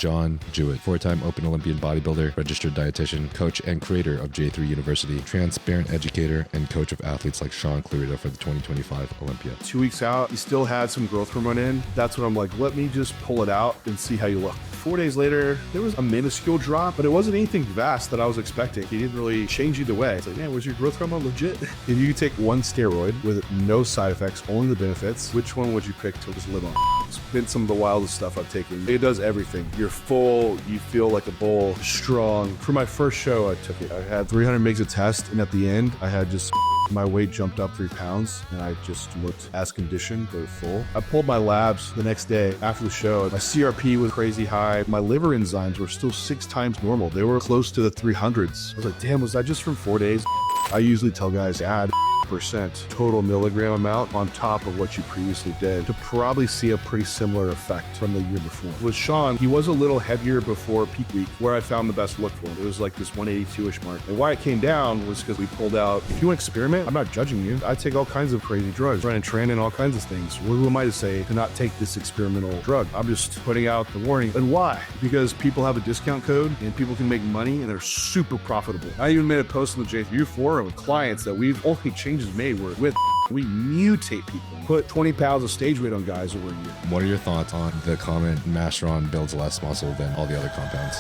John Jewett, four-time Open Olympian bodybuilder, registered dietitian, coach and creator of J3 University, transparent educator, and coach of athletes like Shaun Clarida for the 2025 Olympia. 2 weeks out, you still had some growth hormone in. That's when I'm like, let me just pull it out and see how you look. 4 days later, there was a minuscule drop, but it wasn't anything vast that I was expecting. He didn't really change either way. It's like, man, was your growth hormone legit? If you could take one steroid with no side effects, only the benefits, which one would you pick to just live on? It's been some of the wildest stuff I've taken. It does everything. You're full, you feel like a bull, strong. For my first show, I took it. I had 300 mgs of test, and at the end, I had just my weight jumped up 3 pounds, and I just looked as conditioned, but full. I pulled my labs the next day after the show. My CRP was crazy high. My liver enzymes were still 6 times normal. They were close to the 300s. I was like, damn, was that just from 4 days? I usually tell guys, add % total milligram amount on top of what you previously did to probably see a pretty similar effect from the year before. With Shaun, he was a little heavier before peak week, where I found the best look for him. It was like this 182-ish mark. And why it came down was because we pulled out, if you want to experiment, I'm not judging you. I take all kinds of crazy drugs, run and train and all kinds of things. Who am I to say to not take this experimental drug? I'm just putting out the warning. And why? Because people have a discount code and people can make money and they're super profitable. I even made a post on the J3 forum with clients that we've only changes made where we mutate people, put 20 pounds of stage weight on guys over a year. What are your thoughts on the comment, Masteron builds less muscle than all the other compounds?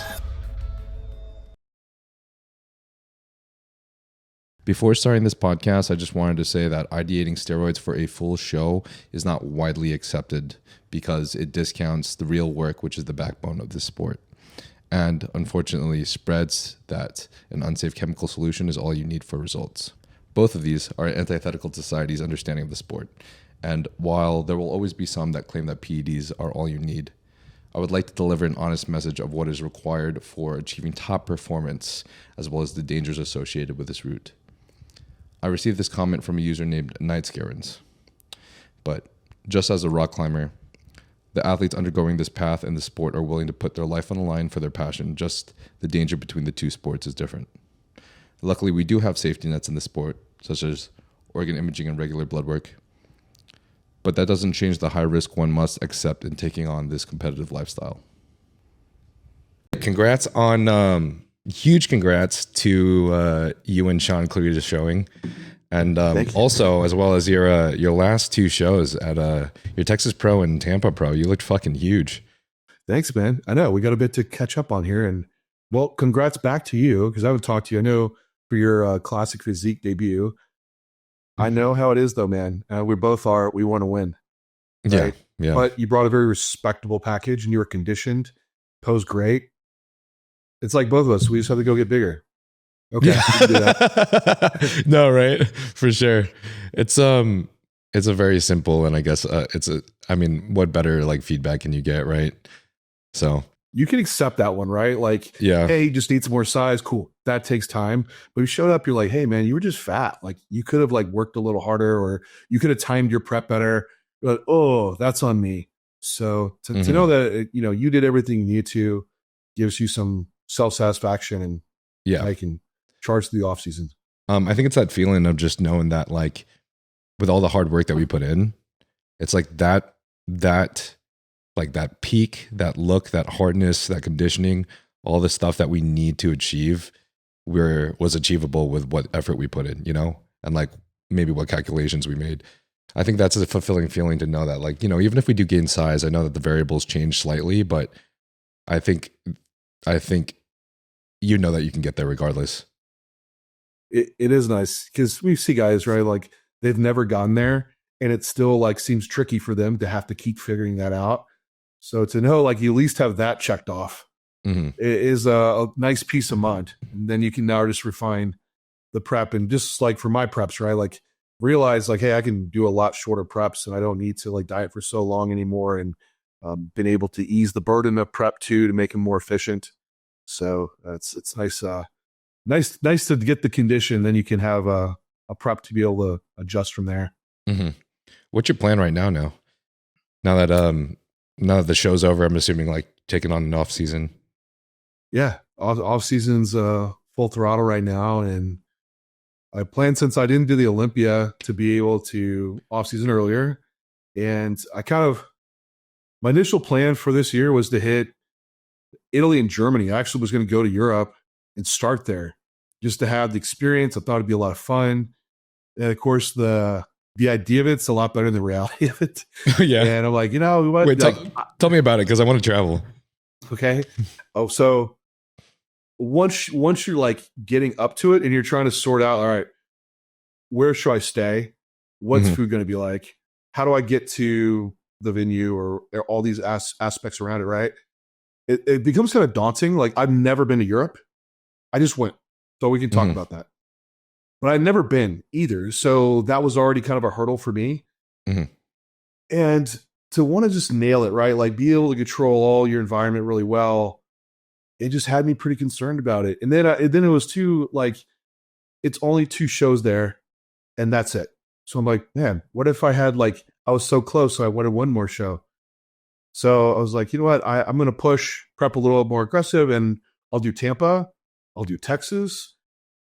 Before starting this podcast, I just wanted to say that ideating steroids for a full show is not widely accepted because it discounts the real work, which is the backbone of this sport. And unfortunately spreads that an unsafe chemical solution is all you need for results. Both of these are antithetical to society's understanding of the sport. And while there will always be some that claim that PEDs are all you need, I would like to deliver an honest message of what is required for achieving top performance, as well as the dangers associated with this route. I received this comment from a user named Nightscarens. But just as a rock climber, the athletes undergoing this path in the sport are willing to put their life on the line for their passion. Just the danger between the two sports is different. Luckily, we do have safety nets in the sport, such as organ imaging and regular blood work. But that doesn't change the high risk one must accept in taking on this competitive lifestyle. Congrats on, huge congrats to you and Shaun Clarida showing. And also, as well as your last 2 shows at your Texas Pro and Tampa Pro, you looked fucking huge. Thanks, man. I know we got a bit to catch up on here. And well, congrats back to you, because I haven't talked to you. I know for your classic physique debut. I know how it is though, man. We both are, we want to win. Right? Yeah. But you brought a very respectable package and you were conditioned, posed great. It's like both of us. We just have to go get bigger. Okay. Yeah. We can do that. No, right. For sure. It's a very simple, and I guess what better like feedback can you get, right? So you can accept that one, right? Like, yeah, hey, you just need some more size. Cool. That takes time. But you showed up, you're like, hey man, you were just fat. Like you could have like worked a little harder, or you could have timed your prep better. But oh, that's on me. So to know that, you did everything you need to, gives you some self-satisfaction, and I can charge the off season. I think it's that feeling of just knowing that like with all the hard work that we put in, it's like that like that peak, that look, that hardness, that conditioning, all the stuff that we need to achieve was achievable with what effort we put in, and like maybe what calculations we made. I think that's a fulfilling feeling to know that, like, even if we do gain size, I know that the variables change slightly, but I think that you can get there regardless. It is nice because we see guys, right? Like they've never gone there, and it still like seems tricky for them to have to keep figuring that out. So to know like you at least have that checked off is a nice peace of mind. And then you can now just refine the prep. And just like for my preps, right? Like realize like, hey, I can do a lot shorter preps and I don't need to like diet for so long anymore. And been able to ease the burden of prep too, to make them more efficient. So it's nice. Nice to get the condition. Then you can have a prep to be able to adjust from there. Mm-hmm. What's your plan right now? Now that the show's over, I'm assuming like taking on an off season. Yeah. Off season's full throttle right now. And I planned, since I didn't do the Olympia, to be able to off season earlier. And my initial plan for this year was to hit Italy and Germany. I actually was going to go to Europe and start there just to have the experience. I thought it'd be a lot of fun. And of course, the idea of it's a lot better than the reality of it. Yeah. And I'm like, you know what? Wait, like, tell me about it, because I want to travel. Okay. Oh, so once you're like getting up to it and you're trying to sort out, all right, where should I stay? What's food going to be like? How do I get to the venue, or all these aspects around it, right? It becomes kind of daunting. Like, I've never been to Europe. I just went, so we can talk about that. But I'd never been either. So that was already kind of a hurdle for me. And to want to just nail it, right? Like, be able to control all your environment really well, it just had me pretty concerned about it. And then it was too, like, it's only 2 shows there and that's it. So I'm like, man, what if I had, like, I was so close, so I wanted one more show. So I was like, you know what? I'm going to prep a little more aggressive, and I'll do Tampa. I'll do Texas.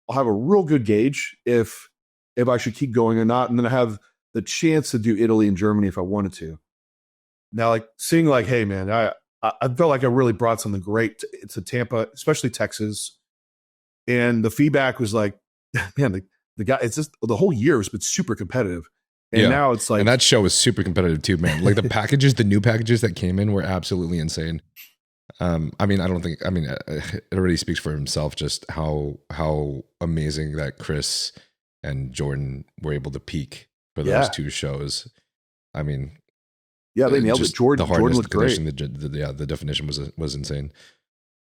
I'll have a real good gauge if I should keep going or not. And then I have the chance to do Italy and Germany if I wanted to. Now, like, seeing like, hey, man, I felt like I really brought something great to Tampa, especially Texas. And the feedback was like, man, the guy, it's just the whole year has been super competitive. And now it's like, and that show was super competitive too, man. Like, the new packages that came in were absolutely insane. It already speaks for himself, just how amazing that Chris and Jordan were able to peak for those 2 shows. I mean, yeah, they nailed it. Jordan looked great. The definition was insane.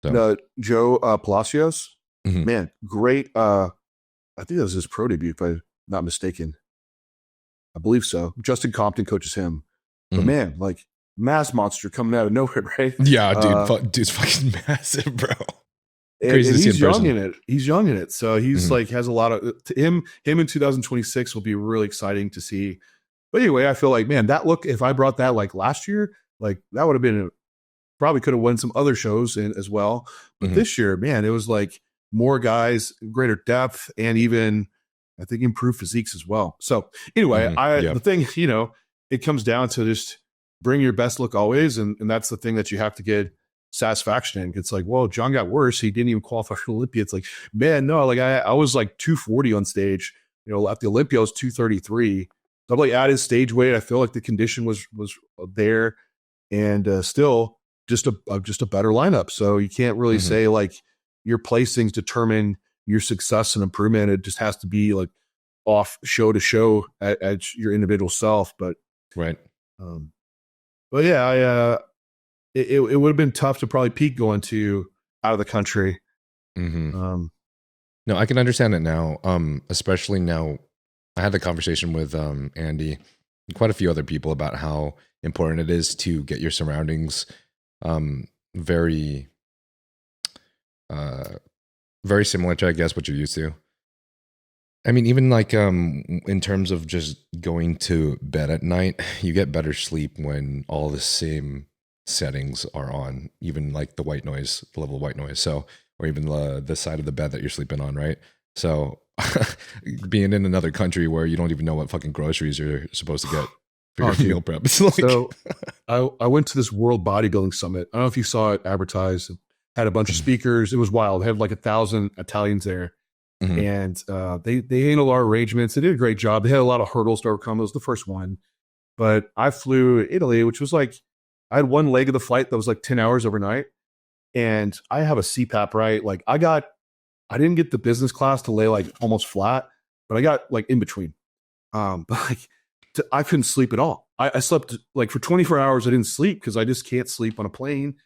So. No, Joe Palacios, man, great. I think that was his pro debut, if I'm not mistaken. I believe so. Justin Compton coaches him. But man, like, mass monster coming out of nowhere, right? Yeah, dude. Dude's fucking massive, bro. And he's young in it. He's young in it. So he's like, has a lot of, him in 2026 will be really exciting to see. But anyway, I feel like, man, that look, if I brought that like last year, like, that would have been, probably could have won some other shows as well. But this year, man, it was like more guys, greater depth, and even, I think, improved physiques as well. So anyway, the thing, you know, it comes down to just bring your best look always. And that's the thing that you have to get satisfaction in. It's like, well, John got worse. He didn't even qualify for Olympia. It's like, man, no, like, I was like 240 on stage, you know, at the Olympia I was 233. So I'm like at his stage weight. I feel like the condition was there, and still just a better lineup. So you can't really say like your placings determine your success and improvement. It just has to be like off show to show at your individual self. But right. But yeah, it would have been tough to probably peak going to out of the country. No, I can understand it now. Especially now, I had the conversation with Andy and quite a few other people about how important it is to get your surroundings very similar to, I guess, what you're used to. I mean, even like in terms of just going to bed at night, you get better sleep when all the same settings are on, even like the white noise, the level of white noise. So, or even the side of the bed that you're sleeping on, right? So being in another country where you don't even know what fucking groceries you're supposed to get for your meal prep. It's like... So I went to this World Bodybuilding Summit. I don't know if you saw it advertised. It had a bunch of speakers. It was wild. They had like 1,000 Italians there. And they handled our arrangements. They did a great job. They had a lot of hurdles to overcome. It was the first one. But I flew to Italy, which was like, I had one leg of the flight that was like 10 hours overnight. And I have a CPAP, right? Like I didn't get the business class to lay like almost flat, but I got like in between. But like I couldn't sleep at all. I slept like for 24 hours. I didn't sleep because I just can't sleep on a plane.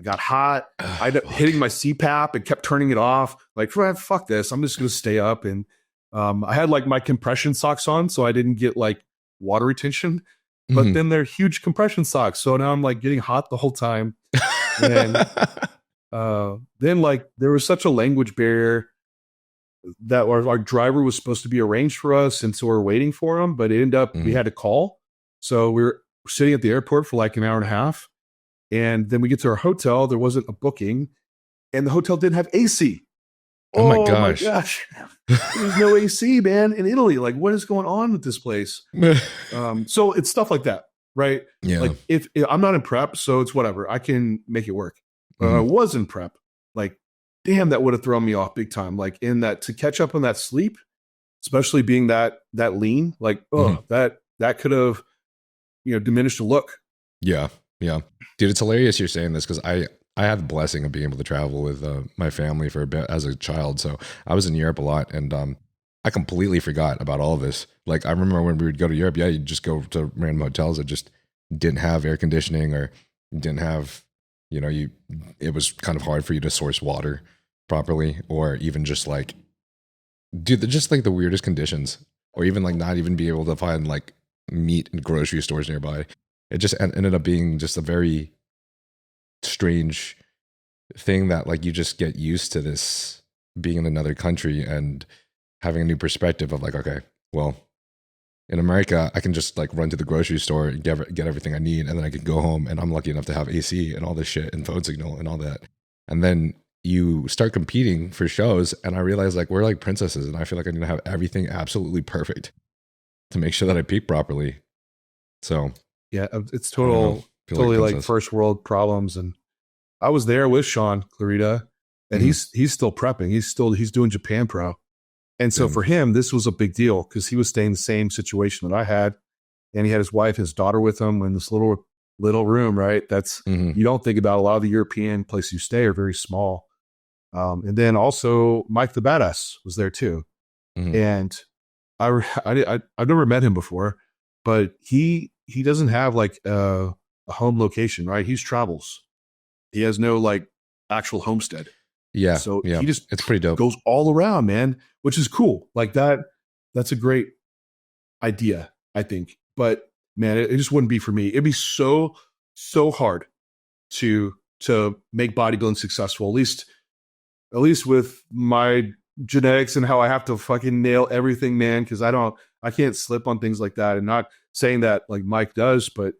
I got hot. I ended up hitting my CPAP and kept turning it off. Like, fuck this. I'm just going to stay up. And I had like my compression socks on, so I didn't get like water retention. But then they're huge compression socks. So now I'm like getting hot the whole time. And then like there was such a language barrier that our driver was supposed to be arranged for us. And so we're waiting for him, but it ended up, we had to call. So we were sitting at the airport for like an hour and a half. And then we get to our hotel. There wasn't a booking, and the hotel didn't have AC. Oh my gosh. There's no AC, man, in Italy. Like, what is going on with this place? So it's stuff like that, right? Yeah. Like if I'm not in prep, so it's whatever. I can make it work. But I was in prep. Like, damn, that would have thrown me off big time. Like in that, to catch up on that sleep, especially being that lean, like, that could have, diminished the look. Yeah. Yeah. Dude, it's hilarious you're saying this because I had the blessing of being able to travel with my family for a bit as a child. So I was in Europe a lot, and I completely forgot about all of this. Like, I remember when we would go to Europe, you'd just go to random hotels that just didn't have air conditioning or didn't have, it was kind of hard for you to source water properly, or even just like, dude, just like the weirdest conditions, or even like not even be able to find like meat in grocery stores nearby. It just ended up being just a very strange thing that like you just get used to this being in another country and having a new perspective of like, okay, well, in America, I can just like run to the grocery store and get everything I need, and then I can go home, and I'm lucky enough to have AC and all this shit and phone signal and all that. And then you start competing for shows, and I realize like we're like princesses, and I feel like I need to have everything absolutely perfect to make sure that I peak properly. So yeah, it's totally like first world problems. And I was there with Shaun Clarida, and he's still prepping. He's doing Japan Pro. And so for him, this was a big deal because he was staying in the same situation that I had. And he had his wife, his daughter with him in this little room, right? That's, you don't think about a lot of the European places you stay are very small. And then also Mike the Badass was there too. And I've never met him before, but he doesn't have like a home location, right? He travels. He has no like actual homestead. Yeah. So he just, it's pretty dope. Goes all around, man, which is cool. Like that's a great idea, I think. But man, it just wouldn't be for me. It'd be so hard to make bodybuilding successful, at least with my genetics and how I have to fucking nail everything, man. Cause I can't slip on things like that. And not saying that like Mike does, but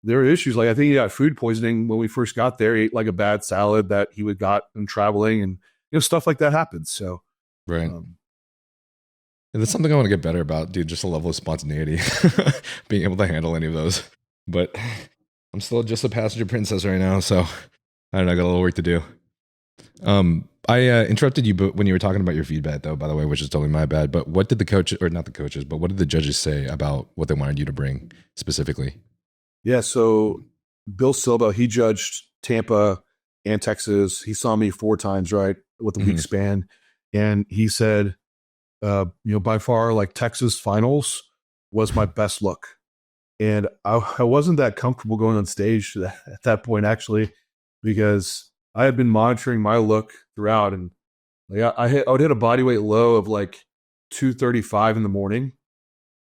there are issues. Like I think he got food poisoning when we first got there. He ate like a bad salad that he would got in traveling, and stuff like that happens. So right. And that's something I want to get better about, dude. Just a level of spontaneity, being able to handle any of those. But I'm still just a passenger princess right now, so I don't know. I got a little work to do. I interrupted you, but when you were talking about your feedback, though, by the way, which is totally my bad. But what did the coaches, or not the coaches, but what did the judges say about what they wanted you to bring specifically? Yeah, so Bill Silva, he judged Tampa and Texas. He saw me 4 times, right, with a week span. And he said, by far, like Texas finals was my best look. And I wasn't that comfortable going on stage at that point, actually, because I had been monitoring my look throughout. And like I would hit a body weight low of like 235 in the morning.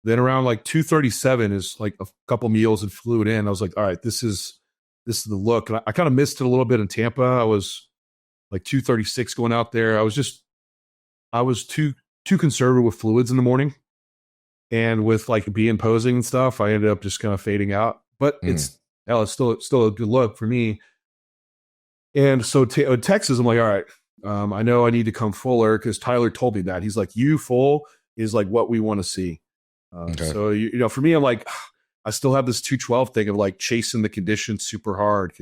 Then around like 237 is like a couple meals and fluid in. I was like, all right, this is the look. And I kind of missed it a little bit in Tampa. I was like 236 going out there. I was too conservative with fluids in the morning. And with like being posing and stuff, I ended up just kind of fading out. But it's still a good look for me. And so Texas, I'm like, all right, I know I need to come fuller because Tyler told me that. He's like, you full is like what we want to see. Okay. So, for me, I'm like, I still have this 212 thing of like chasing the conditions super hard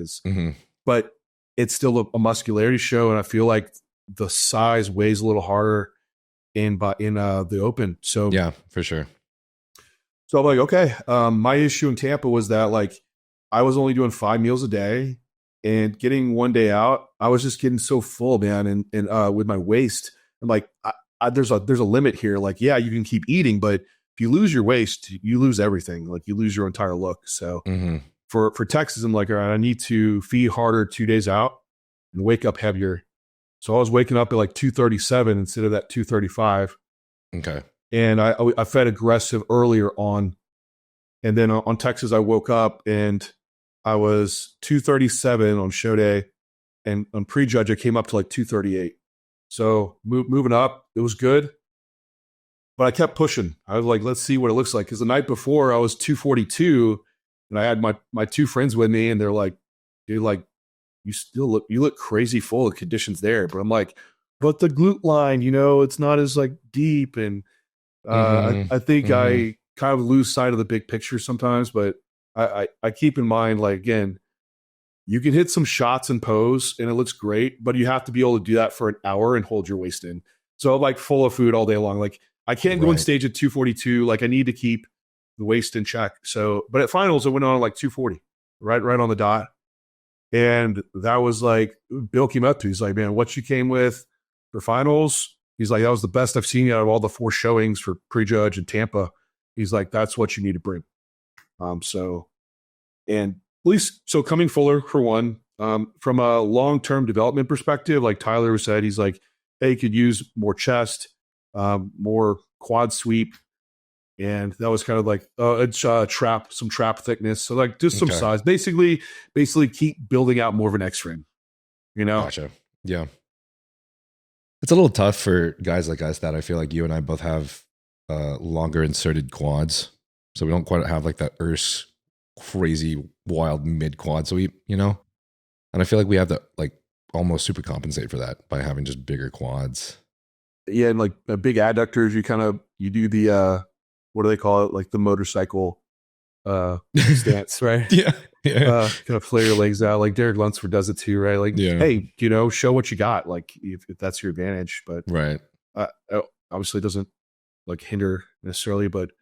but it's still a muscularity show. And I feel like the size weighs a little harder in the open. So yeah, for sure. So I'm like, okay, my issue in Tampa was that like, I was only doing 5 meals a day and getting one day out. I was just getting so full, man. And with my waist, I'm like, there's a limit here. Like, yeah, you can keep eating, but if you lose your waist, you lose everything. Like you lose your entire look. So for Texas, I'm like, all right, I need to feed harder 2 days out and wake up heavier. So I was waking up at like 237 instead of that 235. Okay. And I fed aggressive earlier on. And then on Texas, I woke up and I was 237 on show day. And on prejudge, I came up to like 238. So moving up, it was good. But I kept pushing. I was like, let's see what it looks like. Because the night before I was 242 and I had my 2 friends with me and they're like, dude, like, you look crazy full of conditions there. But I'm like, but the glute line, it's not as like deep. And I think I kind of lose sight of the big picture sometimes, but I keep in mind, like, again, you can hit some shots and pose and it looks great, but you have to be able to do that for an hour and hold your waist in. So like full of food all day long. Like I can't go on stage at 242. Like I need to keep the waist in check. So, but at finals, it went on like 240, right on the dot. And that was like, Bill came up to, he's like, man, what you came with for finals? He's like, that was the best I've seen you out of all the 4 showings for prejudge in Tampa. He's like, that's what you need to bring. So, and at least, so coming fuller for one, from a long-term development perspective, like Tyler said, he's like, hey, you could use more chest, more quad sweep. And that was kind of like, it's some trap thickness. So like just some size, basically keep building out more of an X frame, you know? Gotcha. Yeah. It's a little tough for guys like us that I feel like you and I both have longer inserted quads. So we don't quite have like that crazy wild mid quad. So we, you know, and I feel like we have to like almost super compensate for that by having just bigger quads. Yeah. And like big adductors, you do the, what do they call it? Like the motorcycle stance, right? Yeah. Kind of flare your legs out. Like Derek Lunsford does it too, right? Like, hey, you know, show what you got. Like if that's your advantage, but obviously it doesn't like hinder necessarily. But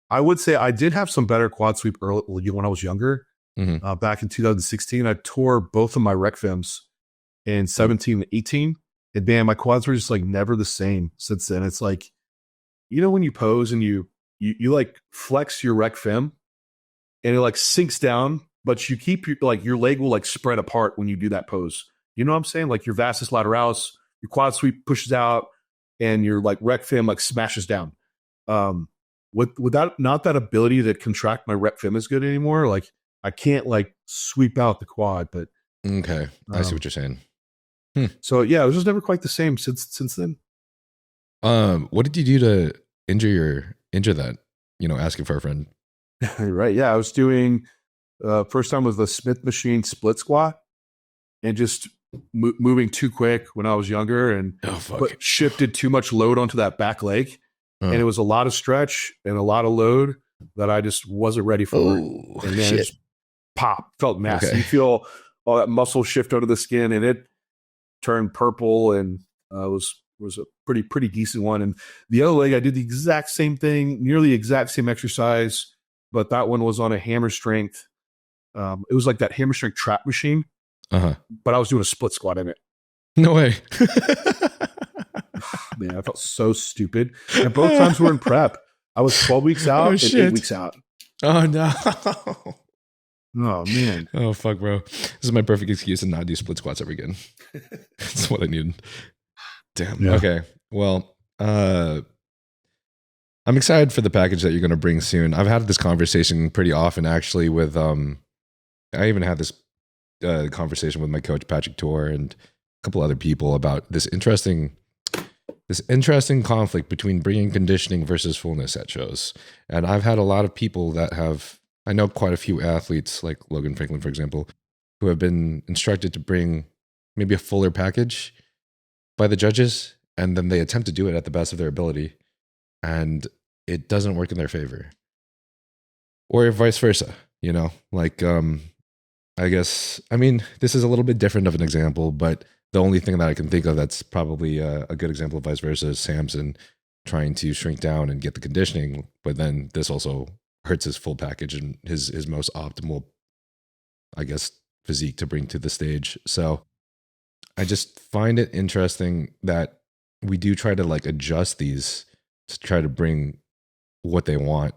I would say I did have some better quad sweep early when I was younger. Back in 2016, I tore both of my rec fems in 17 and 18. And man, my quads were just like never the same since then. It's like, you know, when you pose and you like flex your rec fem and it like sinks down, but you keep your leg will like spread apart when you do that pose. You know what I'm saying? Like your vastus lateralis, your quad sweep pushes out and your like rec fem like smashes down. Without not that ability to contract my rec fem as good anymore. Like I can't like sweep out the quad, but okay. I see what you're saying. So yeah, it was just never quite the same since then. What did you do to injure that, you know, asking for a friend? Right. Yeah. I was doing, first time was the Smith machine split squat and just moving too quick when I was younger and shifted too much load onto that back leg. And it was a lot of stretch and a lot of load that I just wasn't ready for. And then it just felt massive. Okay. You feel all that muscle shift under the skin and it turned purple and was a pretty decent one. And the other leg, I did the exact same thing, nearly exact same exercise, but that one was on a hammer strength. It was like that hammer strength trap machine, but I was doing a split squat in it. No way. Man, I felt so stupid. And both times we were in prep. I was 12 weeks out and 8 weeks out. Oh, no. Oh, man. Oh, fuck, bro. This is my perfect excuse to not do split squats ever again. That's what I need. Damn. Yeah. Okay. Well, I'm excited for the package that you're going to bring soon. I've had this conversation pretty often, actually, with, I even had this conversation with my coach, Patrick Torr, and a couple other people about this interesting conflict between bringing conditioning versus fullness at shows. And I've had a lot of people that I know quite a few athletes, like Logan Franklin, for example, who have been instructed to bring maybe a fuller package by the judges, and then they attempt to do it at the best of their ability, and it doesn't work in their favor. Or vice versa, you know? Like, I guess, I mean, this is a little bit different of an example, but the only thing that I can think of that's probably a good example of vice versa is Samson trying to shrink down and get the conditioning, but then this also hurts his full package and his most optimal, I guess, physique to bring to the stage. So I just find it interesting that we do try to like adjust these to try to bring what they want.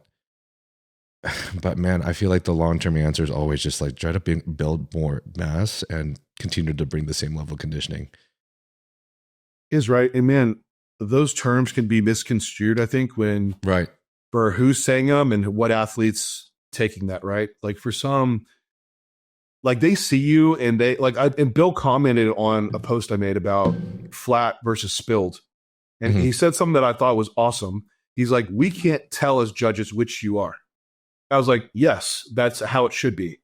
But man, I feel like the long-term answer is always just like try to build more mass and continue to bring the same level of conditioning. Is right. And man, those terms can be misconstrued, I think, for who's saying them and what athletes taking that, right? Like for some, like they see you and they like, and Bill commented on a post I made about flat versus spilled. And he said something that I thought was awesome. He's like, we can't tell as judges which you are. I was like, yes, that's how it should be.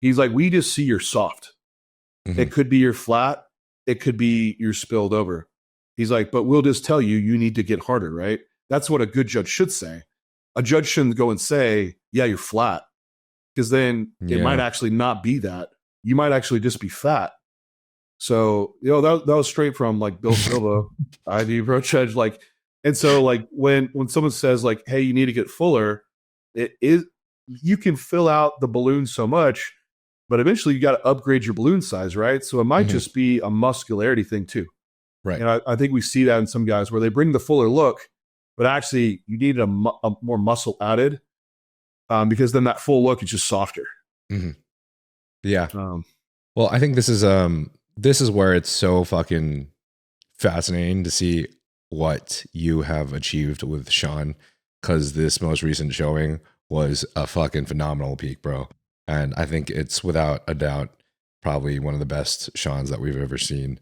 He's like, we just see you're soft. It could be you're flat. It could be you're spilled over. He's like, but we'll just tell you need to get harder, right? That's what a good judge should say. A judge shouldn't go and say, yeah, you're flat. Because then it might actually not be that. you might actually just be fat. So, that was straight from like Bill Silva, ID Approach Edge. Like, and so like when someone says like, hey, you need to get fuller, you can fill out the balloon so much, but eventually you got to upgrade your balloon size, right? So it might just be a muscularity thing too. Right. And I think we see that in some guys where they bring the fuller look, but actually you need a more muscle added because then that full look is just softer. Yeah. Well, I think this is where it's so fucking fascinating to see what you have achieved with Shaun, because this most recent showing was a fucking phenomenal peak, bro. And I think it's without a doubt probably one of the best Shauns that we've ever seen.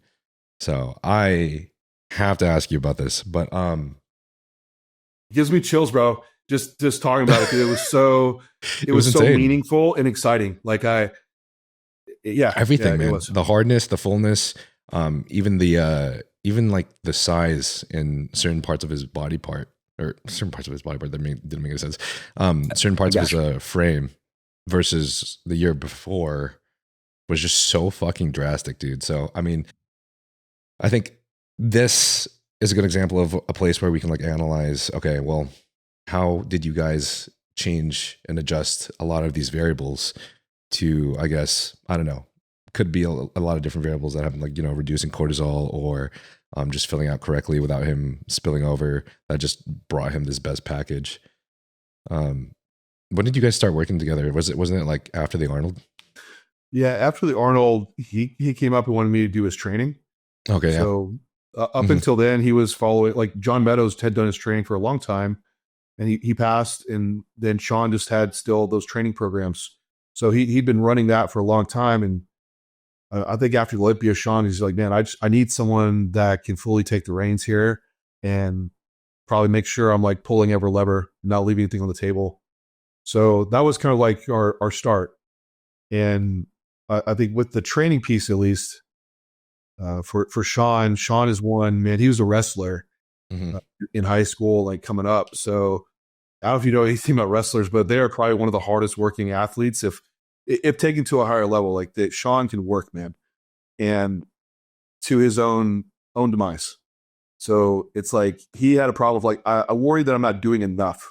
So I have to ask you about this, but it gives me chills, bro. Just talking about it. It was so so meaningful and exciting. Like everything, man. The hardness, the fullness, even like the size in certain parts of his body part, or certain parts of his body part that didn't make any sense. Certain parts of his frame versus the year before was just so fucking drastic, dude. So, I mean, I think this is a good example of a place where we can like analyze, okay, well, how did you guys change and adjust a lot of these variables to, I guess, I don't know, could be a lot of different variables that happen, like, reducing cortisol or just filling out correctly without him spilling over, that just brought him this best package. When did you guys start working together? Wasn't it like after the Arnold? Yeah, after the Arnold, he came up and wanted me to do his training. Okay. So up until then, he was following, like John Meadows had done his training for a long time, and he passed, and then Shaun just had still those training programs. So he'd been running that for a long time, and I think after Olympia, Shaun is like, man, I need someone that can fully take the reins here and probably make sure I'm like pulling every lever, not leaving anything on the table. So that was kind of like our start. And I think with the training piece, at least for Shaun is one, man, he was a wrestler in high school, like coming up. So I don't know if you know anything about wrestlers, but they are probably one of the hardest working athletes. If taken to a higher level, like that, Shaun can work, man, and to his own demise. So it's like he had a problem of like, I worry that I'm not doing enough.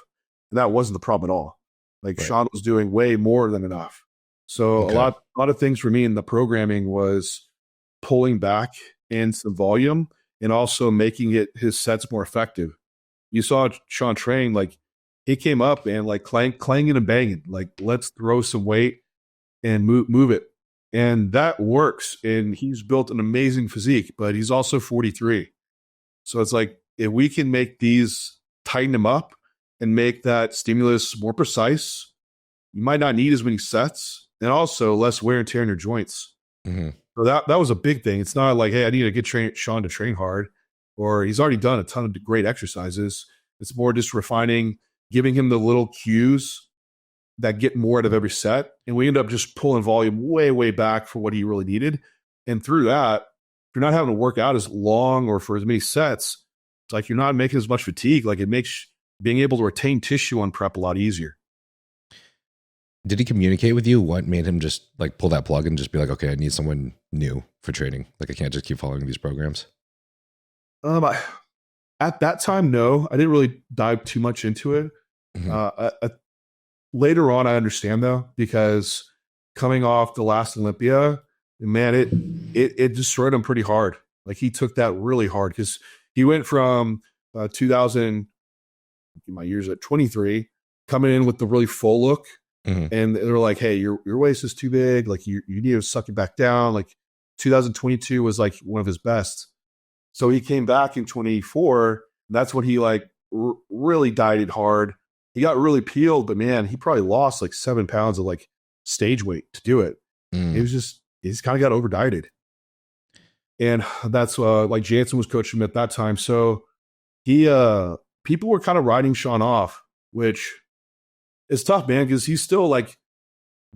And that wasn't the problem at all. Like right. Shaun was doing way more than enough. So a lot of things for me in the programming was pulling back in some volume and also making his sets more effective. You saw Shaun train, like he came up and like clanging and banging, like let's throw some weight and move it. And that works. And he's built an amazing physique, but he's also 43. So it's like, if we can make these, tighten him up and make that stimulus more precise, you might not need as many sets, and also less wear and tear in your joints. So that was a big thing. It's not like, hey, I need to get Shaun to train hard, or he's already done a ton of great exercises. It's more just refining, giving him the little cues that get more out of every set. And we end up just pulling volume way, way back for what he really needed. And through that, if you're not having to work out as long or for as many sets, it's like you're not making as much fatigue. Like it makes being able to retain tissue on prep a lot easier. Did he communicate with you what made him just like pull that plug and just be like, okay, I need someone new for training? Like I can't just keep following these programs. At that time, no, I didn't really dive too much into it. Later on, I understand though, because coming off the last Olympia, man, it destroyed him pretty hard. Like he took that really hard because he went from 2000, my years at 23, coming in with the really full look. And they're like, hey, your waist is too big. Like you need to suck it back down. Like 2022 was like one of his best. So he came back in 24. That's when he like really dieted hard. He got really peeled, but man, he probably lost like 7 pounds of like stage weight to do it. He's kind of got over dieted. And that's like Jansen was coaching him at that time. So he, people were kind of writing Shaun off, which is tough, man, because he's still like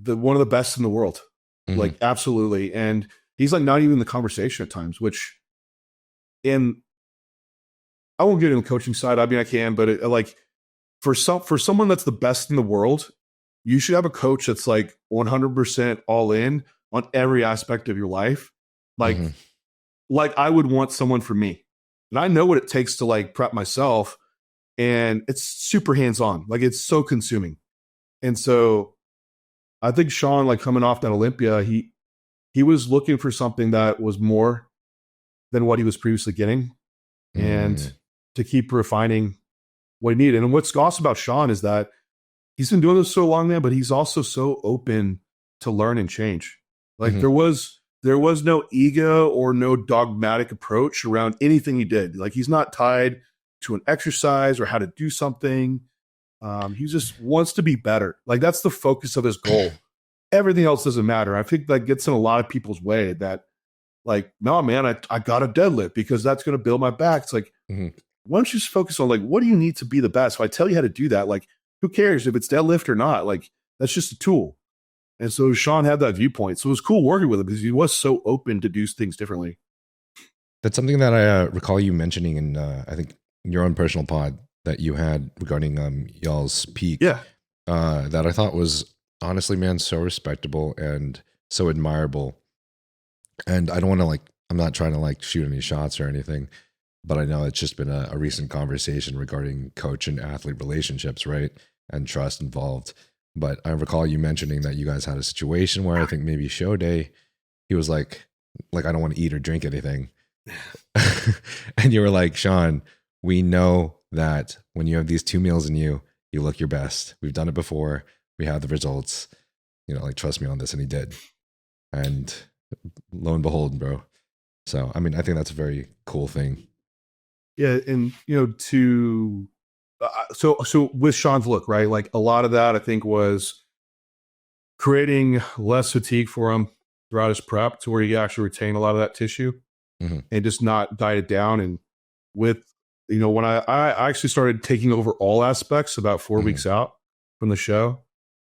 one of the best in the world. Like absolutely. And he's like not even in the conversation at times, which, and I won't get in the coaching side. I mean, I can, but like for someone that's the best in the world, you should have a coach that's like 100% all in on every aspect of your life. Like, Mm-hmm. like I would want someone for me. And I know what it takes to like prep myself. And it's super hands-on. Like it's so consuming. And so I think Shaun, like coming off that Olympia, he was looking for something that was more than what he was previously getting, and to keep refining what he needed. And what's awesome about Shaun is that he's been doing this so long now, but he's also so open to learn and change. Like there was no ego or no dogmatic approach around anything he did. Like he's not tied to an exercise or how to do something. He just wants to be better. Like that's the focus of his goal. Everything else doesn't matter. I think that gets in a lot of people's way that like, no, man, I got a deadlift because that's going to build my back. It's like, why don't you just focus on like, what do you need to be the best? If I tell you how to do that, like, who cares if it's deadlift or not? Like, that's just a tool. And so Shaun had that viewpoint. So it was cool working with him because he was so open to do things differently. That's something that I recall you mentioning in, I think, your own personal pod that you had regarding y'all's peak. Yeah. That I thought was honestly, man, so respectable and so admirable. And I don't want to like, I'm not trying to like shoot any shots or anything, but I know it's just been a recent conversation regarding coach and athlete relationships, right? And trust involved. But I recall you mentioning that you guys had a situation where I think maybe show day, he was like, I don't want to eat or drink anything. And you were like, Shaun, we know that when you have these 2 meals in you, you look your best. We've done it before. We have the results. You know, like, trust me on this. And he did. And lo and behold, bro. So, I mean, I think that's a very cool thing. Yeah. And, you know, so with Shaun's look, right? Like a lot of that I think was creating less fatigue for him throughout his prep to where he actually retained a lot of that tissue and just not diet it down. And with, you know, when I actually started taking over all aspects about 4 weeks out from the show,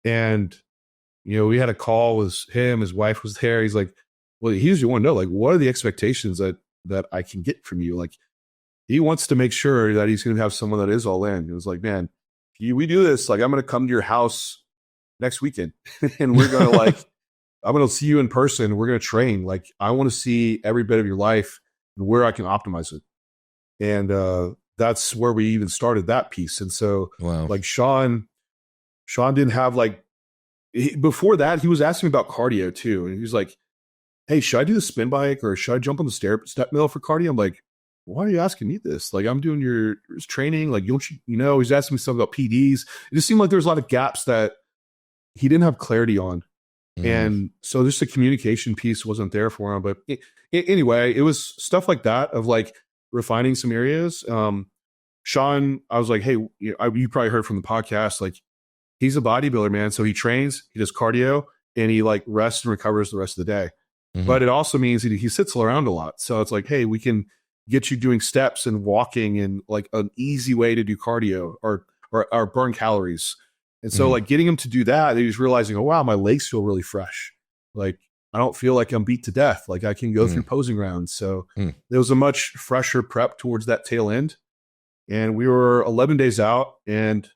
and, you know, we had a call with him, his wife was there. He's like, well, he usually want to know, like, what are the expectations that I can get from you? Like, he wants to make sure that he's going to have someone that is all in. It was like, man, if we do this, like, I'm going to come to your house next weekend and we're going to like, I'm going to see you in person. We're going to train. Like, I want to see every bit of your life and where I can optimize it. And that's where we even started that piece. And so like Shaun didn't have like, before that, he was asking me about cardio too. And he was like, hey, should I do the spin bike or should I jump on the step mill for cardio? I'm like, why are you asking me this? Like, I'm doing your training. Like, you know, he's asking me something about PEDs. It just seemed like there was a lot of gaps that he didn't have clarity on. And so just the communication piece wasn't there for him. But anyway, it was stuff like that of like refining some areas. Shaun, I was like, hey, you probably heard from the podcast, like, he's a bodybuilder, man. So he trains, he does cardio, and he like rests and recovers the rest of the day. But it also means that he sits around a lot. So it's like, hey, we can get you doing steps and walking and like an easy way to do cardio or burn calories. And so like getting him to do that, he was realizing, oh, wow, my legs feel really fresh. Like, I don't feel like I'm beat to death. Like, I can go through posing rounds. So there was a much fresher prep towards that tail end. And we were 11 days out, and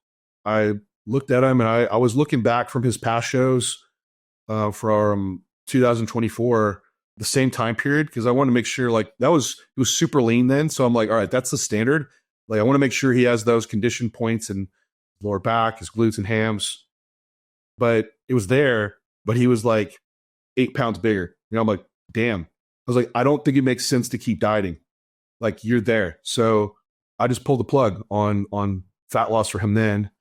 I looked at him, and I was looking back from his past shows from 2024, the same time period, because I wanted to make sure, like, it was super lean then. So I'm like, all right, that's the standard. Like, I want to make sure he has those condition points in lower back, his glutes and hams. But it was there, but he was like 8 pounds bigger. You know, I'm like, damn. I was like, I don't think it makes sense to keep dieting. Like, you're there. So I just pulled the plug on fat loss for him then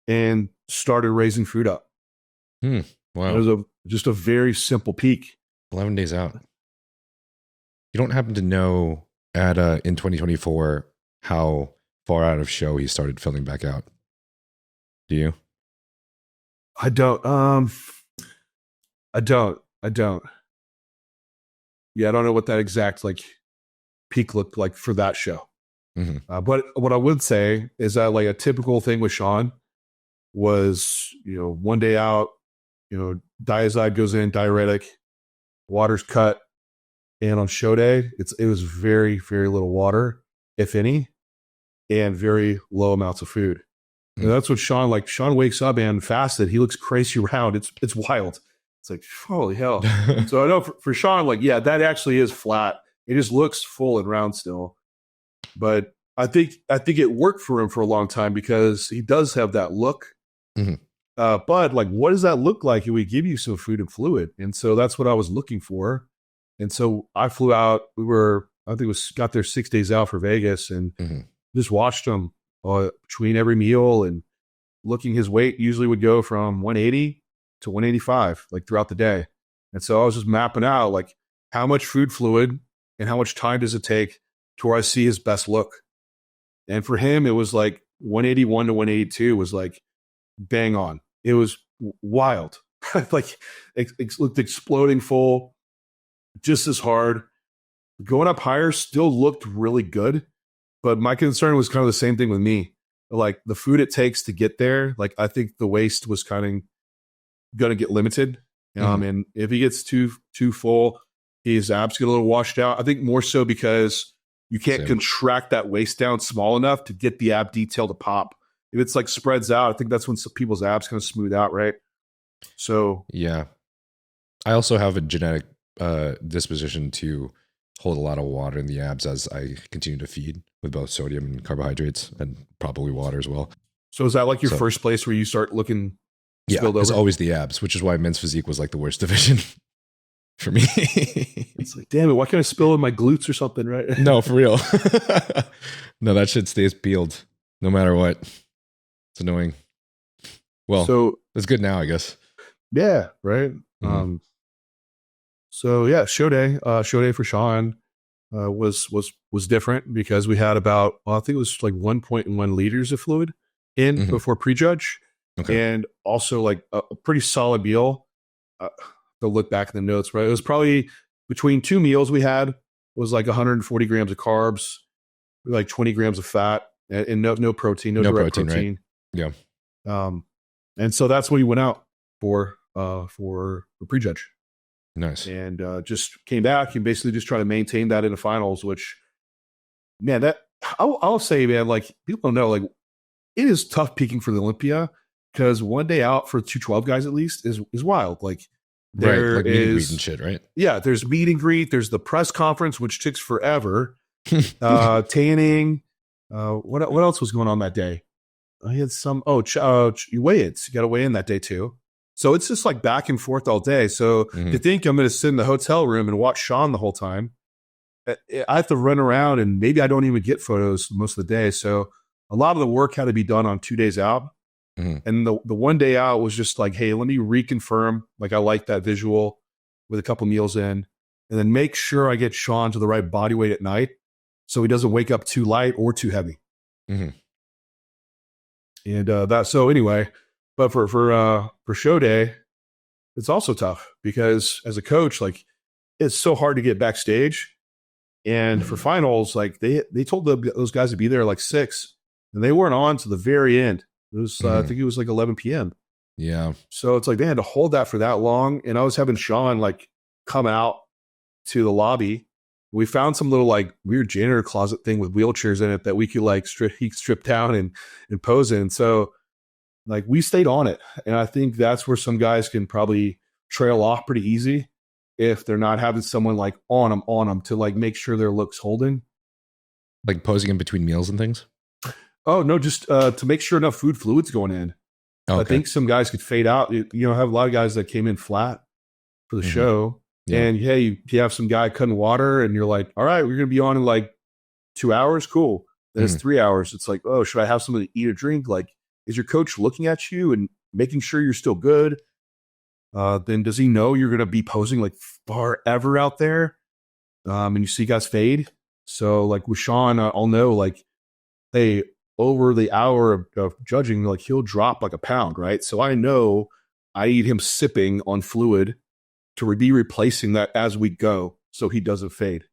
and started raising food up. Wow. It was just a very simple peak. 11 days out. You don't happen to know in 2024 how far out of show he started filling back out? Do you? I don't. I don't. Yeah, I don't know what that exact like peak looked like for that show. But what I would say is that like a typical thing with Shaun was, you know, one day out, you know, diazide goes in, diuretic, water's cut, and on show day, it was very, very little water, if any, and very low amounts of food. And that's what Shaun wakes up and fasted. He looks crazy around. It's wild. It's like, holy hell. So I know for Shaun, like, yeah, that actually is flat. It just looks full and round still. But I think it worked for him for a long time because he does have that look. Mm-hmm. But like, what does that look like if we give you some food and fluid? And so that's what I was looking for. And so I flew out. Got there 6 days out for Vegas and just watched him between every meal and looking. His weight usually would go from 180 to 185 like throughout the day. And so I was just mapping out like how much food fluid and how much time does it take to where I see his best look. And for him, it was like 181 to 182 was like bang on. It was wild. Like it looked exploding full, just as hard. Going up higher still looked really good. But my concern was kind of the same thing with me. Like the food it takes to get there, like I think the waste was kind of going to get limited. And if he gets too full, his abs get a little washed out. I think more so because you can't contract that waist down small enough to get the ab detail to pop. If it's like spreads out, I think that's when some people's abs kind of smooth out, right? So yeah, I also have a genetic disposition to hold a lot of water in the abs as I continue to feed with both sodium and carbohydrates and probably water as well. So is that like your first place where you start looking spilled over? It's always the abs, which is why men's physique was like the worst division for me. It's like, damn it, why can't I spill in my glutes or something, right? No, for real. No, that shit stays peeled no matter what. It's annoying. Well, so it's good now, I guess. Yeah, right. So yeah, show day for Shaun was different because we had about, I think it was like 1.1 liters of fluid in before prejudge, and also like a pretty solid meal. To look back in the notes, right? It was probably between two meals we had was like 140 grams of carbs, like 20 grams of fat, and no protein, no direct protein. Right? Yeah. And so that's what we went out for prejudge. Nice. And just came back and basically just try to maintain that in the finals, which, man, that I'll say, man, like people don't know, like it is tough peaking for the Olympia because one day out for 212 guys at least is wild. Like there like meet and greet and shit, right? Yeah, there's meet and greet. There's the press conference, which takes forever. Tanning. What else was going on that day? I had some. You weigh-ins. You got to weigh in that day too. So it's just like back and forth all day. So to think I'm going to sit in the hotel room and watch Shaun the whole time, I have to run around and maybe I don't even get photos most of the day. So a lot of the work had to be done on 2 days out. And the 1 day out was just like, hey, let me reconfirm. Like I like that visual with a couple meals in, and then make sure I get Shaun to the right body weight at night so he doesn't wake up too light or too heavy. And so anyway, but for show day, it's also tough because as a coach, like it's so hard to get backstage. And for finals, like they told those guys to be there like 6, and they weren't on to the very end. It was, I think it was like 11 p.m. Yeah. So it's like they had to hold that for that long. And I was having Shaun like come out to the lobby. We found some little like weird janitor closet thing with wheelchairs in it that we could like strip down and pose in. So like we stayed on it. And I think that's where some guys can probably trail off pretty easy if they're not having someone like on them to like make sure their look's holding. Like posing in between meals and things? Oh, no, just to make sure enough food fluid's going in. Okay. I think some guys could fade out. You know, I have a lot of guys that came in flat for the show. Yeah. And hey, you have some guy cutting water and you're like, all right, we're going to be on in like 2 hours. Cool. Then it's 3 hours. It's like, oh, should I have something to eat or drink? Like, is your coach looking at you and making sure you're still good? Then does he know you're going to be posing like forever out there? And you see guys fade. So like with Shaun, I'll know like, hey, over the hour of judging, like he'll drop like a pound, right? So I know I need him sipping on fluid to be replacing that as we go, so he doesn't fade.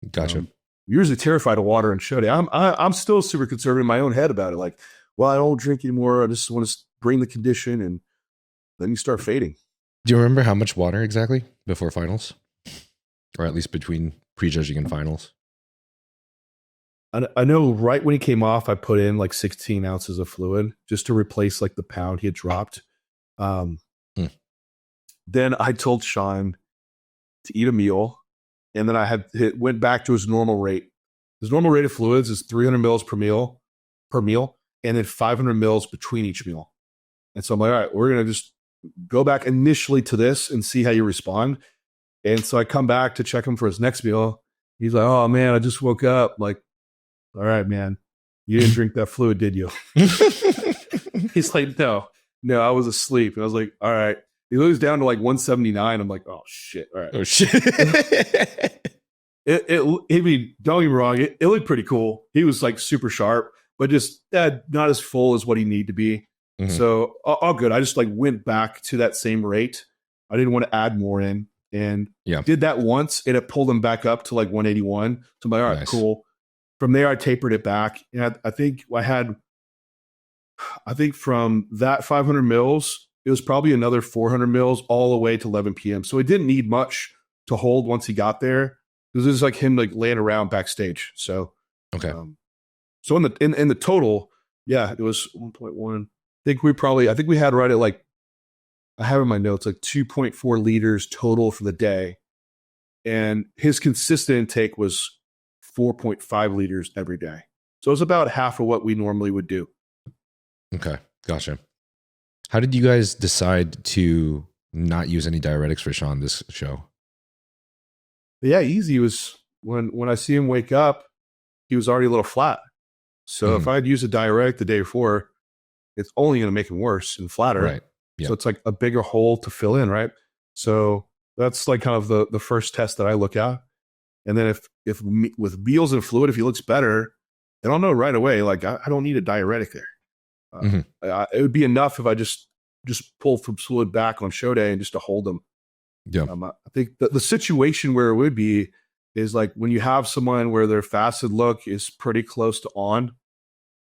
Gotcha. You're usually terrified of water and show day. I'm still super conservative in my own head about it. Like, well, I don't drink anymore. I just want to bring the condition, and then you start fading. Do you remember how much water exactly before finals, or at least between prejudging and finals? I know right when he came off, I put in like 16 ounces of fluid just to replace like the pound he had dropped. Then I told Shaun to eat a meal, and then went back to his normal rate. His normal rate of fluids is 300 mils per meal, and then 500 mils between each meal. And so I'm like, all right, we're going to just go back initially to this and see how you respond. And so I come back to check him for his next meal. He's like, oh man, I just woke up. I'm like, all right, man, you didn't drink that fluid, did you? He's like, no, I was asleep. And I was like, all right. He goes down to like 179. I'm like, oh shit. All right. Oh shit. I mean, don't get me wrong. It looked pretty cool. He was like super sharp, but just not as full as what he needed to be. Mm-hmm. So all good. I just like went back to that same rate. I didn't want to add more in, and did that once, and it pulled him back up to like 181. So I'm like, all right, nice. Cool. From there, I tapered it back. And I think from that 500 mils, it was probably another 400 mils all the way to 11 p.m. So it didn't need much to hold once he got there. It was just like him like laying around backstage. So, okay. So in the total, it was 1.1. I think we had right at like, I have in my notes, like 2.4 liters total for the day. And his consistent intake was 4.5 liters every day. So it was about half of what we normally would do. Okay. Gotcha. How did you guys decide to not use any diuretics for Shaun this show? Yeah, easy. It was when I see him wake up, he was already a little flat. So if I'd used a diuretic the day before, it's only going to make him worse and flatter. Right. Yep. So it's like a bigger hole to fill in, right? So that's like kind of the first test that I look at. And then if with meals and fluid, if he looks better, then I'll know right away, like I don't need a diuretic there. It would be enough if I just pull from fluid back on show day and just to hold them. Yeah. I think the situation where it would be is like when you have someone where their fasted look is pretty close to on,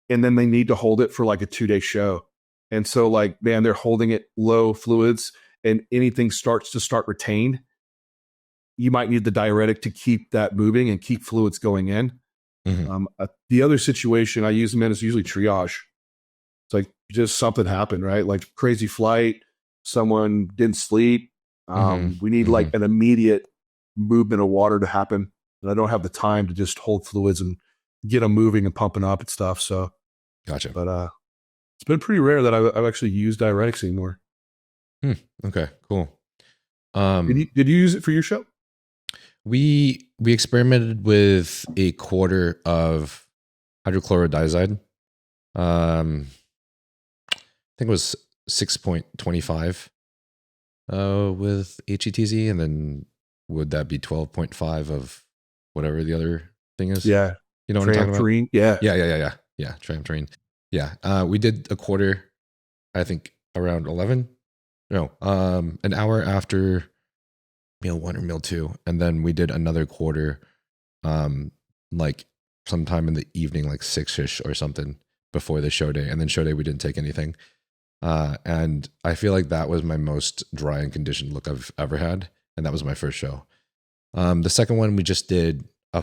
and then they need to hold it for like a 2-day show. And so like, man, they're holding it low fluids and anything starts to retained. You might need the diuretic to keep that moving and keep fluids going in. Mm-hmm. The other situation I use them in is usually triage. It's like just something happened, right? Like crazy flight, someone didn't sleep. We need like an immediate movement of water to happen. And I don't have the time to just hold fluids and get them moving and pumping up and stuff. So, gotcha. But it's been pretty rare that I've actually used diuretics anymore. Okay, cool. Did you use it for your show? We experimented with a quarter of hydrochlorodiazide. I think it was 6.25 with HETZ, and then would that be 12.5 of whatever the other thing is? Yeah. You know what I'm talking about? Yeah. Yeah, Tramterine. Yeah. We did a quarter, I think around 11. No, an hour after meal 1 or meal 2. And then we did another quarter, like sometime in the evening, like 6-ish or something before the show day. And then show day, we didn't take anything. And I feel like that was my most dry and conditioned look I've ever had. And that was my first show. The second one, we just did a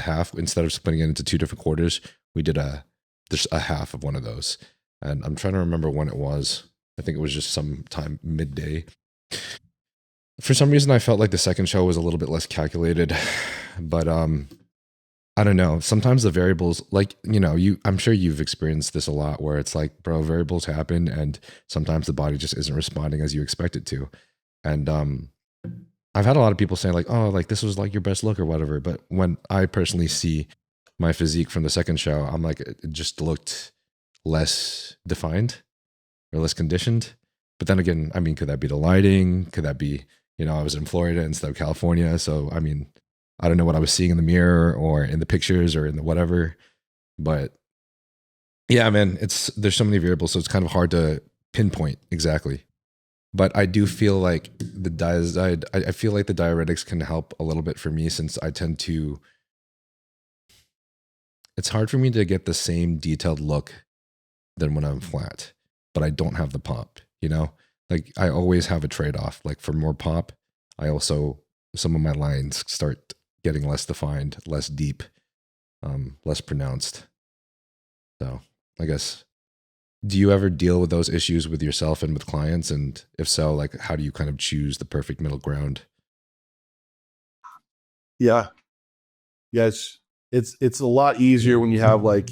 half. Instead of splitting it into 2 different quarters, we did just a half of one of those. And I'm trying to remember when it was. I think it was just sometime midday. For some reason, I felt like the second show was a little bit less calculated, but I don't know. Sometimes the variables, like, I'm sure you've experienced this a lot where it's like, bro, variables happen and sometimes the body just isn't responding as you expect it to. And I've had a lot of people saying like, oh, like this was like your best look or whatever. But when I personally see my physique from the second show, I'm like, it just looked less defined or less conditioned. But then again, I mean, could that be the lighting? Could that be, I was in Florida instead of California. So, I mean, I don't know what I was seeing in the mirror or in the pictures or in the whatever, but yeah, man, there's so many variables. So it's kind of hard to pinpoint exactly, but I do feel like I feel like the diuretics can help a little bit for me since it's hard for me to get the same detailed look than when I'm flat, but I don't have the pop, like I always have a trade-off. Like for more pop, some of my lines start getting less defined, less deep, less pronounced. So I guess Do you ever deal with those issues with yourself and with clients? And if so, like, how do you kind of choose the perfect middle ground? Yeah. Yes. It's a lot easier when you have like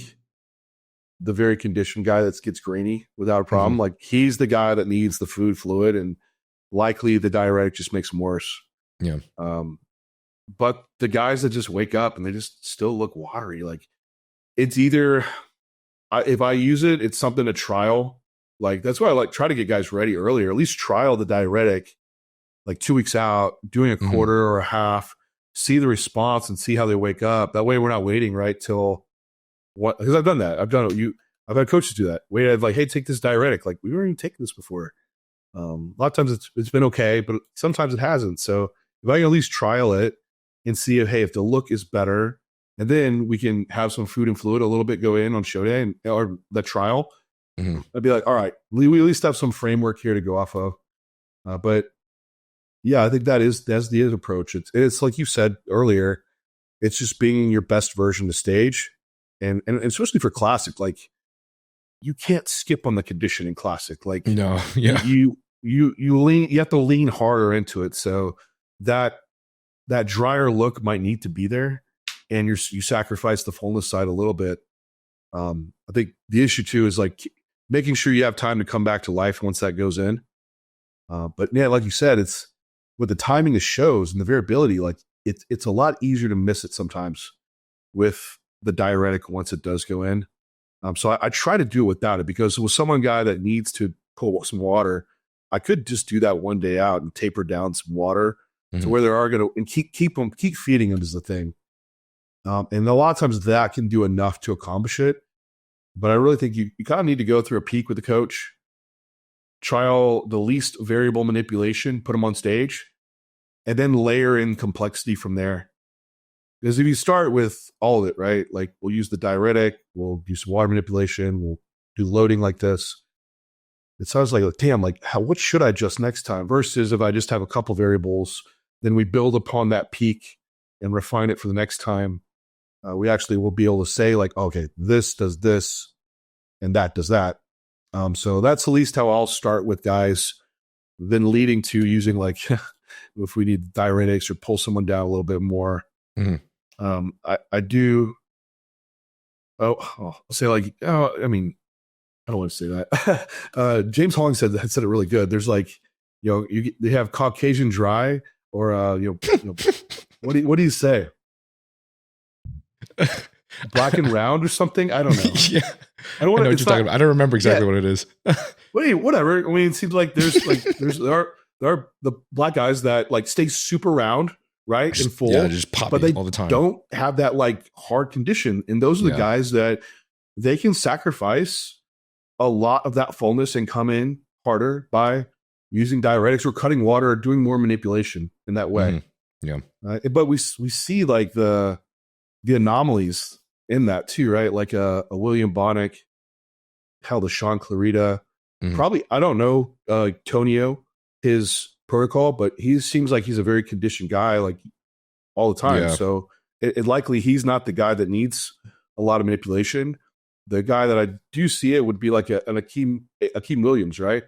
the very conditioned guy that gets grainy without a problem. Like he's the guy that needs the food fluid, and likely the diuretic just makes him worse. Yeah. But the guys that just wake up and they just still look watery, like it's either if I use it, it's something to trial. Like that's why I like try to get guys ready earlier, at least trial the diuretic like 2 weeks out, doing a quarter or a half, see the response and see how they wake up. That way we're not waiting right till what, because I've done that. I've had coaches do that. Wait, I've like, hey, take this diuretic. Like we weren't even taking this before. A lot of times it's been okay, but sometimes it hasn't. So if I can at least trial it and see if, hey, if the look is better, and then we can have some food and fluid a little bit go in on show day or the trial. I'd be like, all right, we at least have some framework here to go off of. But yeah, I think that's the approach. It's like you said earlier, it's just being your best version of stage. And especially for classic, like you can't skip on the conditioning classic. Like no, yeah, you have to lean harder into it. So that drier look might need to be there, and you sacrifice the fullness side a little bit. I think the issue too is like making sure you have time to come back to life once that goes in. But yeah, like you said, it's with the timing of shows and the variability, like it's a lot easier to miss it sometimes with the diuretic once it does go in. So I try to do it without it, because with someone guy that needs to pull some water, I could just do that one day out and taper down some water to where they are going to, and keep feeding them is the thing. And a lot of times that can do enough to accomplish it. But I really think you kind of need to go through a peak with the coach, trial the least variable manipulation, put them on stage, and then layer in complexity from there. Because if you start with all of it, right? Like we'll use the diuretic, we'll do some water manipulation, we'll do loading like this. It sounds like, damn, like what should I adjust next time? Versus if I just have a couple variables, then we build upon that peak and refine it for the next time. We actually will be able to say like, okay, this does this and that does that. So that's at least how I'll start with guys, then leading to using like, if we need diuretics or pull someone down a little bit more. I do. I'll say like, I mean, I don't want to say that. James Holling said it really good. There's like, they have Caucasian dry or, what do you say? Black and round or something? I don't know. Yeah. I know what you're talking about. I don't remember exactly what it is. Whatever. I mean, it seems like there are the black guys that like stay super round, right? And full. Yeah, just pop but they all the time. Don't have that like hard condition. And those are the guys that they can sacrifice a lot of that fullness and come in harder by using diuretics or cutting water or doing more manipulation in that way. Yeah. But we see like the anomalies in that too, right? Like a William Bonnick, the Shaun Clarida, probably, I don't know, Tonio, his protocol, but he seems like he's a very conditioned guy, like all the time. Yeah. So it likely he's not the guy that needs a lot of manipulation. The guy that I do see it would be like an Akeem Williams, right?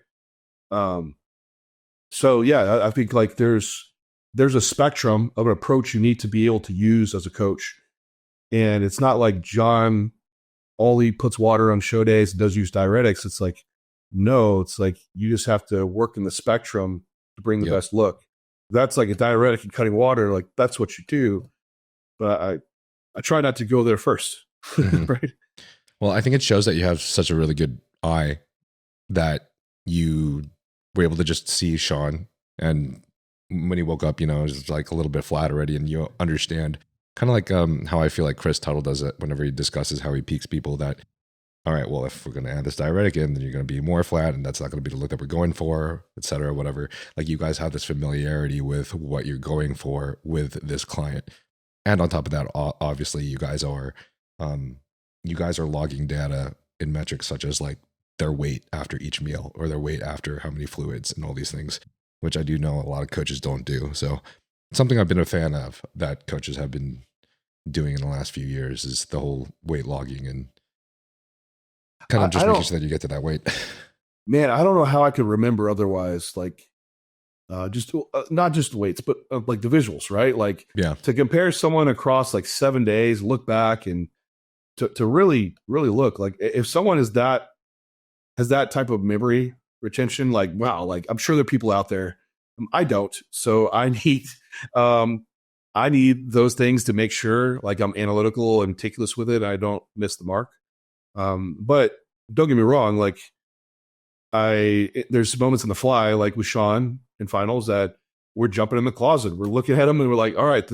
So yeah, I think like there's a spectrum of an approach you need to be able to use as a coach. And it's not like John only puts water on show days and does use diuretics. It's like, no, it's like you just have to work in the spectrum to bring the best look. That's like a diuretic and cutting water, like that's what you do. But I try not to go there first. Right? Well, I think it shows that you have such a really good eye that you were able to just see Shaun, and when he woke up, it was like a little bit flat already, and you understand. Kind of like how I feel like Chris Tuttle does it whenever he discusses how he peaks people, that, all right, well, if we're going to add this diuretic in, then you're going to be more flat, and that's not going to be the look that we're going for, et cetera, whatever. Like you guys have this familiarity with what you're going for with this client. And on top of that, obviously you guys are logging data in metrics such as like their weight after each meal or their weight after how many fluids and all these things, which I do know a lot of coaches don't do. So something I've been a fan of that coaches have been doing in the last few years is the whole weight logging. And Kind of just I making don't, sure that you get to that weight. man, I don't know how I could remember otherwise. Like, just not just weights, but like the visuals, right? Like, Yeah. to compare someone across like 7 days, look back and to really, really look like if someone has that type of memory retention, like, wow, like I'm sure there are people out there. I don't. So I need those things to make sure like I'm analytical and meticulous with it. I don't miss the mark. But don't get me wrong. Like there's moments in the fly, like with Shaun in finals, that we're jumping in the closet. We're looking at them and we're like, all right,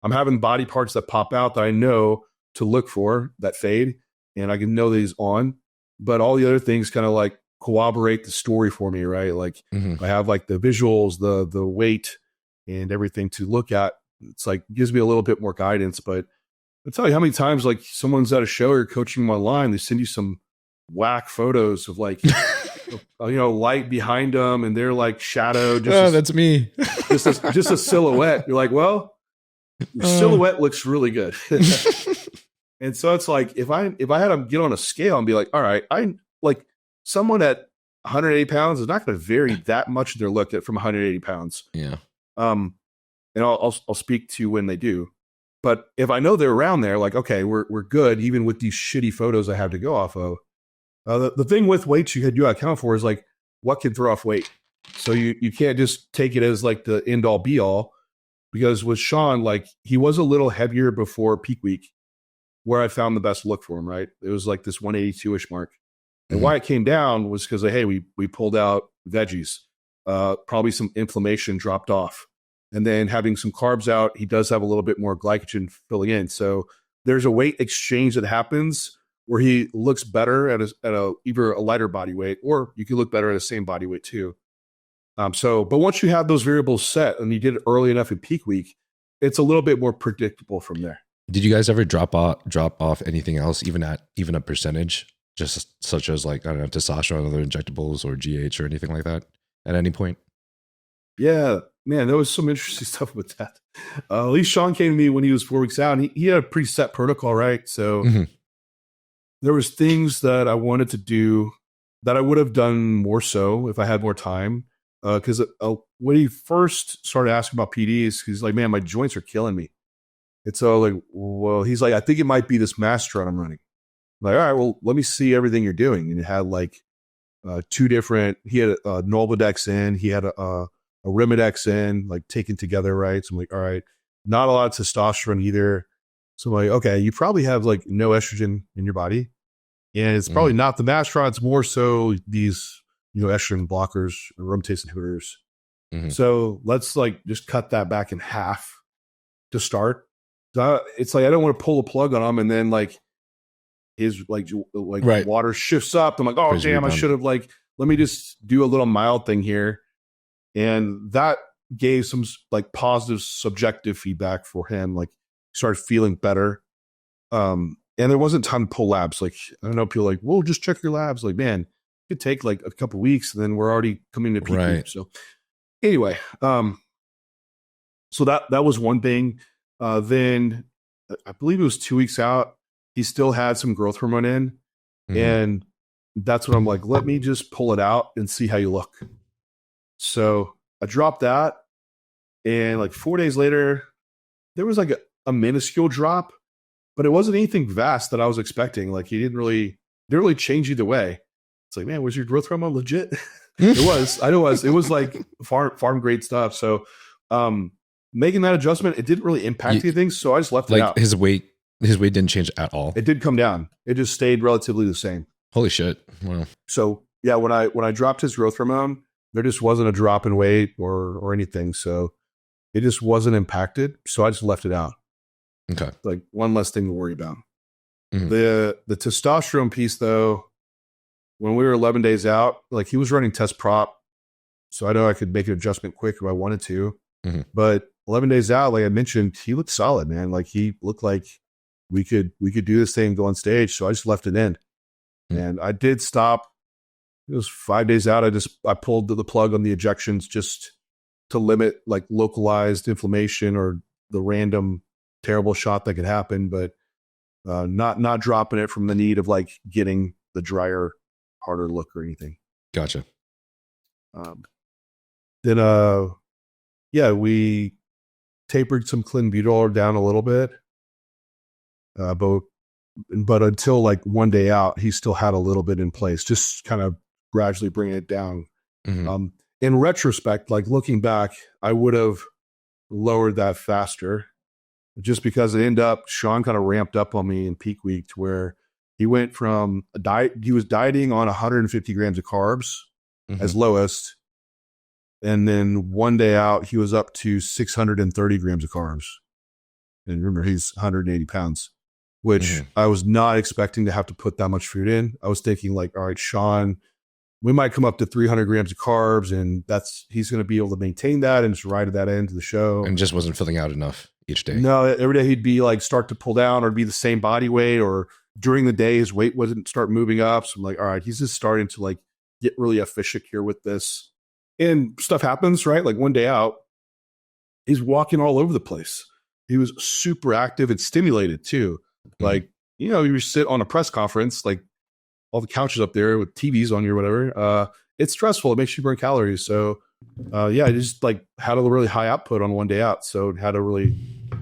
I'm having body parts that pop out that I know to look for that fade. And I can know that he's on, but all the other things kind of like corroborate the story for me, right? Like I have like the visuals, the weight and everything to look at. It's like gives me a little bit more guidance. But I'll tell you how many times like someone's at a show or coaching them online, they send you some whack photos of like light behind them and they're like shadow. That's me. just a silhouette. You're like, well, your silhouette looks really good. And so it's like if I had them get on a scale and be like, all right, I like someone at 180 pounds is not going to vary that much in their look from 180 pounds. Yeah. And I'll speak to when they do. But if I know they're around there, like, okay, we're good, even with these shitty photos I have to go off of. The thing with weights you do account for is like what can throw off weight. So you can't just take it as like the end all be all, because with Shaun, like he was a little heavier before peak week, where I found the best look for him. Right, it was like this 182-ish mark, and why it came down was because hey, we pulled out veggies, probably some inflammation dropped off. And then having some carbs out, he does have a little bit more glycogen filling in. So there's a weight exchange that happens where he looks better at either a lighter body weight, or you can look better at the same body weight too. But once you have those variables set and you did it early enough in peak week, it's a little bit more predictable from there. Did you guys ever drop off anything else, even a percentage, just such as like, I don't know, testosterone, other injectables or GH or anything like that at any point? Yeah. Man, there was some interesting stuff with that. At least Shaun came to me when he was 4 weeks out, and he had a pretty set protocol, right? So there was things that I wanted to do that I would have done more so if I had more time. Because when he first started asking about PEDs, he's like, man, my joints are killing me. And so like, well, he's like, I think it might be this Masteron I'm running. I'm like, all right, well, let me see everything you're doing. And it had like two different, he had a Nolvadex in, he had a Arimidex in, like taken together, right? So I'm like, all right, not a lot of testosterone either. So I'm like, okay, you probably have like no estrogen in your body. And it's probably not the Masteron, it's more so these, estrogen blockers, aromatase inhibitors. So let's like just cut that back in half to start. So it's like, I don't want to pull a plug on him and then like his like right. Water shifts up. I'm like, oh, crazy damn, rebound. I should have like, let me just do a little mild thing here. And that gave some like positive subjective feedback for him. Like started feeling better. And there wasn't a ton of pull labs. Like, I don't know, people like, well, just check your labs. Like, man, it could take like a couple of weeks and then we're already coming to peak. Right. So anyway, so that was one thing. Then I believe it was 2 weeks out. He still had some growth hormone in. And that's when I'm like, let me just pull it out and see how you look. So I dropped that, and like 4 days later, there was like a minuscule drop, but it wasn't anything vast that I was expecting. Like he didn't really change either way. It's like, man, was your growth hormone legit? It was. I know it was. It was like farm grade stuff. So making that adjustment, it didn't really impact anything. So I just left it out. His weight didn't change at all. It did come down. It just stayed relatively the same. Holy shit! Wow. So yeah, when I dropped his growth hormone, there just wasn't a drop in weight or anything. So it just wasn't impacted. So I just left it out. Okay. Like one less thing to worry about. The testosterone piece though, when we were 11 days out, like he was running test prop. So I know I could make an adjustment quick if I wanted to. But 11 days out, like I mentioned, he looked solid, man. Like he looked like we could do this thing and go on stage. So I just left it in. And I did stop. It was 5 days out. I pulled the plug on the ejections just to limit like localized inflammation or the random terrible shot that could happen, but not dropping it from the need of like getting the drier, harder look or anything. Gotcha. Then we tapered some clenbuterol down a little bit, but until like one day out, he still had a little bit in place, just kind of gradually bringing it down. Mm-hmm. In retrospect, like looking back, I would have lowered that faster, just because it ended up, Shaun kind of ramped up on me in peak week to where he went from he was dieting on 150 grams of carbs as lowest. And then one day out, he was up to 630 grams of carbs. And remember, he's 180 pounds, which I was not expecting to have to put that much food in. I was thinking like, all right, Shaun, we might come up to 300 grams of carbs, and he's going to be able to maintain that and just ride at that end of the show. And just wasn't filling out enough each day. No, every day he'd be like start to pull down or be the same body weight, or during the day his weight wouldn't start moving up. So I'm like, all right, he's just starting to like get really efficient here with this. And stuff happens, right? Like one day out, he's walking all over the place. He was super active and stimulated too. Like, you sit on a press conference, like all the couches up there with TVs on you or whatever. It's stressful. It makes you burn calories. So I just like had a really high output on one day out. So had to really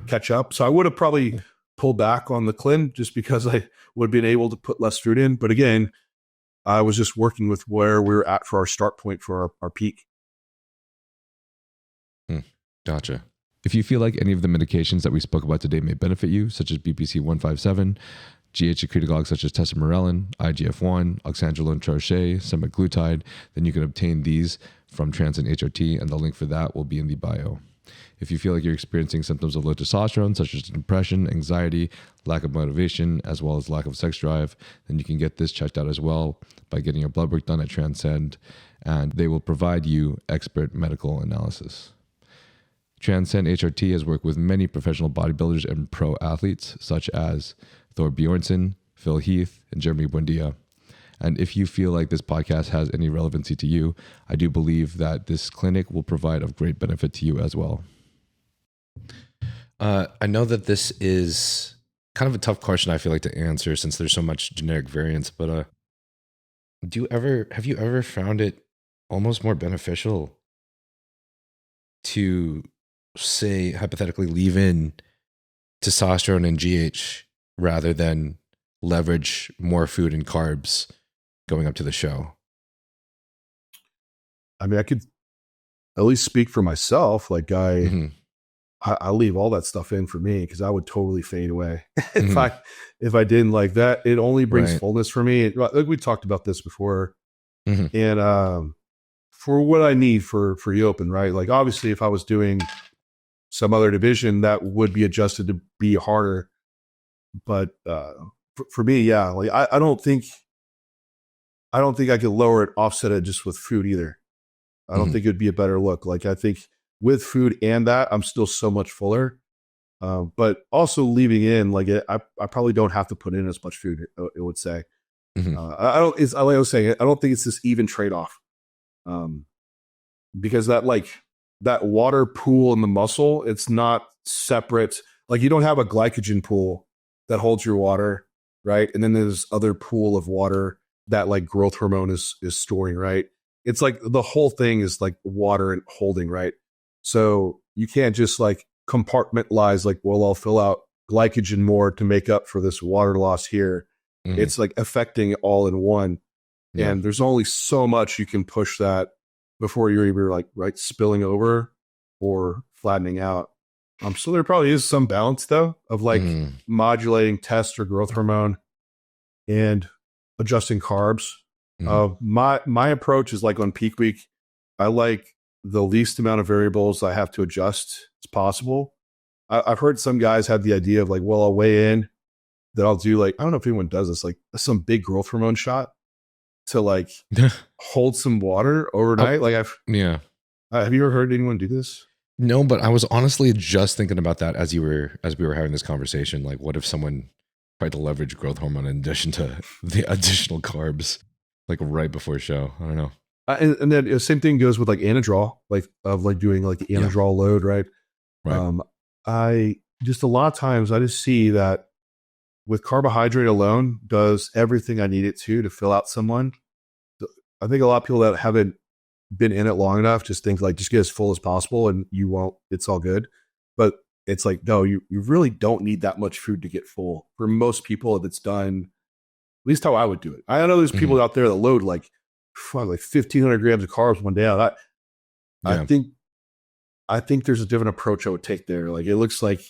catch up. So I would have probably pulled back on the Clen just because I would have been able to put less food in. But again, I was just working with where we were at for our start point for our peak. Gotcha. If you feel like any of the medications that we spoke about today may benefit you, such as BPC 157, GH secretagogues such as Tesamorelin, IGF1, oxandrolone troche, Semaglutide, then you can obtain these from Transcend HRT, and the link for that will be in the bio. If you feel like you're experiencing symptoms of low testosterone, such as depression, anxiety, lack of motivation, as well as lack of sex drive, then you can get this checked out as well by getting your blood work done at Transcend, and they will provide you expert medical analysis. Transcend HRT has worked with many professional bodybuilders and pro athletes, such as Thor Bjornsson, Phil Heath, and Jeremy Buendia. And if you feel like this podcast has any relevancy to you, I do believe that this clinic will provide of great benefit to you as well. I know that this is kind of a tough question I feel like to answer since there's so much generic variance, but have you ever found it almost more beneficial to, say, hypothetically leave in testosterone and GH rather than leverage more food and carbs going up to the show? I mean, I could at least speak for myself. Like I leave all that stuff in for me because I would totally fade away if I didn't like that. It only brings fullness for me. Like we talked about this before, and for what I need for Open, right? Like obviously, if I was doing some other division, that would be adjusted to be harder. But for me, like I don't think I could lower it, offset it just with food either. I don't think it'd be a better look. Like I think with food and that, I'm still so much fuller. But also leaving in, like I probably don't have to put in as much food. It would say. Like I was saying, I don't think it's this even trade off. Because that water pool in the muscle, it's not separate. Like you don't have a glycogen pool that holds your water, right? And then there's other pool of water that like growth hormone is storing, right? It's like the whole thing is like water and holding, right? So you can't just like compartmentalize like, well, I'll fill out glycogen more to make up for this water loss here. It's like affecting all in one. And there's only so much you can push that before you're either like spilling over or flattening out. So there probably is some balance though of like modulating test or growth hormone and adjusting carbs. My approach is like on peak week, I like the least amount of variables I have to adjust as possible. I've heard some guys have the idea of like, well, I'll weigh in, that I'll do like, I don't know if anyone does this, like some big growth hormone shot to like hold some water overnight. Have you ever heard anyone do this? No, but I was honestly just thinking about that as we were having this conversation. Like, what if someone tried to leverage growth hormone in addition to the additional carbs, like right before show? I don't know. And then the same thing goes with like anadrol, like of like doing like the anadrol load, right? I just a lot of times I just see that with carbohydrate alone does everything I need it to fill out someone. I think a lot of people that haven't been in it long enough just think like, just get as full as possible and you won't, it's all good. But it's like, no, you really don't need that much food to get full. For most people, if it's done, at least how I would do it. I know there's people out there that load like 1,500 grams of carbs one day out. I think there's a different approach I would take there. Like, it looks like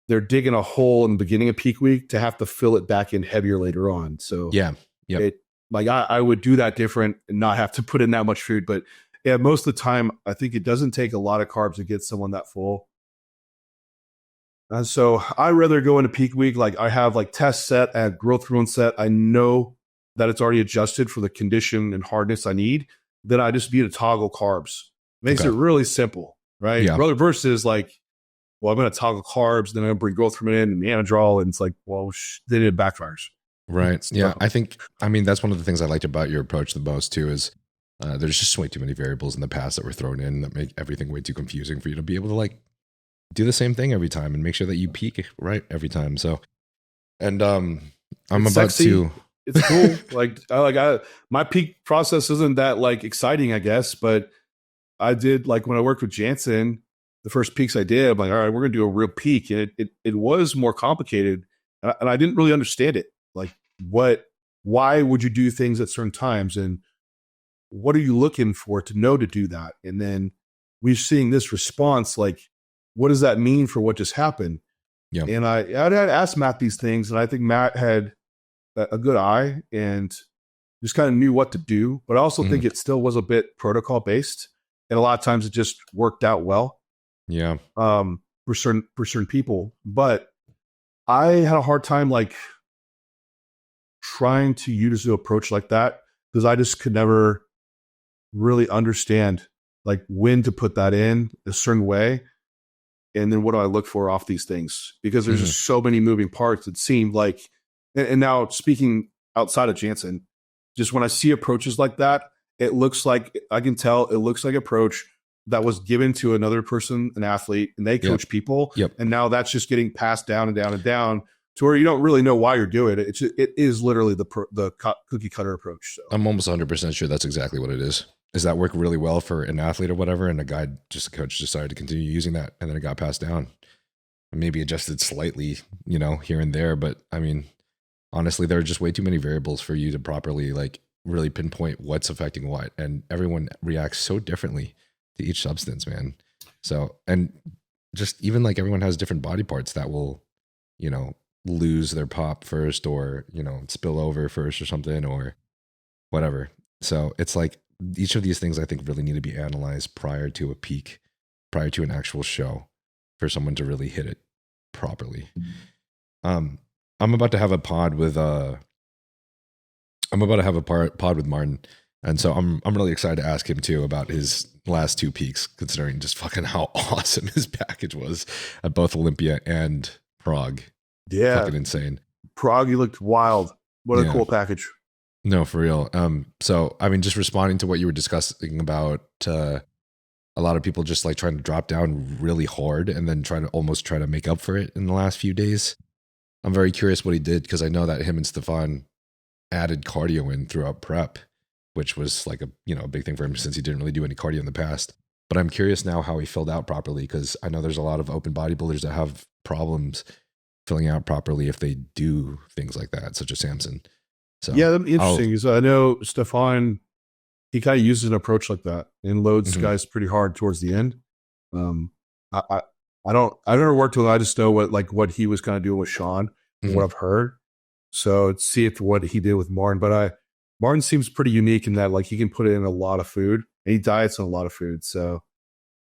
they're digging a hole in the beginning of peak week to have to fill it back in heavier later on. So I would do that different and not have to put in that much food. But yeah, most of the time, I think it doesn't take a lot of carbs to get someone that full. And so I rather go into peak week. Like, I have like test set and growth hormone set. I know that it's already adjusted for the condition and hardness I need. Then I just need to toggle carbs. Makes it really simple, right? Yeah. Rather versus like, well, I'm going to toggle carbs, then I'm going to bring growth hormone in and Anadrol. And it's like, well, then it backfires. Right. Yeah. I mean, that's one of the things I liked about your approach the most too, is there's just way too many variables in the past that were thrown in that make everything way too confusing for you to be able to like do the same thing every time and make sure that you peak right every time. So, and I'm it's about sexy. to. It's cool. My peak process isn't that like exciting, I guess, but I did like when I worked with Jansen, the first peaks I did, I'm like, all right, we're going to do a real peak. And it was more complicated. And I didn't really understand it. Like, why would you do things at certain times? And what are you looking for to know to do that? And then we're seeing this response, like, what does that mean for what just happened? Yeah. And I had asked Matt these things, and I think Matt had a good eye and just kind of knew what to do. But I also think it still was a bit protocol based. And a lot of times it just worked out well. Yeah. For certain people. But I had a hard time like trying to use the approach like that because I just could never really understand like when to put that in a certain way. And then what do I look for off these things? Because there's just so many moving parts. It seemed like, and now speaking outside of Jansen, just when I see approaches like that, it looks like, I can tell it looks like approach that was given to another person, an athlete, and they coach people. Yep. And now that's just getting passed down and down and down to where you don't really know why you're doing it. It is literally the cookie cutter approach. So. I'm almost 100% sure that's exactly what it is. Does that work really well for an athlete or whatever? And a coach decided to continue using that, and then it got passed down. Maybe adjusted slightly, here and there. But I mean, honestly, there are just way too many variables for you to properly like really pinpoint what's affecting what. And everyone reacts so differently to each substance, man. So, and just even like everyone has different body parts that will, lose their pop first or, spill over first or something or whatever. So it's like each of these things I think really need to be analyzed prior to a peak, prior to an actual show for someone to really hit it properly. I'm about to have a pod with Martin. And so I'm really excited to ask him too about his last two peaks, considering just fucking how awesome his package was at both Olympia and Prague. Yeah. Fucking insane. Prague, you looked wild. What a cool package. No, for real. So I mean, just responding to what you were discussing about a lot of people just like trying to drop down really hard and then try to make up for it in the last few days. I'm very curious what he did because I know that him and Stefan added cardio in throughout prep, which was like a big thing for him since he didn't really do any cardio in the past. But I'm curious now how he filled out properly because I know there's a lot of open bodybuilders that have problems filling out properly if they do things like that, such as Samson. So yeah, that'd be interesting because I know Stefan, he kind of uses an approach like that and loads guys pretty hard towards the end. I've never worked with him. I just know what he was kind of doing with Shaun and what I've heard. So see if what he did with Martin, but Martin seems pretty unique in that like he can put in a lot of food and he diets on a lot of food. So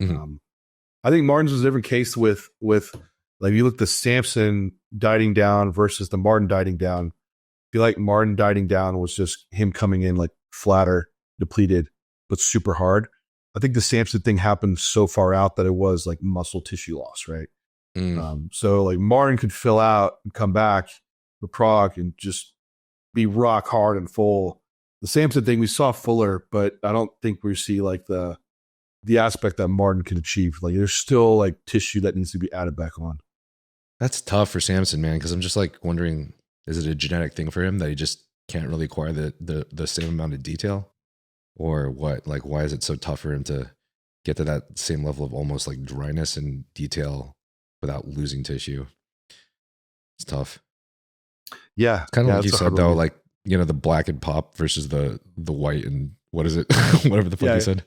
I think Martin's was a different case with like you look at the Samson dieting down versus the Martin dieting down. I feel like Martin dieting down was just him coming in like flatter, depleted, but super hard. I think the Samson thing happened so far out that it was like muscle tissue loss, right? So like Martin could fill out and come back for Prague and just be rock hard and full. The Samson thing we saw fuller, but I don't think we see like the aspect that Martin could achieve. Like there's still like tissue that needs to be added back on. That's tough for Samson, man, because I'm just like wondering Is it a genetic thing for him that he just can't really acquire the same amount of detail, or what? Like, why is it so tough for him to get to that same level of almost like dryness and detail without losing tissue? It's tough. Yeah. Kind of yeah, like you said though, like, you know, the black and pop versus the white and what is it? Whatever the fuck you said.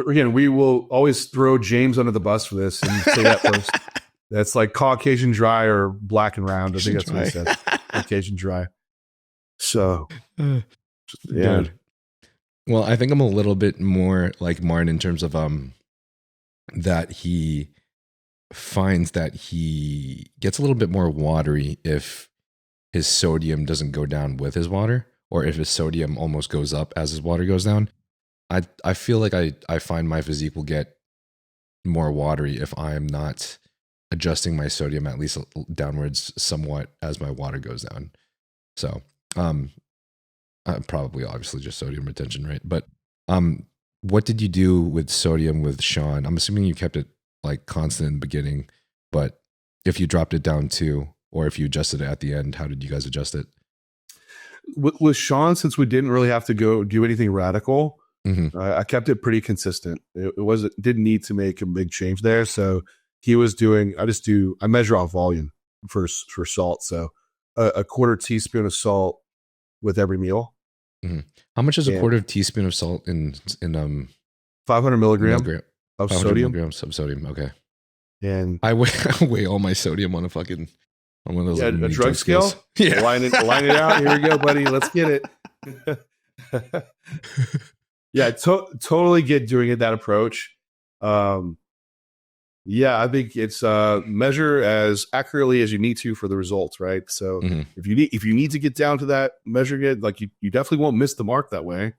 Again, we will always throw James under the bus for this and say that first. That's like Caucasian dry or black and round. I think that's what he said. Caucasian dry. So, yeah. Dude. Well, I think I'm a little bit more like Martin in terms of that he finds that he gets a little bit more watery if his sodium doesn't go down with his water, or if his sodium almost goes up as his water goes down. I feel like I find my physique will get more watery if I'm not adjusting my sodium at least downwards somewhat as my water goes down. So, probably obviously just sodium retention, right? But what did you do with sodium with Shaun? I'm assuming you kept it like constant in the beginning, but if you dropped it down too, or if you adjusted it at the end, how did you guys adjust it? With Shaun, since we didn't really have to go do anything radical, I kept it pretty consistent. It didn't need to make a big change there. So he was doing, I measure off volume for salt. So a quarter teaspoon of salt with every meal. How much is a quarter teaspoon of salt in 500 milligrams of 500 sodium? Milligrams of sodium. Okay. And I weigh all my sodium on on one of those. A drug scale? Yeah. Line it out. Here we go, buddy. Let's get it. Yeah, totally get doing it that approach. Yeah, I think it's measure as accurately as you need to for the results, right? So if you need to get down to that measuring it, like you definitely won't miss the mark that way.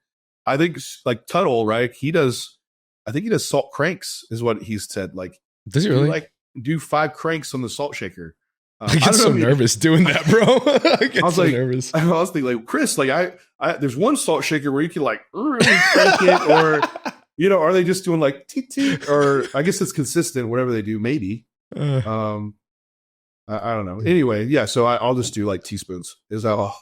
I think like Tuttle, right? I think he does salt cranks is what he's said. Like, does he really like do 5 cranks on the salt shaker? I get so nervous doing that, bro. I was nervous. I was thinking, like, Chris, like I there's one salt shaker where you can like really crank it, or are they just doing like teet, or I guess it's consistent, whatever they do, maybe. I don't know. Anyway, yeah. So I'll just do like teaspoons. I'll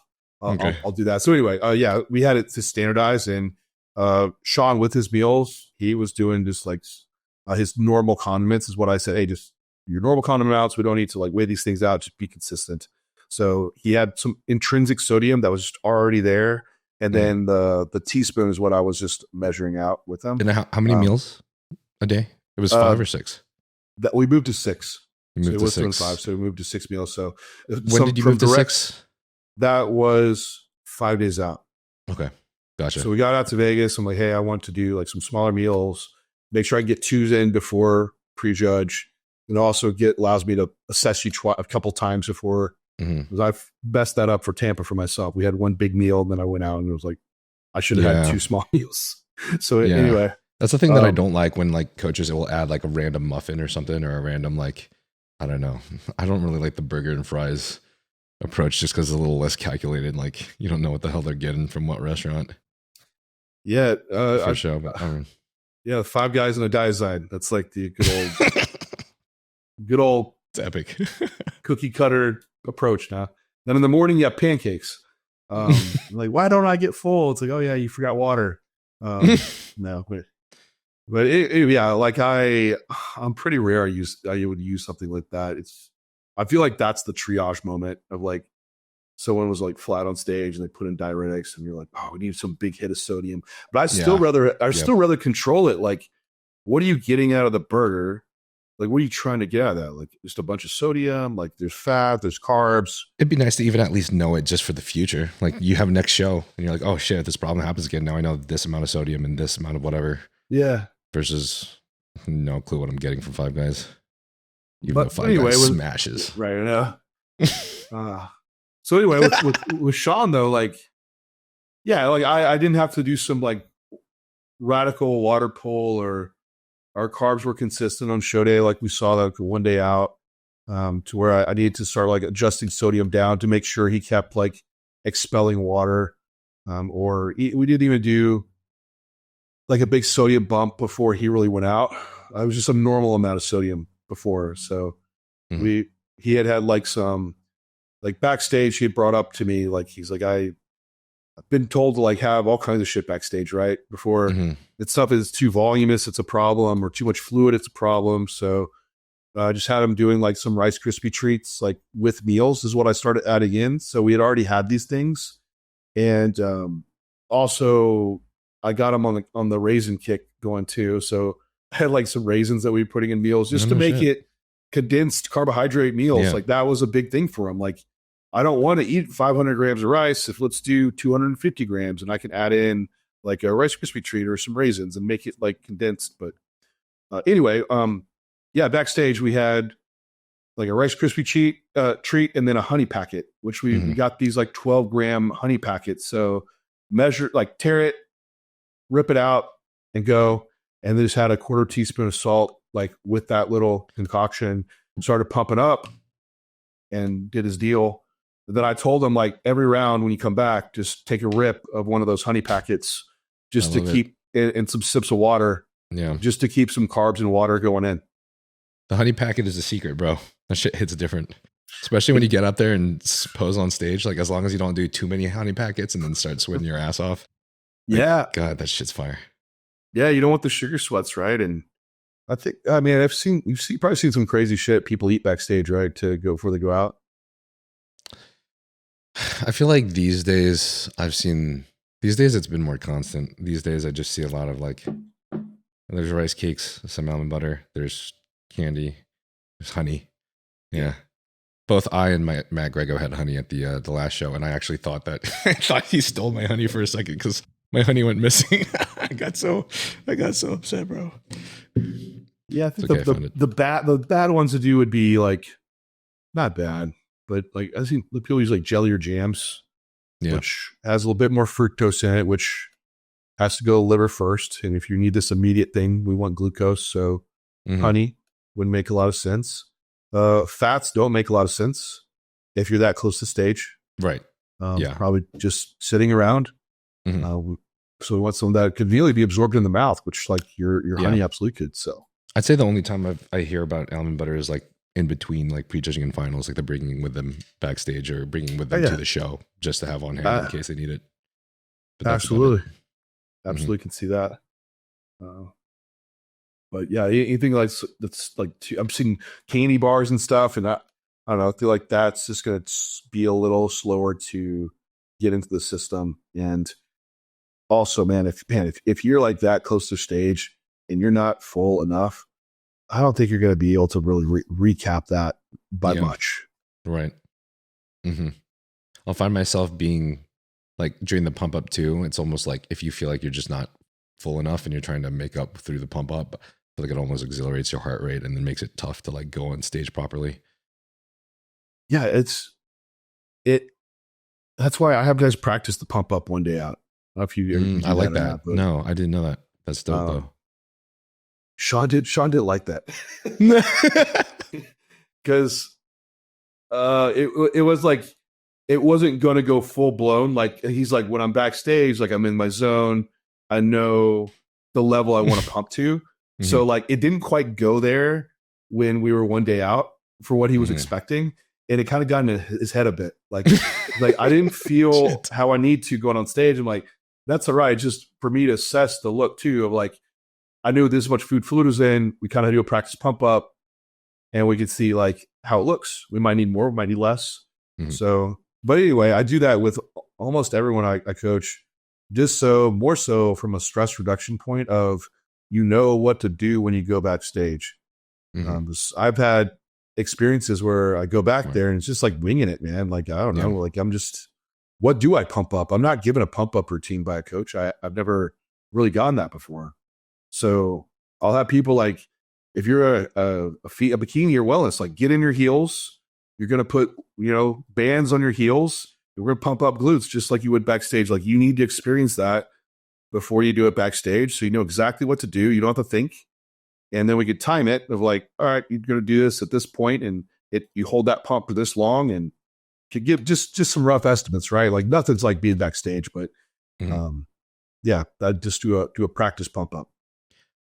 do that. So anyway, yeah, we had it to standardize, and Shaun with his meals, he was doing just like his normal condiments is what I said. Hey, just your normal condiment amounts. We don't need to like weigh these things out. Just be consistent. So he had some intrinsic sodium that was just already there. And then the teaspoon is what I was just measuring out with them. And how many meals a day? It was 5 or 6. That we moved to 6. We moved to 6. 5, so we moved to 6 meals. So when did you move to 6? That was 5 days out. Okay, gotcha. So we got out to Vegas. I'm like, hey, I want to do like some smaller meals. Make sure I get 2s in before prejudge, and also allows me to assess you a couple times before. Because I've messed that up for Tampa for myself. We had one big meal, and then I went out and it was like, I should have had 2 small meals. So anyway, that's the thing that I don't like when like coaches will add like a random muffin or something, or a random like, I don't know. I don't really like the burger and fries approach just because it's a little less calculated. Like you don't know what the hell they're getting from what restaurant. Yeah, for sure. But, yeah, 5 guys on a diazide. That's like the good old. It's epic. Cookie cutter approach now. Then in the morning, you have pancakes. Like, why don't I get full? It's like, oh yeah, you forgot water. No, but yeah, like I'm pretty rare. I would use something like that. I feel like that's the triage moment of like someone was like flat on stage and they put in diuretics and you're like, oh, we need some big hit of sodium. But I still rather control it. Like, what are you getting out of the burger? Like, what are you trying to get out of that? Like, just a bunch of sodium, like there's fat, there's carbs. It'd be nice to even at least know it just for the future. Like you have next show and you're like, oh shit, this problem happens again. Now I know this amount of sodium and this amount of whatever. Yeah. Versus no clue what I'm getting from 5 guys. Even though 5 guys smashes. Right, I know. So anyway, with Shaun though, like, yeah, like I didn't have to do some like radical water pull, or our carbs were consistent on show day. Like we saw that one day out, to where I needed to start like adjusting sodium down to make sure he kept like expelling water. We didn't even do like a big sodium bump before he really went out. It was just a normal amount of sodium before. So he had like some like backstage, he had brought up to me, like, he's like, I've been told to like have all kinds of shit backstage, right? Before that stuff is too voluminous, it's a problem, or too much fluid, it's a problem. So I just had him doing like some Rice Krispie treats, like with meals is what I started adding in. So we had already had these things. And also I got him on the raisin kick going too. So I had like some raisins that we were putting in meals just to make it condensed carbohydrate meals. Yeah. Like that was a big thing for him. Like, I don't want to eat 500 grams of rice. If let's do 250 grams, and I can add in like a Rice Krispie treat or some raisins and make it like condensed. But anyway, yeah, backstage we had like a Rice Krispie treat and then a honey packet, which we got these like 12-gram honey packets. So measure, like tear it, rip it out, and go. And then just had a quarter teaspoon of salt, like with that little concoction, and started pumping up and did his deal. And then I told him, like, every round when you come back, just take a rip of one of those honey packets just to keep and some sips of water. Yeah. Just to keep some carbs and water going in. The honey packet is the secret, bro. That shit hits different. Especially when you get up there and pose on stage. Like, as long as you don't do too many honey packets and then start sweating your ass off. Like, yeah. God, that shit's fire. Yeah, you don't want the sugar sweats, right? And I think, I mean, you've probably seen some crazy shit people eat backstage, right? Before they go out. I feel like these days it's been more constant. These days I just see a lot of like, there's rice cakes, some almond butter, there's candy, there's honey. Yeah. Both I and Matt Grego had honey at the last show, and I actually thought I thought he stole my honey for a second because my honey went missing. I got so upset, bro. Yeah, I think the bad ones to do would be like, not bad, but like I think people use like jelly or jams, which has a little bit more fructose in it, which has to go liver first. And if you need this immediate thing, we want glucose. So honey wouldn't make a lot of sense. Fats don't make a lot of sense if you're that close to stage. Right. Probably just sitting around. So we want something that could really be absorbed in the mouth, which like your honey absolutely could. So I'd say the only time I hear about almond butter is like in between like prejudging and finals, like they're bringing with them backstage or bringing with them to the show just to have on hand in case they need it. But absolutely can see that. But yeah, anything like that's like I'm seeing candy bars and stuff, and I don't know. I feel like that's just going to be a little slower to get into the system. And also, if you're like that close to stage and you're not full enough, I don't think you're going to be able to really recap that by much. Right. I'll find myself being like during the pump up too. It's almost like if you feel like you're just not full enough and you're trying to make up through the pump up, I feel like it almost accelerates your heart rate and then makes it tough to like go on stage properly. Yeah, that's why I have guys practice the pump up one day out. I don't know if you I like that. No, I didn't know that. That's dope though. Shaun didn't like that. Because it was like it wasn't gonna go full blown. Like he's like, when I'm backstage, like I'm in my zone, I know the level I want to pump to. So like it didn't quite go there when we were one day out for what he was expecting. And it kind of got into his head a bit. Like I didn't feel how I need to going on stage. I'm like, that's all right. Just for me to assess the look too of like, I knew this much fluid was in. We kind of do a practice pump up and we could see like how it looks. We might need more, we might need less. So, but anyway, I do that with almost everyone I coach, just more so from a stress reduction point of, you know what to do when you go backstage. I've had experiences where I go back there and it's just like winging it, man. Like, I don't know, like what do I pump up? I'm not given a pump up routine by a coach. I've never really gotten that before. So I'll have people like, if you're a bikini or wellness, like get in your heels. You're going to put, bands on your heels. We're going to pump up glutes just like you would backstage. Like you need to experience that before you do it backstage. So you know exactly what to do. You don't have to think. And then we could time it of like, all right, you're going to do this at this point, and you hold that pump for this long, and could give just some rough estimates, right? Like nothing's like being backstage, but I'd just do a practice pump up.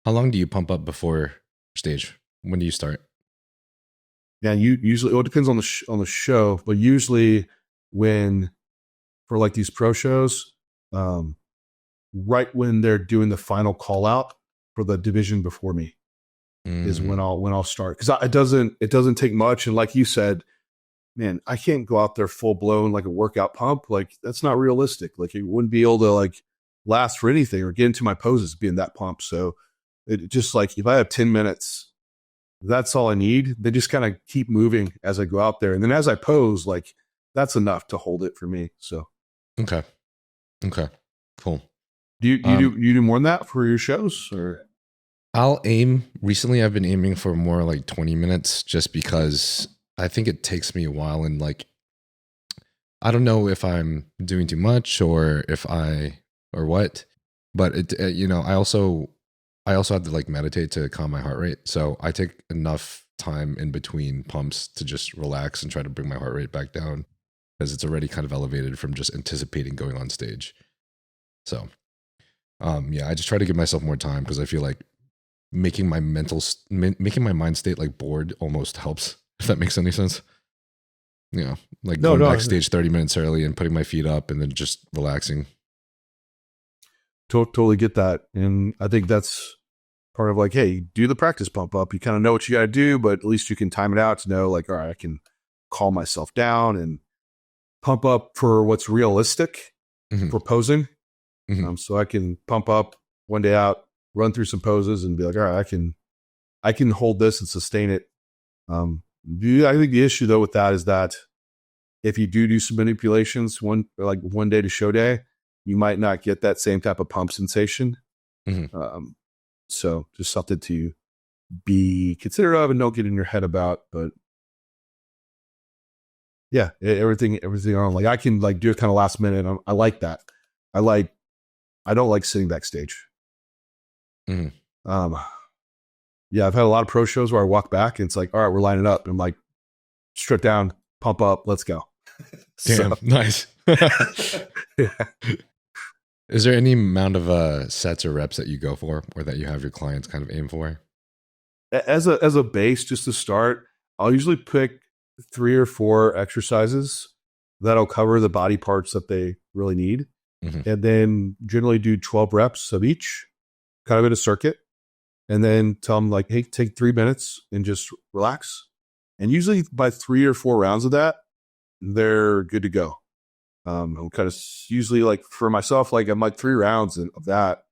How long do you pump up before stage? When do you start? Yeah, you usually, well, it depends on the show, but usually when, for like these pro shows, right when they're doing the final call out for the division before me is when I'll start. Cause it doesn't take much. And like you said, man, I can't go out there full blown like a workout pump. Like that's not realistic. Like you wouldn't be able to like last for anything or get into my poses being that pump. So it just like, if I have 10 minutes, that's all I need. They just kind of keep moving as I go out there. And then as I pose, like that's enough to hold it for me. So. Okay. Cool. Do you do more than that for your shows or? I'll aim. Recently, I've been aiming for more like 20 minutes just because I think it takes me a while. And like, I don't know if I'm doing too much or what, but I also have to like meditate to calm my heart rate. So I take enough time in between pumps to just relax and try to bring my heart rate back down because it's already kind of elevated from just anticipating going on stage. So, I just try to give myself more time because I feel like making my mind state like bored almost helps, if that makes any sense. Like going backstage 30 minutes early and putting my feet up and then just relaxing. Totally get that. And I think that's part of like, hey, do the practice pump up. You kind of know what you got to do, but at least you can time it out to know like, all right, I can calm myself down and pump up for what's realistic for posing. So I can pump up one day out, run through some poses and be like, all right, I can hold this and sustain it. I think the issue though with that is that if you do some manipulations one day to show day, you might not get that same type of pump sensation. So just something to be considerate of and don't get in your head about. But yeah, everything on like I can like do it kind of last minute. I like that. I don't like sitting backstage. Yeah, I've had a lot of pro shows where I walk back and it's like, all right, we're lining up. And I'm like, strip down, pump up, let's go. Damn, nice. Yeah. Is there any amount of sets or reps that you go for or that you have your clients kind of aim for? As a base, just to start, I'll usually pick 3 or 4 exercises that'll cover the body parts that they really need. And then generally do 12 reps of each, kind of in a circuit. And then tell them like, hey, take 3 minutes and just relax. And usually by 3 or 4 rounds of that, they're good to go. I'm kind of usually like for myself, like I'm like 3 rounds of that.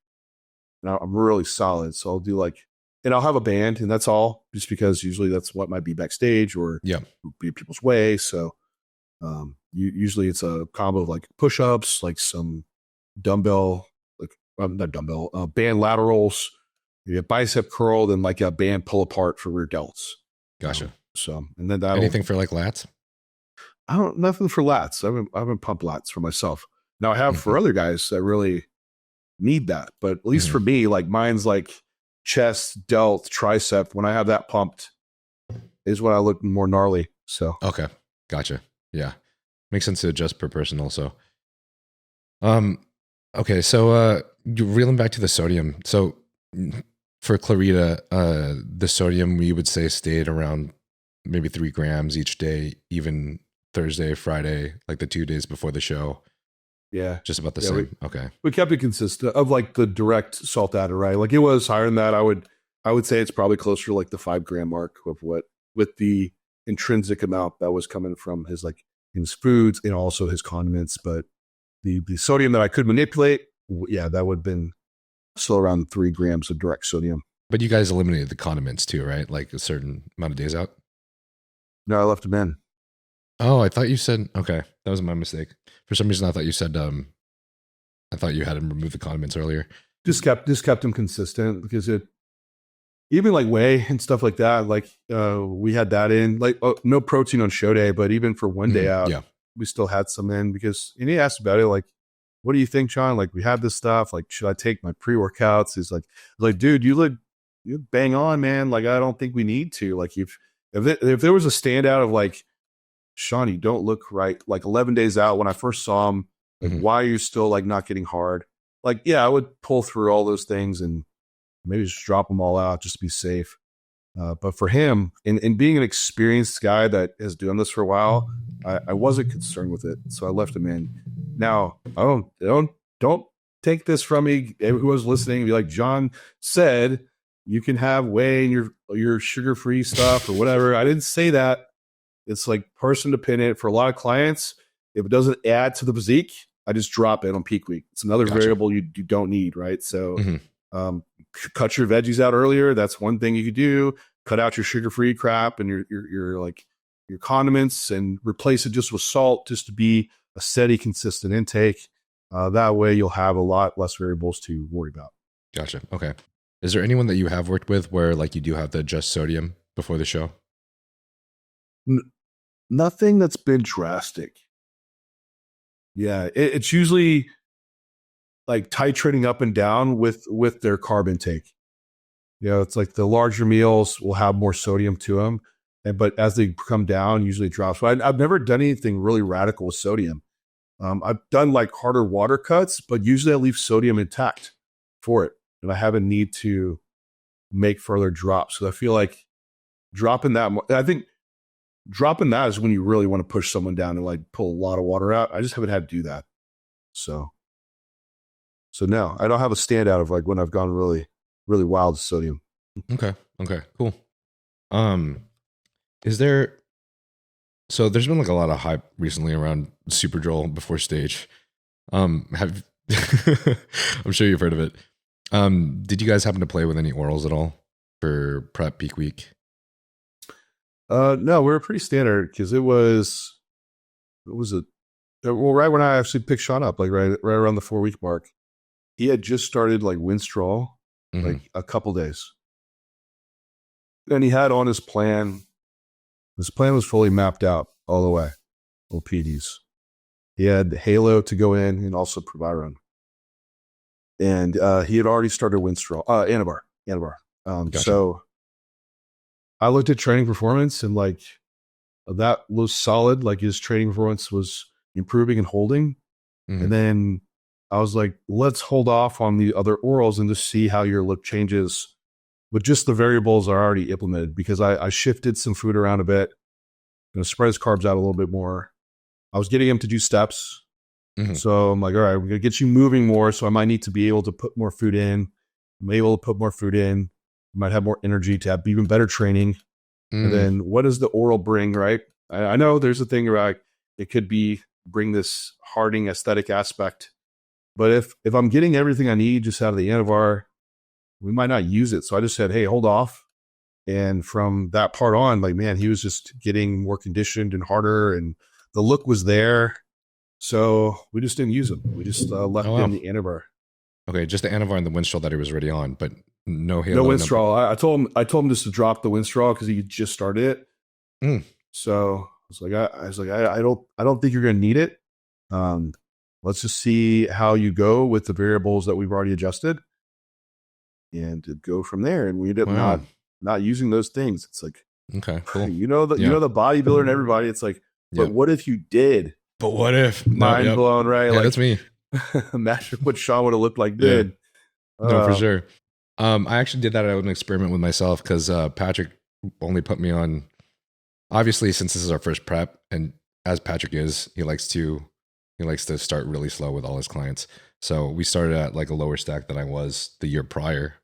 And I'm really solid. So I'll do like, and I'll have a band and that's all just because usually that's what might be backstage or be people's way. So usually it's a combo of like push-ups, like some dumbbell, band laterals, you have bicep curl, then like a band pull apart for rear delts. Gotcha. So, and then anything for like lats? Nothing for lats. I haven't pumped lats for myself. Now I have for other guys that really need that, but at least for me, like mine's like chest, delt, tricep. When I have that pumped is when I look more gnarly. So, okay. Gotcha. Yeah. Makes sense to adjust per person also. Okay. So, you're reeling back to the sodium. So for Clarida, the sodium we would say stayed around maybe 3 grams each day, even Thursday, Friday, like the 2 days before the show. Yeah. Just about the same. Okay. We kept it consistent of like the direct salt data, right? Like it was higher than that. I would say it's probably closer to like the 5 gram mark of with the intrinsic amount that was coming from his foods and also his condiments. But the sodium that I could manipulate, that would have been still around 3 grams of direct sodium. But you guys eliminated the condiments too, right? Like a certain amount of days out? No, I left them in. Oh, I thought you said, okay, that was my mistake. For some reason, I thought you said, I thought you had him remove the condiments earlier. Just kept them consistent because even like whey and stuff like that, like we had that in, like no protein on show day, but even for one day out, we still had some in because, and he asked about it, like, what do you think, Shaun? Like we have this stuff, like, should I take my pre-workouts? He's like, dude, you bang on, man. Like, I don't think we need to. Like if there was a standout of like, Shaun, you don't look right. Like 11 days out when I first saw him, like, why are you still like not getting hard? Like, yeah, I would pull through all those things and maybe just drop them all out just to be safe. But for him, in being an experienced guy that has done this for a while, I wasn't concerned with it, so I left him in. Now, I don't take this from me. Who was listening? Be like, John said you can have whey in your sugar-free stuff or whatever. I didn't say that. It's like person dependent. For a lot of clients, if it doesn't add to the physique, I just drop it on peak week. It's another variable you don't need, right? So cut your veggies out earlier. That's one thing you could do. Cut out your sugar-free crap and your condiments and replace it just with salt, just to be a steady, consistent intake. That way you'll have a lot less variables to worry about. Gotcha. Okay. Is there anyone that you have worked with where like you do have to adjust sodium before the show? Nothing that's been drastic. Yeah, it's usually like titrating up and down with their carb intake. You know, it's like the larger meals will have more sodium to them, but as they come down, usually it drops. But I've never done anything really radical with sodium. I've done like harder water cuts, but usually I leave sodium intact for it, and I haven't need to make further drops. So I feel like dropping that, I think dropping that is when you really want to push someone down and like pull a lot of water out. I just haven't had to do that. So no, I don't have a standout of like when I've gone really, really wild with sodium. Okay, cool. So there's been like a lot of hype recently around SuperDrol before stage. I'm sure you've heard of it. Did you guys happen to play with any orals at all for prep peak week? No, we were pretty standard because it was right when I actually picked Shaun up, like right around the 4-week mark. He had just started like Winstrol, like a couple days. And he had on his plan. His plan was fully mapped out all the way, all PEDs. He had Halo to go in and also Proviron. And he had already started Winstrol, Anabar. Gotcha. So I looked at training performance and like that was solid. Like his training performance was improving and holding. And then I was like, let's hold off on the other orals and just see how your look changes with just the variables are already implemented, because I shifted some food around a bit, spread his carbs out a little bit more. I was getting him to do steps. So I'm like, all right, we're going to get you moving more. So I might need to be able to put more food in. I'm able to put more food in. I might have more energy to have even better training. And then what does the oral bring, right? I know there's a thing about it could be bring this hardening aesthetic aspect. But if I'm getting everything I need just out of the Anavar, we might not use it. So I just said, hey, hold off. And from that part on, like, man, he was just getting more conditioned and harder, and the look was there. So we just didn't use him. We just left in the Anavar. Okay, just the Anavar and the Winstrol that he was already on, but no Halo. No Winstrol. I told him just to drop the Winstrol because he just started it. So I was like, I don't think you're going to need it. Let's just see how you go with the variables that we've already adjusted, and to go from there. And we ended up not using those things. It's like, okay, cool. You know the bodybuilder and everybody. It's like, but what if you did? But what if? Mind blown, right? Yeah, like, that's me. Imagine what Shaun would have looked like then. No, for sure. I actually did that as an experiment with myself because Patrick only put me on. Obviously, since this is our first prep, and as Patrick is, he likes to start really slow with all his clients. So we started at like a lower stack than I was the year prior.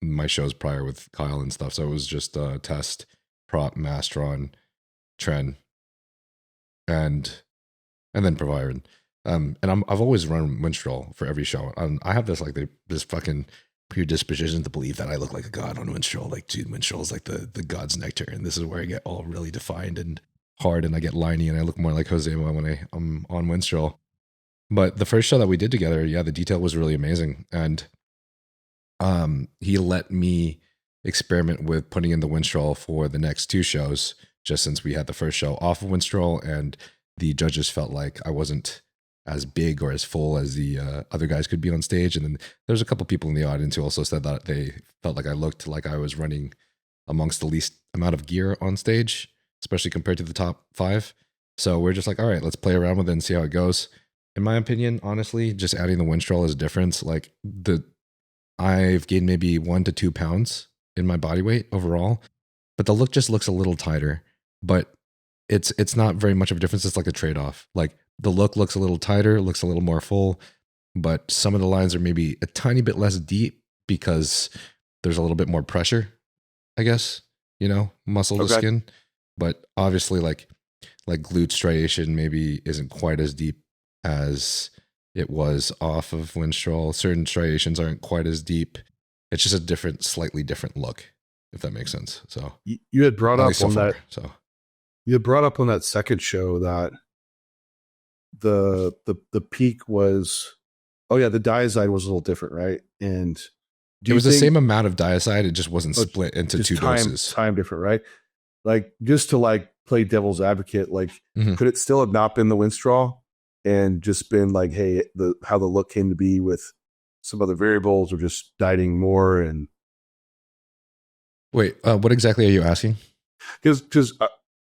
My shows prior with Kyle and stuff. So it was just test, prop, Masteron, Tren, and then Proviron. And I've always run Winstrol for every show. I have this this fucking predisposition to believe that I look like a god on Winstrol. Like, dude, Winstrol is like the god's nectar, and this is where I get all really defined and hard, and I get liney, and I look more like Jose when I'm on Winstrol. But the first show that we did together, the detail was really amazing, and he let me experiment with putting in the Winstrol for the next 2 shows, just since we had the first show off of Winstrol, and the judges felt like I wasn't as big or as full as the other guys could be on stage. And then there's a couple people in the audience who also said that they felt like I looked like I was running amongst the least amount of gear on stage, especially compared to the top 5. So we're just like, all right, let's play around with it and see how it goes. In my opinion, honestly, just adding the Winstrol is a difference. Like I've gained maybe 1 to 2 pounds in my body weight overall, but the look just looks a little tighter. But it's not very much of a difference. It's like a trade-off. Like the look looks a little tighter, looks a little more full, but some of the lines are maybe a tiny bit less deep because there's a little bit more pressure, I guess, muscle to skin. But obviously like glute striation maybe isn't quite as deep as it was off of Winstrol. Certain striations aren't quite as deep. It's just a slightly different look, if that makes sense. So you had brought up on that. So you had brought up on that second show that the peak was, the diazide was a little different, right? And it was the same amount of diazide. It just wasn't split into two doses. Time different, right? Like just to play devil's advocate, could it still have not been the Winstrol and just been like, hey, how the look came to be with some other variables or just dieting more? And wait, what exactly are you asking? Because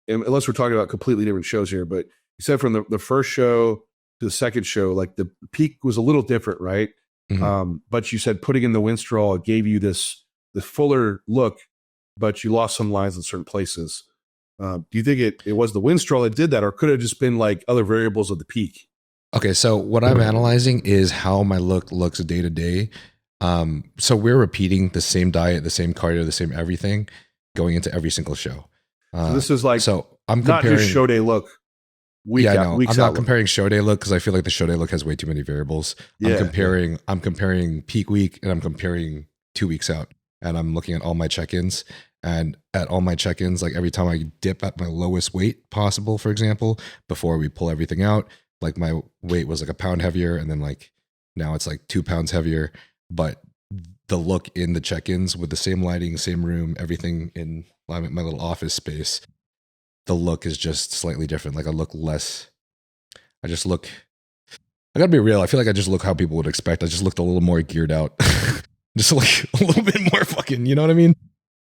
unless we're talking about completely different shows here, but you said from the first show to the second show, like the peak was a little different, right? But you said putting in the Winstrol gave you the fuller look, but you lost some lines in certain places. Do you think it was the Winstrol that did that, or could it have just been like other variables of the peak? Okay, so what I'm analyzing is how my look looks day to day. So we're repeating the same diet, the same cardio, the same everything going into every single show. So this is like, so I'm not comparing, just show day look. I'm not comparing show day look because I feel like the show day look has way too many variables. I'm comparing peak week and I'm comparing 2 weeks out, and I'm looking at all my check-ins. And at all my check-ins, like every time I dip at my lowest weight possible, for example, before we pull everything out, like my weight was like a pound heavier, and then like now it's like 2 pounds heavier. But the look in the check-ins with the same lighting, same room, everything in my little office space, the look is just slightly different. Like I gotta be real. I feel like I just look how people would expect. I just looked a little more geared out, just like a little bit more fucking, you know what I mean?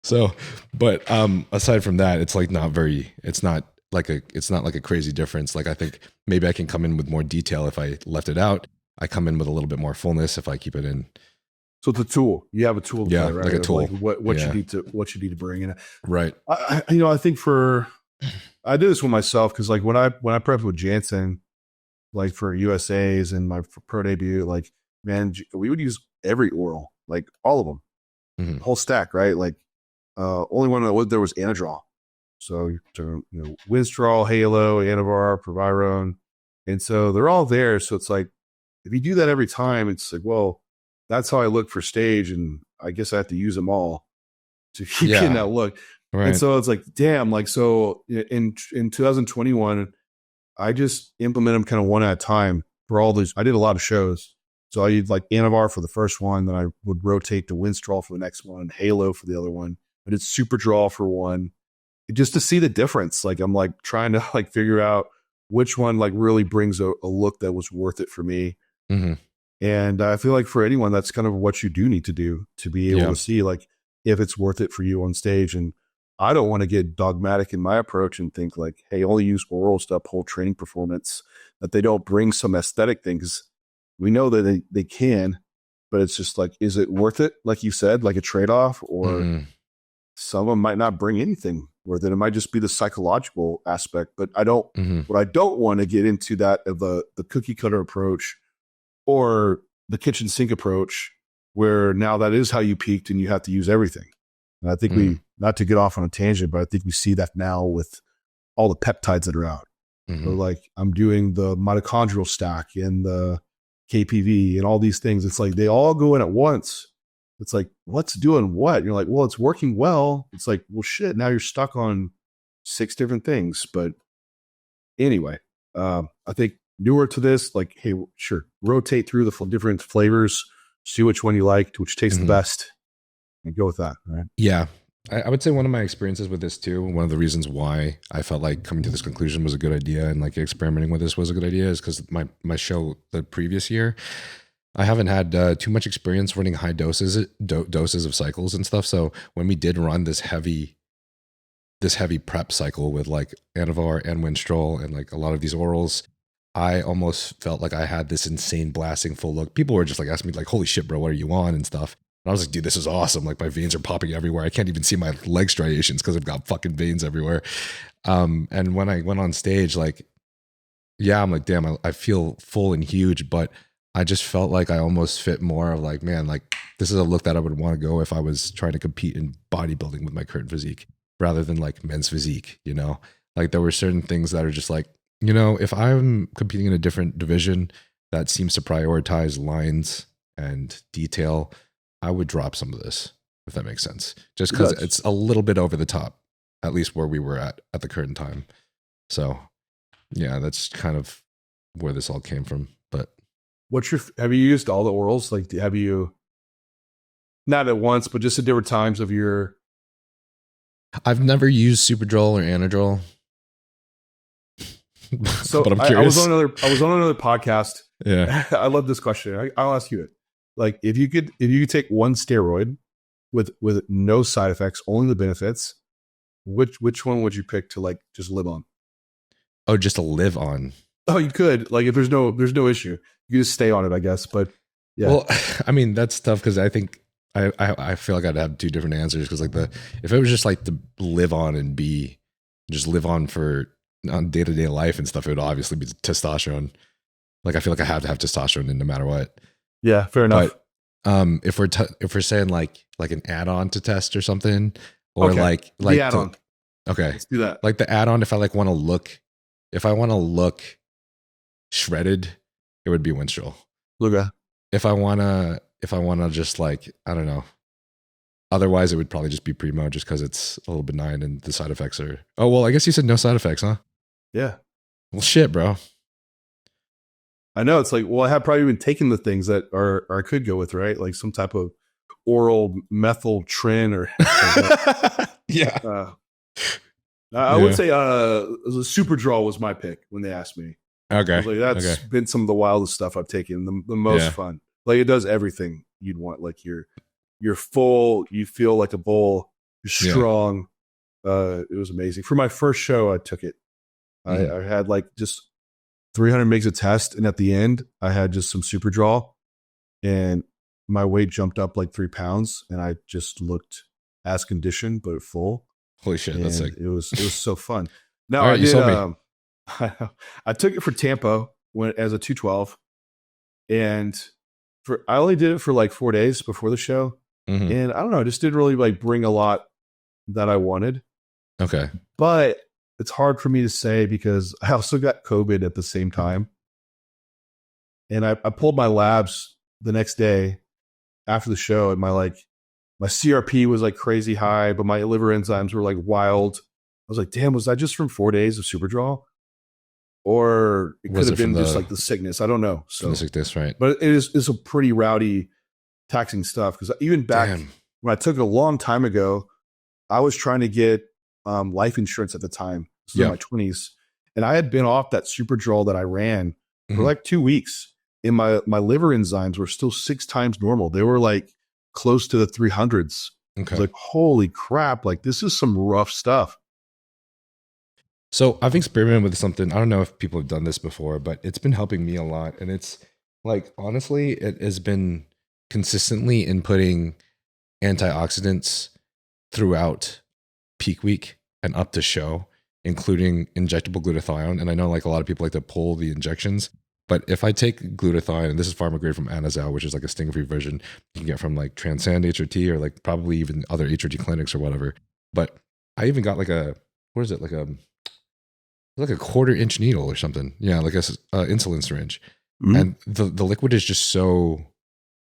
So, but aside from that, it's like it's not like a crazy difference. Like I think maybe I can come in with more detail if I left it out. I come in with a little bit more fullness if I keep it in. So it's a tool. You have a tool to play, right? Like a tool. Like what you need to bring in. Right. I think I did this with myself because like when I prepped with Jansen, like for USAs and my pro debut, like man, we would use every oral, like all of them, whole stack, right? Like only one there was Anadrol. So Winstrol, Halo, Anavar, Proviron, and so they're all there. So it's like if you do that every time, it's like, well, that's how I look for stage, and I guess I have to use them all to keep getting that look. Right. And so it's like, damn, like so in 2021, I just implement them kind of one at a time for all these. I did a lot of shows. So I did like Anavar for the first one, then I would rotate to Winstrol for the next one, Halo for the other one. I did SuperDrol for one, just to see the difference. Like I'm like trying to like figure out which one like really brings a look that was worth it for me. And I feel like for anyone, that's kind of what you do need to do to be able to see like if it's worth it for you on stage. And I don't want to get dogmatic in my approach and think like, hey, only use orals to uphold training performance, that they don't bring some aesthetic things. We know that they can, but it's just like, is it worth it? Like you said, like a trade-off, or some of them might not bring anything worth it. It might just be the psychological aspect, but what I don't want to get into that of the cookie cutter approach or the kitchen sink approach, where now that is how you peaked and you have to use everything. And I think not to get off on a tangent, but I think we see that now with all the peptides that are out. So like I'm doing the mitochondrial stack and the KPV and all these things. It's like they all go in at once. It's like, what's doing what? And you're like, well, it's working well. It's like, well, shit, now you're stuck on 6 different things. But anyway, I think newer to this, like, hey, sure, rotate through the different flavors, see which one you like, which tastes the best, and go with that. Right? Yeah. I would say one of my experiences with this too, one of the reasons why I felt like coming to this conclusion was a good idea and like experimenting with this was a good idea is because my show the previous year, I haven't had too much experience running high doses of cycles and stuff. So when we did run this heavy prep cycle with like Anavar and Winstrol and like a lot of these orals, I almost felt like I had this insane blasting full look. People were just like asking me like, holy shit, bro, what are you on and stuff. And I was like, dude, this is awesome. Like my veins are popping everywhere. I can't even see my leg striations because I've got fucking veins everywhere. And when I went on stage, like, yeah, I'm like, damn, I feel full and huge, but I just felt like I almost fit more of like, man, like this is a look that I would want to go if I was trying to compete in bodybuilding with my current physique rather than like men's physique, you know? Like there were certain things that are just like, you know, if I'm competing in a different division that seems to prioritize lines and detail, I would drop some of this, if that makes sense. Just because it's a little bit over the top, at least where we were at the current time. So yeah, that's kind of where this all came from. But have you used all the orals? Like, have you, not at once, but just at different times of your... I've never used SuperDrol or Anadrol. So but I'm I curious. was on another podcast. Yeah. I love this question. I'll ask you it. Like, if you could take one steroid with no side effects, only the benefits, which one would you pick to like just live on? Oh, just to live on. Oh, you could. Like, if there's no issue, you just stay on it, I guess. But yeah. Well, I mean, that's tough because I think I feel like I'd have two different answers because like if it was just like to live on and just live on day-to-day life and stuff, it would obviously be testosterone. Like I feel like I have to have testosterone in no matter what. Yeah, fair enough. But if we're saying like an add-on to test or something, or okay. like the add-on. Okay, let's do that. Like the add-on, if I want to look shredded, it would be Winstrol. Okay. If I wanna just like, I don't know. Otherwise, it would probably just be Primo, just because it's a little benign and the side effects are. Oh well, I guess you said no side effects, huh? Yeah. Well, shit, bro. I know, it's like, well, I have probably been taking the things that I could go with, right? Like some type of oral methyl trin or yeah. I would say the SuperDrol was my pick when they asked me. Okay. I was like, that's been some of the wildest stuff I've taken, the most fun. Like it does everything you'd want. Like you're full, you feel like a bull, you're strong. It was amazing. For my first show, I took it. I had like just 300 mgs of test, and at the end, I had just some SuperDrol, and my weight jumped up like 3 pounds, and I just looked as conditioned but full. Holy shit, and that's sick. It was so fun. Now right, I took it for Tampa as a 212, and I only did it for like 4 days before the show, and I don't know, it just didn't really like bring a lot that I wanted. Okay, but it's hard for me to say because I also got COVID at the same time. And I pulled my labs the next day after the show, and my CRP was like crazy high, but my liver enzymes were like wild. I was like, damn, was that just from 4 days of SuperDrol? Or it could have been just like the sickness. I don't know. So the sickness, right. But it's a pretty rowdy, taxing stuff. Because even back when I took it a long time ago, I was trying to get life insurance at the time. This was in my 20s. And I had been off that SuperDrol that I ran for like 2 weeks. And my liver enzymes were still 6 times normal. They were like close to the 300s. Okay. I was like, holy crap. Like this is some rough stuff. So I've experimented with something. I don't know if people have done this before, but it's been helping me a lot. And it's like, honestly, it has been consistently inputting antioxidants throughout peak week and up to show, including injectable glutathione. And I know like a lot of people like to pull the injections, but if I take glutathione, and this is pharma grade from Anazao, which is like a sting-free version you can get from like Transcend HRT or like probably even other HRT clinics or whatever. But I even got like a, what is it? Like a 1/4 inch needle or something. Yeah. Like a insulin syringe. And the liquid is just so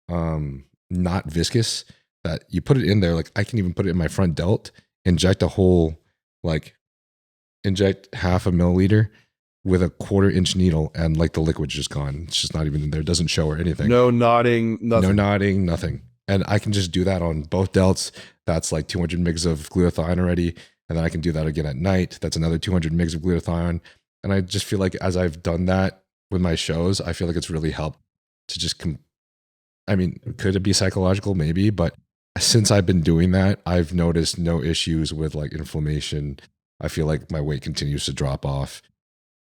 not viscous that you put it in there. Like I can even put it in my front delt, inject half a milliliter with a 1/4 inch needle, and like the liquid's just gone. It's just not even in there. It doesn't show or anything. No nodding, nothing. No nodding, nothing. And I can just do that on both delts. That's like 200 mgs of glutathione already. And then I can do that again at night. That's another 200 mgs of glutathione. And I just feel like as I've done that with my shows, I feel like it's really helped to just, I mean, could it be psychological? Maybe. But since I've been doing that, I've noticed no issues with like inflammation. I feel like my weight continues to drop off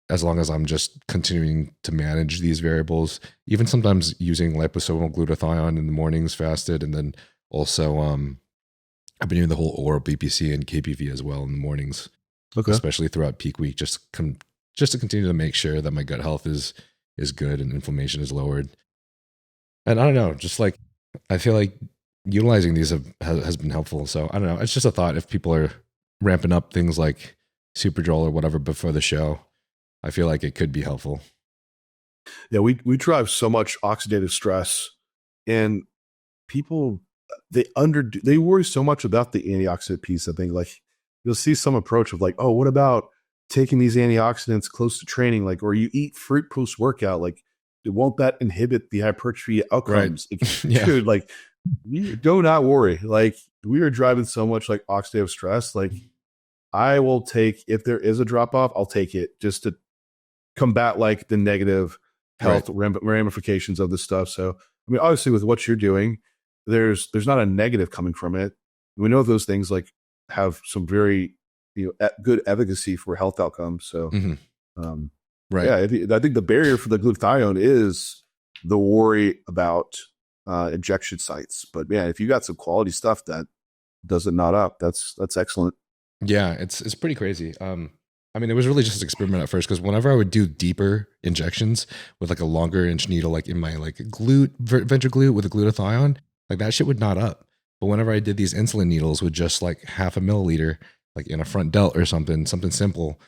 as long as I'm just continuing to manage these variables. Even sometimes using liposomal glutathione in the mornings fasted, and then Also, I've been doing the whole oral BPC and KPV as well in the mornings, especially throughout peak week, just to continue to make sure that my gut health is good and inflammation is lowered. And I don't know, just like I feel like utilizing these has been helpful. So I don't know. It's just a thought. If people are ramping up things like SuperDrol or whatever before the show, I feel like it could be helpful. Yeah, we drive so much oxidative stress, and people they worry so much about the antioxidant piece. I think like you'll see some approach of like, oh, what about taking these antioxidants close to training, like, or you eat fruit post workout, like, won't that inhibit the hypertrophy outcomes? Right. Like, Yeah. dude, like, do not worry. Like, we are driving so much like oxidative stress. Like, I will take, if there is a drop off, I'll take it just to combat like the negative health ramifications of this stuff. So, I mean, obviously with what you're doing, there's not a negative coming from it. We know those things like have some very, good efficacy for health outcomes. So, right. Yeah, I think the barrier for the glutathione is the worry about injection sites. But man, if you got some quality stuff that does it not up, that's excellent. Yeah, it's pretty crazy. I mean, it was really just an experiment at first, because whenever I would do deeper injections with like a longer inch needle, like in my like ventral glute with a glutathione, like that shit would not up. But whenever I did these insulin needles with just like 0.5 milliliter, like in a front delt or something simple,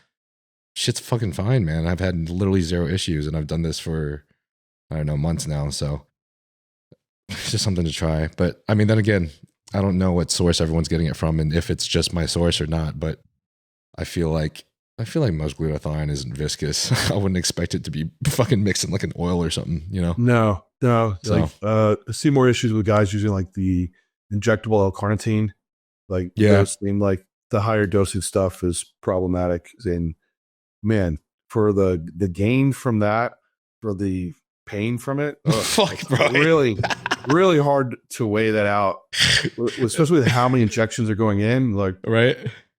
shit's fucking fine, man. I've had literally 0 issues, and I've done this for, I don't know, months now. So it's just something to try. But I mean, then again, I don't know what source everyone's getting it from and if it's just my source or not, but I feel like most glutathione isn't viscous. I wouldn't expect it to be fucking mixed in like an oil or something, No. So, like, I see more issues with guys using like the injectable L-carnitine. Like, those seem like the higher dosing stuff is problematic. And man, for the gain from that, for the pain from it, fuck, bro. Really, really hard to weigh that out, especially with how many injections are going in. Like, right.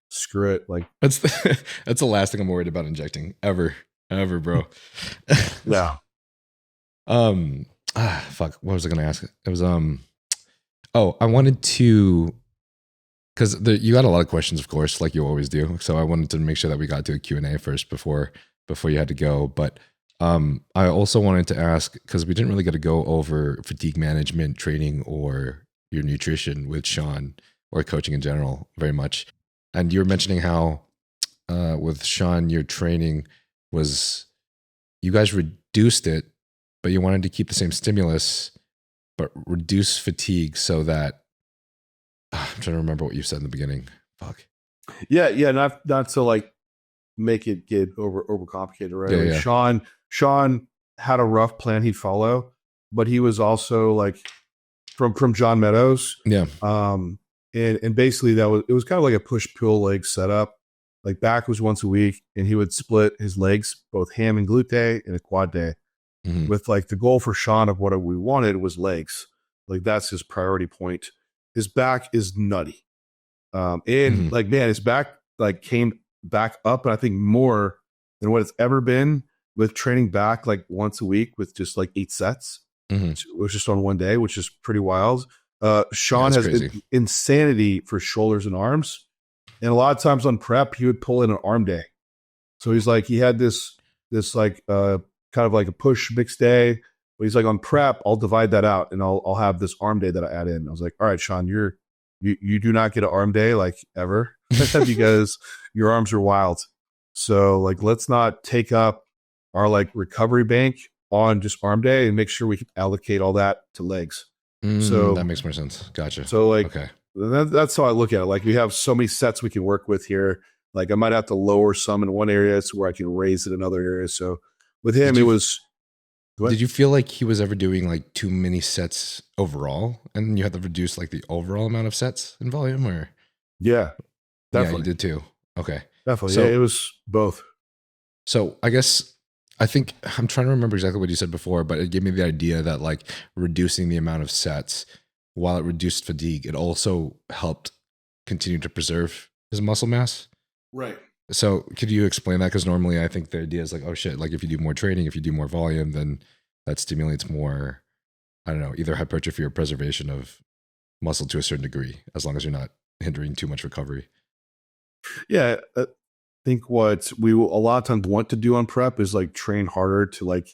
Screw it. Like, that's the last thing I'm worried about injecting ever, bro. Yeah. Fuck. What was I gonna ask? It was I wanted to, because you got a lot of questions, of course, like you always do. So I wanted to make sure that we got to a Q&A first before you had to go. But I also wanted to ask, because we didn't really get to go over fatigue management, training, or your nutrition with Shaun, or coaching in general very much. And you were mentioning how with Shaun, your training was, you guys reduced it, but you wanted to keep the same stimulus, but reduce fatigue so that, I'm trying to remember what you said in the beginning. Fuck. Yeah. Not to like make it get over complicated, right? Yeah, like Shaun had a rough plan he'd follow, but he was also like from John Meadows. Yeah. And basically it was kind of like a push-pull leg setup. Like back was once a week, and he would split his legs, both ham and glute day, and a quad day. Mm-hmm. With like the goal for Shaun of what we wanted was legs. Like that's his priority point. His back is nutty. And like, man, his back like came back up, and I think more than what it's ever been with training back like once a week with just like 8 sets. It was just on one day, which is pretty wild. Shaun has insanity for shoulders and arms. And a lot of times on prep, he would pull in an arm day. So he had this like kind of like a push mixed day. But he's like, on prep, I'll divide that out, and I'll have this arm day that I add in. I was like, all right, Shaun, you do not get an arm day like ever because your arms are wild. So like, let's not take up our like recovery bank on just arm day, and make sure we can allocate all that to legs. So that makes more sense. Gotcha. So like, okay. That's how I look at it. Like, we have so many sets we can work with here. Like, I might have to lower some in one area so where I can raise it in other areas. So with him, it was. Did you feel like he was ever doing like too many sets overall, and you had to reduce like the overall amount of sets in volume, or? Yeah, definitely. Yeah, you did too. Okay. Definitely. So, yeah, it was both. So I think I'm trying to remember exactly what you said before, but it gave me the idea that like reducing the amount of sets, while it reduced fatigue, it also helped continue to preserve his muscle mass. Right. So could you explain that? Because normally I think the idea is like, oh shit, like if you do more training, if you do more volume, then that stimulates more, I don't know, either hypertrophy or preservation of muscle to a certain degree, as long as you're not hindering too much recovery. Yeah. I think what we will a lot of times want to do on prep is like train harder to like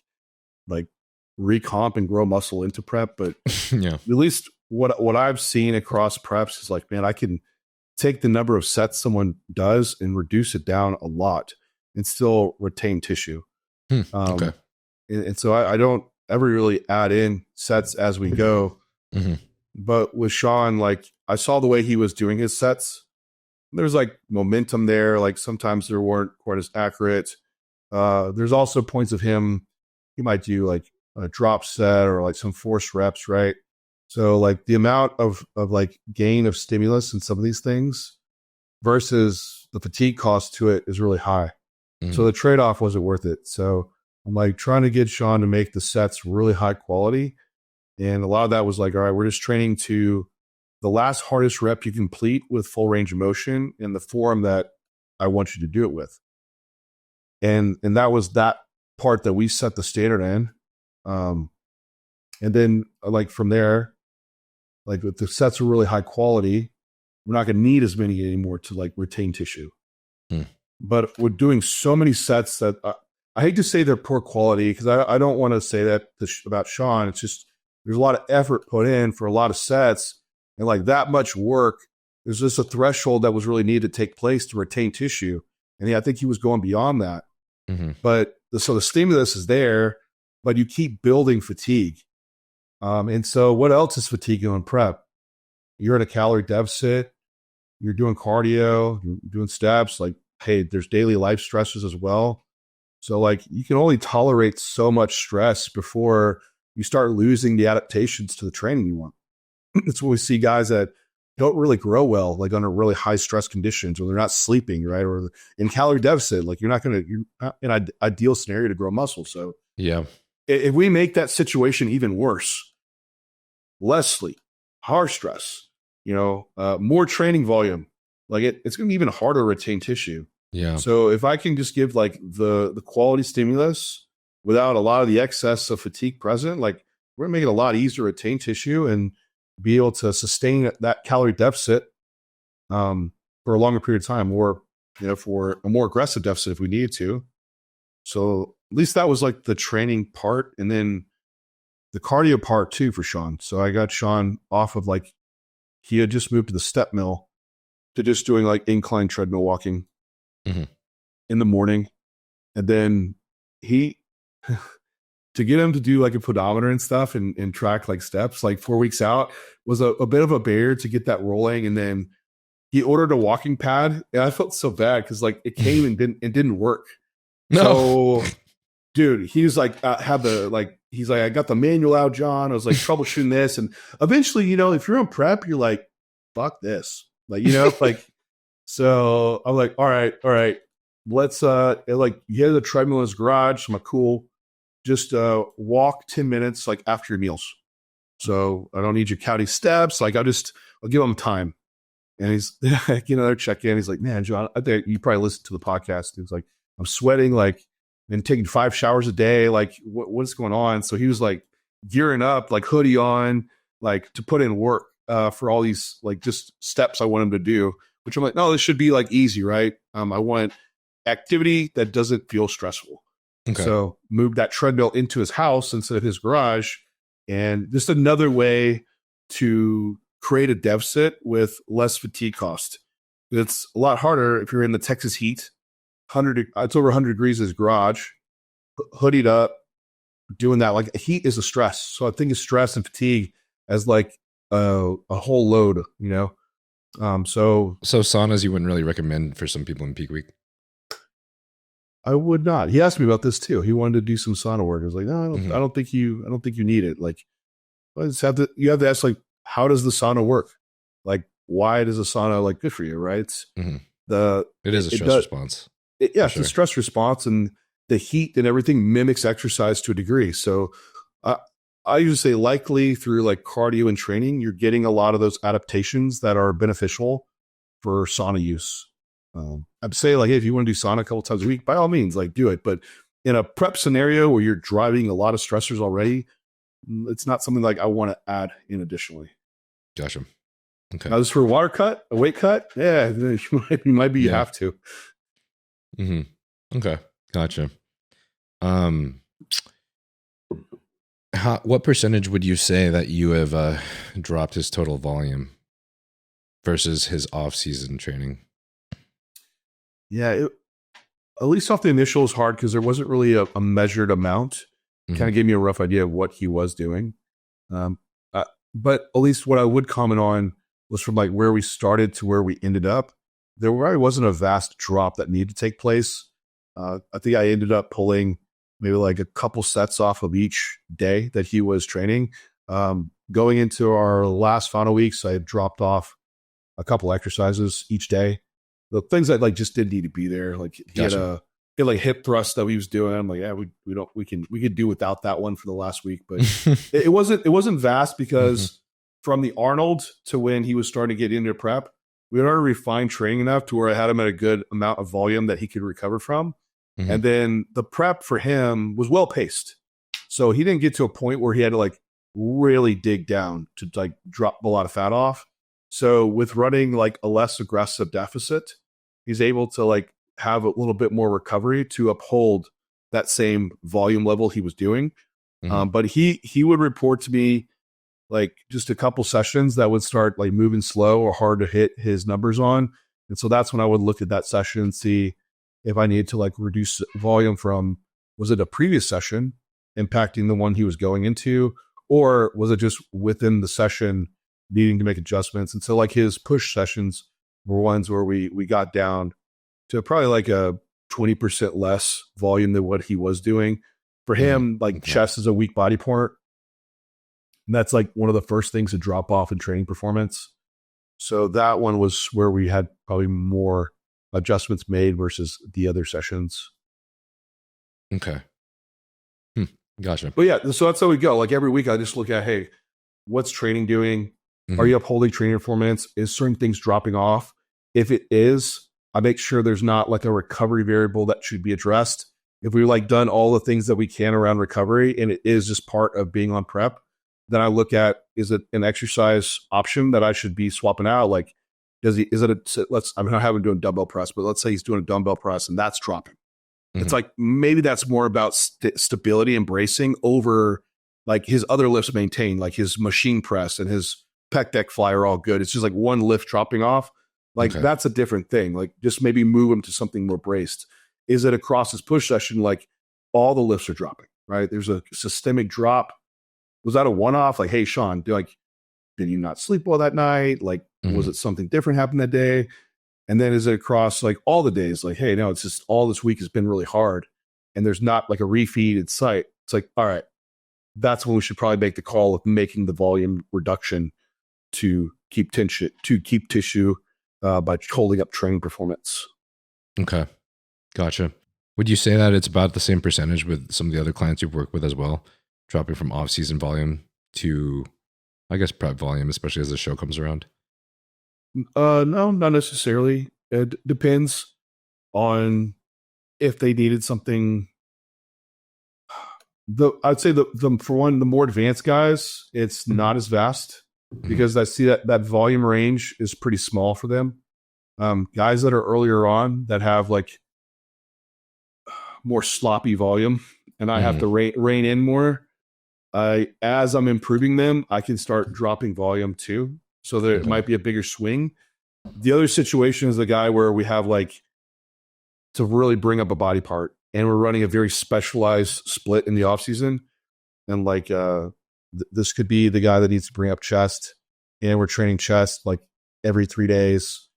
recomp and grow muscle into prep. But Yeah. at least what I've seen across preps is like, man, I can take the number of sets someone does and reduce it down a lot and still retain tissue. Okay. And so I don't ever really add in sets as we go. Mm-hmm. But with Shaun, like I saw the way he was doing his sets. There's like momentum there. Like sometimes they weren't quite as accurate. There's also points of him, he might do like a drop set or like some forced reps, right? So like the amount of like gain of stimulus in some of these things versus the fatigue cost to it is really high. Mm-hmm. So the trade-off wasn't worth it. So I'm like trying to get Shaun to make the sets really high quality. And a lot of that was like, all right, we're just training to the last hardest rep you complete with full range of motion in the form that I want you to do it with. And that was that part that we set the standard in. And then like from there, like if the sets are really high quality, we're not going to need as many anymore to like retain tissue. But we're doing so many sets that I hate to say they're poor quality because I don't want to say that about Shaun. It's just there's a lot of effort put in for a lot of sets and like that much work. There's just a threshold that was really needed to take place to retain tissue. And I think he was going beyond that. Mm-hmm. But so the stimulus is there, but you keep building fatigue. And so what else is fatigue in prep? You're at a calorie deficit. You're doing cardio, you're doing steps. Like, hey, there's daily life stresses as well. So like you can only tolerate so much stress before you start losing the adaptations to the training you want. It's when we see guys that don't really grow well, like under really high stress conditions, or they're not sleeping, right? Or in calorie deficit, like you're not in an ideal scenario to grow muscle. So yeah, if we make that situation even worse, less sleep, higher stress, more training volume, like it's going to be even harder to retain tissue. Yeah. So if I can just give like the quality stimulus without a lot of the excess of fatigue present, like we're going to make it a lot easier to retain tissue and be able to sustain that calorie deficit for a longer period of time, or for a more aggressive deficit if we needed to. So at least that was like the training part, and then the cardio part too for Shaun. So I got Shaun off of like he had just moved to the step mill to just doing like incline treadmill walking in the morning, and then to get him to do like a pedometer and stuff and track like steps, like 4 weeks out was a bit of a barrier to get that rolling. And then he ordered a walking pad, and I felt so bad because like it came and didn't work. No. So, dude, he was like, he's like, I got the manual out, John. I was like troubleshooting this, and eventually, if you're in prep, you're like, fuck this, like like. So I'm like, all right, let's like he had a treadmill in his garage. So I'm like, cool. Just walk 10 minutes like after your meals. So I don't need you counting steps. Like I'll give him time. And he's, they're checking in. He's like, man, John, I think you probably listened to the podcast. He's like, I'm sweating, like, and taking 5 showers a day. Like, what's going on? So he was like gearing up, like hoodie on, like to put in work for all these like just steps I want him to do, which I'm like, no, this should be like easy, right? I want activity that doesn't feel stressful. Okay. So moved that treadmill into his house instead of his garage, and just another way to create a deficit with less fatigue cost. It's a lot harder if you're in the Texas heat. It's over 100 degrees in his garage, hoodied up, doing that. Like heat is a stress. So I think of stress and fatigue as like a whole load, So saunas you wouldn't really recommend for some people in peak week? I would not. He asked me about this too. He wanted to do some sauna work. I was like, no, I don't think you need it. Like, you have to ask, like, how does the sauna work? Like, why does the sauna like good for you? Right? It is a stress response. It's a stress response, and the heat and everything mimics exercise to a degree. So, I usually say likely through like cardio and training, you're getting a lot of those adaptations that are beneficial for sauna use. I'd say like, hey, if you want to do sauna a couple times a week, by all means, like do it. But in a prep scenario where you're driving a lot of stressors already, it's not something like I want to add in additionally. Gotcha. Okay. Now this for a water cut, a weight cut. Yeah, you have to. Mm-hmm. Okay. Gotcha. What percentage would you say that you have dropped his total volume versus his off-season training? Yeah, at least off the initial is hard because there wasn't really a measured amount. Kind of gave me a rough idea of what he was doing. But at least what I would comment on was from like where we started to where we ended up. There really wasn't a vast drop that needed to take place. I think I ended up pulling maybe like a couple sets off of each day that he was training. Going into our last final weeks, I dropped off a couple exercises each day. The things that like just didn't need to be there. Like he had like hip thrust that he was doing. I'm like, yeah, we could do without that one for the last week. But it wasn't vast because from the Arnold to when he was starting to get into prep, we had already refined training enough to where I had him at a good amount of volume that he could recover from. And then the prep for him was well paced. So he didn't get to a point where he had to like really dig down to like drop a lot of fat off. So with running like a less aggressive deficit, he's able to like have a little bit more recovery to uphold that same volume level he was doing. But he would report to me like just a couple sessions that would start like moving slow or hard to hit his numbers on. And so that's when I would look at that session and see if I needed to like reduce volume from, was it a previous session impacting the one he was going into, or was it just within the session needing to make adjustments? And so like his push sessions were ones where we got down to probably like a 20% less volume than what he was doing. For him, like chest is a weak body part. And that's like one of the first things to drop off in training performance. So that one was where we had probably more adjustments made versus the other sessions. Okay. Gotcha. But yeah, so that's how we go. Like every week I just look at, hey, what's training doing? Are you upholding training performance? Is certain things dropping off? If it is, I make sure there's not like a recovery variable that should be addressed. If we've like done all the things that we can around recovery and it is just part of being on prep, then I look at, is it an exercise option that I should be swapping out? Like, I don't have him doing dumbbell press, but let's say he's doing a dumbbell press and that's dropping. It's like, maybe that's more about stability and bracing over like his other lifts maintained, like his machine press and his pec deck fly are all good. It's just like one lift dropping off. Like that's a different thing. Like just maybe move him to something more braced. Is it across his push session? Like all the lifts are dropping, right? There's a systemic drop. Was that a one-off? Like, hey, Shaun, did you not sleep well that night? Like, was it something different happened that day? And then is it across like all the days? Like, hey, no, it's just all this week has been really hard and there's not like a refeed in sight. It's like, all right, that's when we should probably make the call of making the volume reduction to keep tissue by holding up training performance. Okay. Gotcha. Would you say that it's about the same percentage with some of the other clients you've worked with as well, dropping from off-season volume to, I guess, prep volume, especially as the show comes around? No, not necessarily. It depends on if they needed something. I'd say for one, the more advanced guys, it's not as vast because I see that volume range is pretty small for them. Guys that are earlier on that have like more sloppy volume and I have to rein in more. As I'm improving them, I can start dropping volume too. So there might be a bigger swing. The other situation is the guy where we have like to really bring up a body part and we're running a very specialized split in the off season. And like, this could be the guy that needs to bring up chest and we're training chest like every 3 days,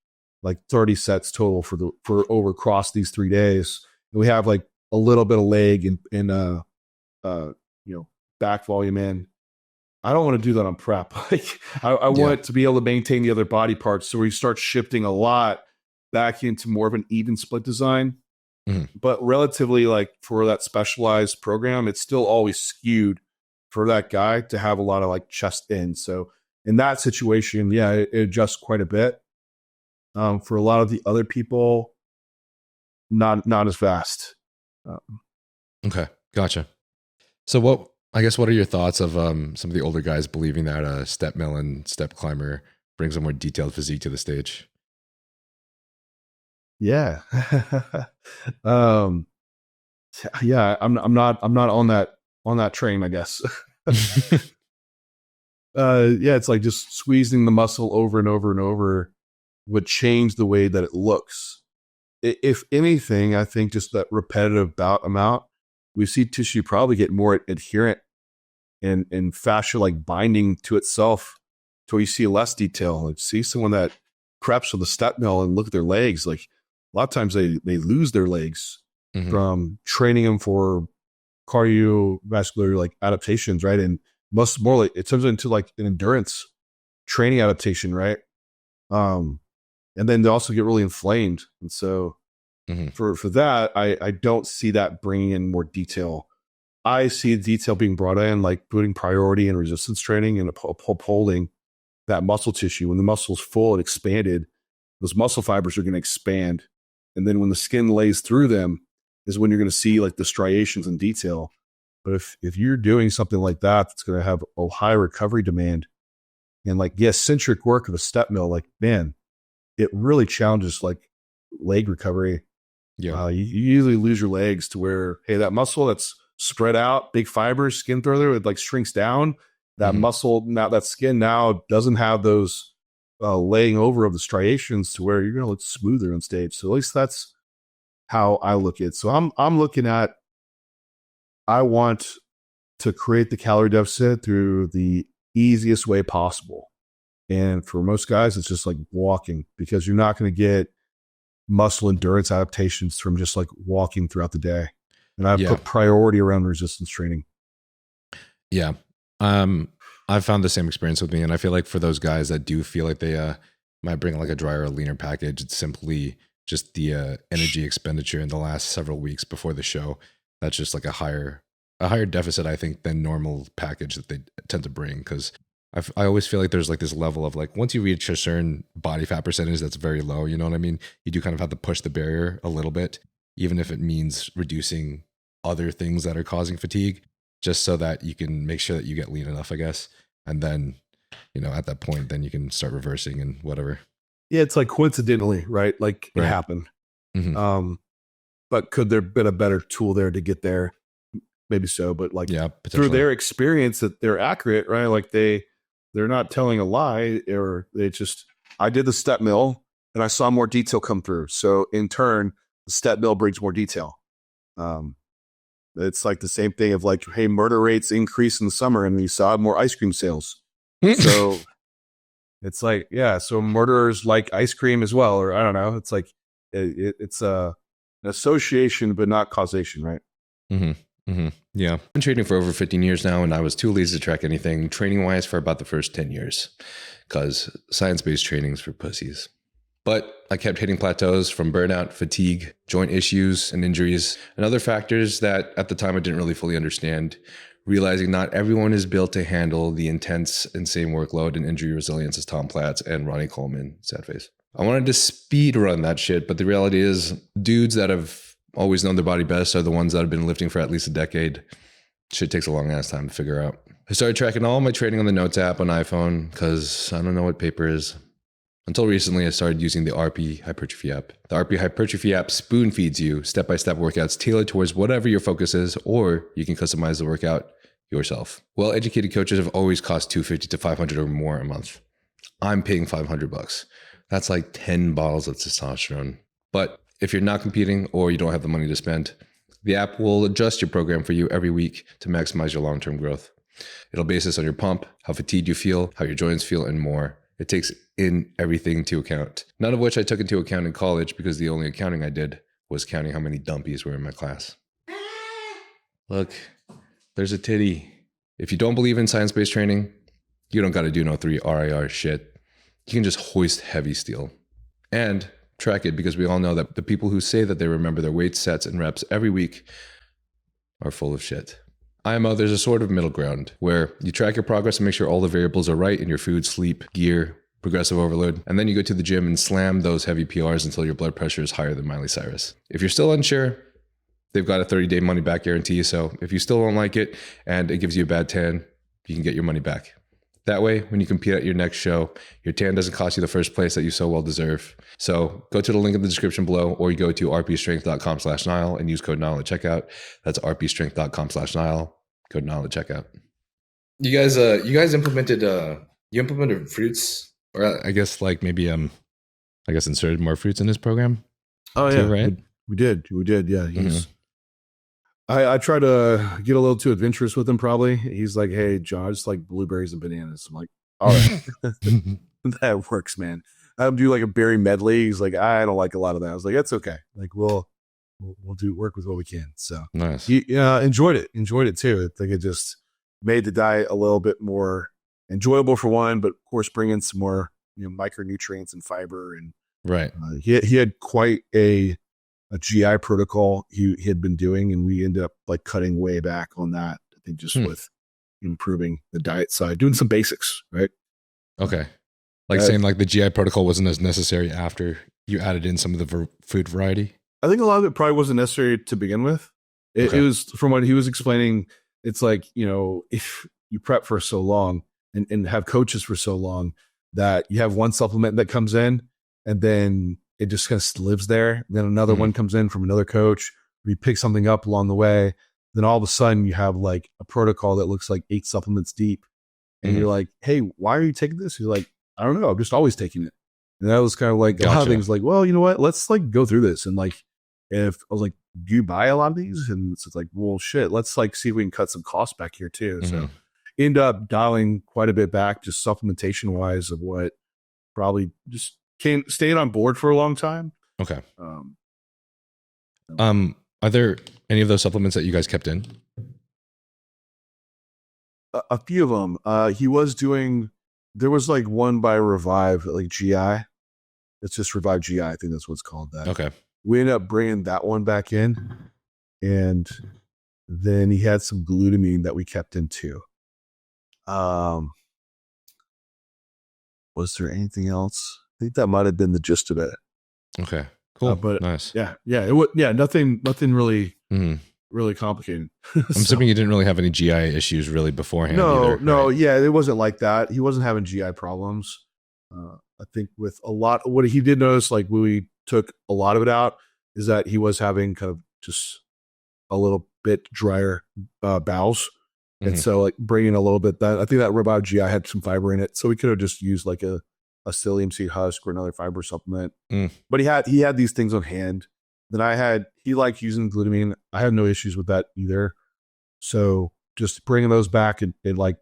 like 30 sets total for over across these 3 days. And we have like a little bit of leg and back volume in. I don't want to do that on prep. Like I want to be able to maintain the other body parts. So we start shifting a lot back into more of an even split design. But relatively like for that specialized program, it's still always skewed for that guy to have a lot of like chest in. So in that situation, it adjusts quite a bit. For a lot of the other people, not as fast. Okay. Gotcha. So what are your thoughts of some of the older guys believing that a step mill and step climber brings a more detailed physique to the stage. Yeah. Yeah, I'm not on that train, I guess. Yeah, it's like just squeezing the muscle over and over and over would change the way that it looks. If anything, I think just that repetitive bout amount, we see tissue probably get more adherent and fascia like binding to itself to where you see less detail. Like see someone that preps with a step mill and look at their legs, like a lot of times they lose their legs from training them for cardiovascular like adaptations, right? And more like it turns into like an endurance training adaptation, right? And then they also get really inflamed. And so for that, I don't see that bringing in more detail. I see detail being brought in, like putting priority in resistance training and upholding that muscle tissue. When the muscle's full and expanded, those muscle fibers are going to expand. And then when the skin lays through them is when you're going to see like the striations and detail. But if you're doing something like that, that's going to have a high recovery demand and like the eccentric work of a step mill, like, man, it really challenges like leg recovery. Yeah. You usually lose your legs to where, hey, that muscle that's spread out, big fibers, skin further, it like shrinks down. That muscle, now that skin now doesn't have those laying over of the striations to where you're going to look smoother on stage. So at least that's how I look at it. So I'm looking at, I want to create the calorie deficit through the easiest way possible. And for most guys, it's just like walking, because you're not going to get muscle endurance adaptations from just like walking throughout the day. And I put priority around resistance training. Yeah. I've found the same experience with me. And I feel like for those guys that do feel like they might bring like a drier or leaner package, it's simply just the energy expenditure in the last several weeks before the show. That's just like a higher deficit, I think, than normal package that they tend to bring. Because I always feel like there's like this level of like, once you reach a certain body fat percentage that's very low, you know what I mean? You do kind of have to push the barrier a little bit, even if it means reducing other things that are causing fatigue, just so that you can make sure that you get lean enough, I guess. And then, you know, at that point, then you can start reversing and whatever. Yeah, it's like coincidentally, right? Like it happened. But could there have been a better tool there to get there? Maybe so, but like through their experience that they're accurate, right? Like they're not telling a lie, or I did the step mill and I saw more detail come through. So in turn, the step mill brings more detail. It's like the same thing of like, hey, murder rates increase in the summer and we saw more ice cream sales. So it's like, yeah, so murderers like ice cream as well, or I don't know. It's like, it's an association, but not causation, right? Yeah. I've been training for over 15 years now, and I was too lazy to track anything training-wise for about the first 10 years, because science-based training's for pussies. But I kept hitting plateaus from burnout, fatigue, joint issues, and injuries, and other factors that at the time I didn't really fully understand, realizing not everyone is built to handle the intense and same workload and injury resilience as Tom Platz and Ronnie Coleman. Sad face. I wanted to speed run that shit, but the reality is dudes that have always known their body best are the ones that have been lifting for at least a decade. Shit takes a long ass time to figure out. I started tracking all my training on the Notes app on iPhone because I don't know what paper is. Until recently, I started using the RP Hypertrophy app. The RP Hypertrophy app spoon feeds you step-by-step workouts tailored towards whatever your focus is, or you can customize the workout yourself. Well-educated coaches have always cost $250 to $500 or more a month. I'm paying $500. That's like 10 bottles of testosterone. But if you're not competing or you don't have the money to spend, the app will adjust your program for you every week to maximize your long-term growth. It'll base this on your pump, how fatigued you feel, how your joints feel, and more. It takes in everything into account, none of which I took into account in college because the only accounting I did was counting how many dumpies were in my class. Look, there's a titty. If you don't believe in science-based training, you don't got to do no 3 RIR shit. You can just hoist heavy steel and track it, because we all know that the people who say that they remember their weight sets and reps every week are full of shit. IMO, there's a sort of middle ground where you track your progress and make sure all the variables are right in your food, sleep, gear, progressive overload, and then you go to the gym and slam those heavy PRs until your blood pressure is higher than Miley Cyrus. If you're still unsure, they've got a 30-day money-back guarantee, so if you still don't like it and it gives you a bad tan, you can get your money back. That way, when you compete at your next show, your tan doesn't cost you the first place that you so well deserve. So go to the link in the description below, or you go to rpstrength.com/Nile and use code Nile at checkout. That's rpstrength.com/Nile, code Nile at checkout. You guys implemented fruits, or I guess like maybe inserted more fruits in his program. Oh yeah, too, right? We did. Yeah, I try to get a little too adventurous with him. Probably he's like, "Hey, John, I just like blueberries and bananas." I'm like, "All right, that works, man." I'll do like a berry medley. He's like, "I don't like a lot of that." I was like, "That's okay. Like we'll do work with what we can." So nice. He enjoyed it too. I think it just made the diet a little bit more enjoyable for one, but of course, bring in some more micronutrients and fiber. And right, he had quite a GI protocol he had been doing, and we ended up like cutting way back on that. I think just with improving the diet side, doing some basics, right? Okay. Like saying like the GI protocol wasn't as necessary after you added in some of the food variety. I think a lot of it probably wasn't necessary to begin with. It was, from what he was explaining, it's like, if you prep for so long and have coaches for so long that you have one supplement that comes in and then it just kind of lives there. Then another one comes in from another coach. You pick something up along the way. Then all of a sudden you have like a protocol that looks like 8 supplements deep. And you're like, "Hey, why are you taking this?" You're like, "I don't know. I'm just always taking it." And that was kind of like a lot of things like, well, you know what? Let's like go through this. And like, if I was like, "Do you buy a lot of these?" And it's like, well, shit, let's like see if we can cut some costs back here too. So end up dialing quite a bit back, just supplementation wise, of what probably just stayed on board for a long time. Okay. Are there any of those supplements that you guys kept in? A few of them. He was doing. There was like one by Revive, like GI. It's just Revive GI. I think that's what's called. That. Okay. We ended up bringing that one back in, and then he had some glutamine that we kept in too. Was there anything else? I think that might have been the gist of it. Okay, cool. But nice. Yeah. Nothing really, really complicated. I'm assuming you didn't really have any GI issues really beforehand. No, right? Yeah, it wasn't like that. He wasn't having GI problems. I think with a lot, what he did notice, like when we took a lot of it out, is that he was having kind of just a little bit drier bowels. And so like bringing a little bit that, I think that Revive GI had some fiber in it. So we could have just used like a psyllium seed husk or another fiber supplement. But he had these things on hand. Then he liked using glutamine. I had no issues with that either. So just bringing those back, it like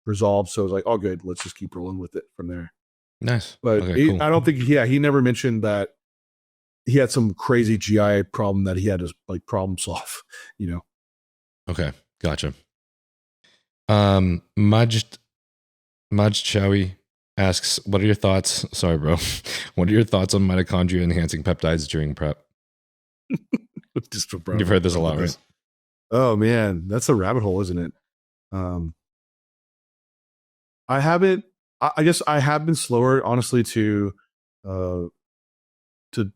resolved. So it was like, oh, good. Let's just keep rolling with it from there. Nice. But cool. I don't think, he never mentioned that he had some crazy GI problem that he had to like problem solve, Okay. Gotcha. Majd Chawi asks, what are your thoughts? Sorry, bro. What are your thoughts on mitochondria enhancing peptides during prep? You've heard this a lot, right? Oh man, that's a rabbit hole, isn't it? I haven't. I guess I have been slower, honestly, to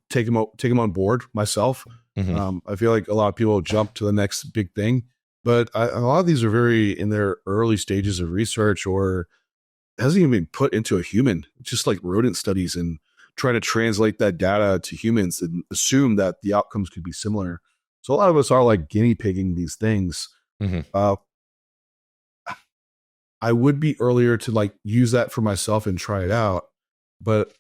take them on board myself. I feel like a lot of people jump to the next big thing, but a lot of these are very in their early stages of research, or hasn't even been put into a human. It's just like rodent studies and trying to translate that data to humans and assume that the outcomes could be similar. So a lot of us are like guinea pigging these things. I would be earlier to like use that for myself and try it out, but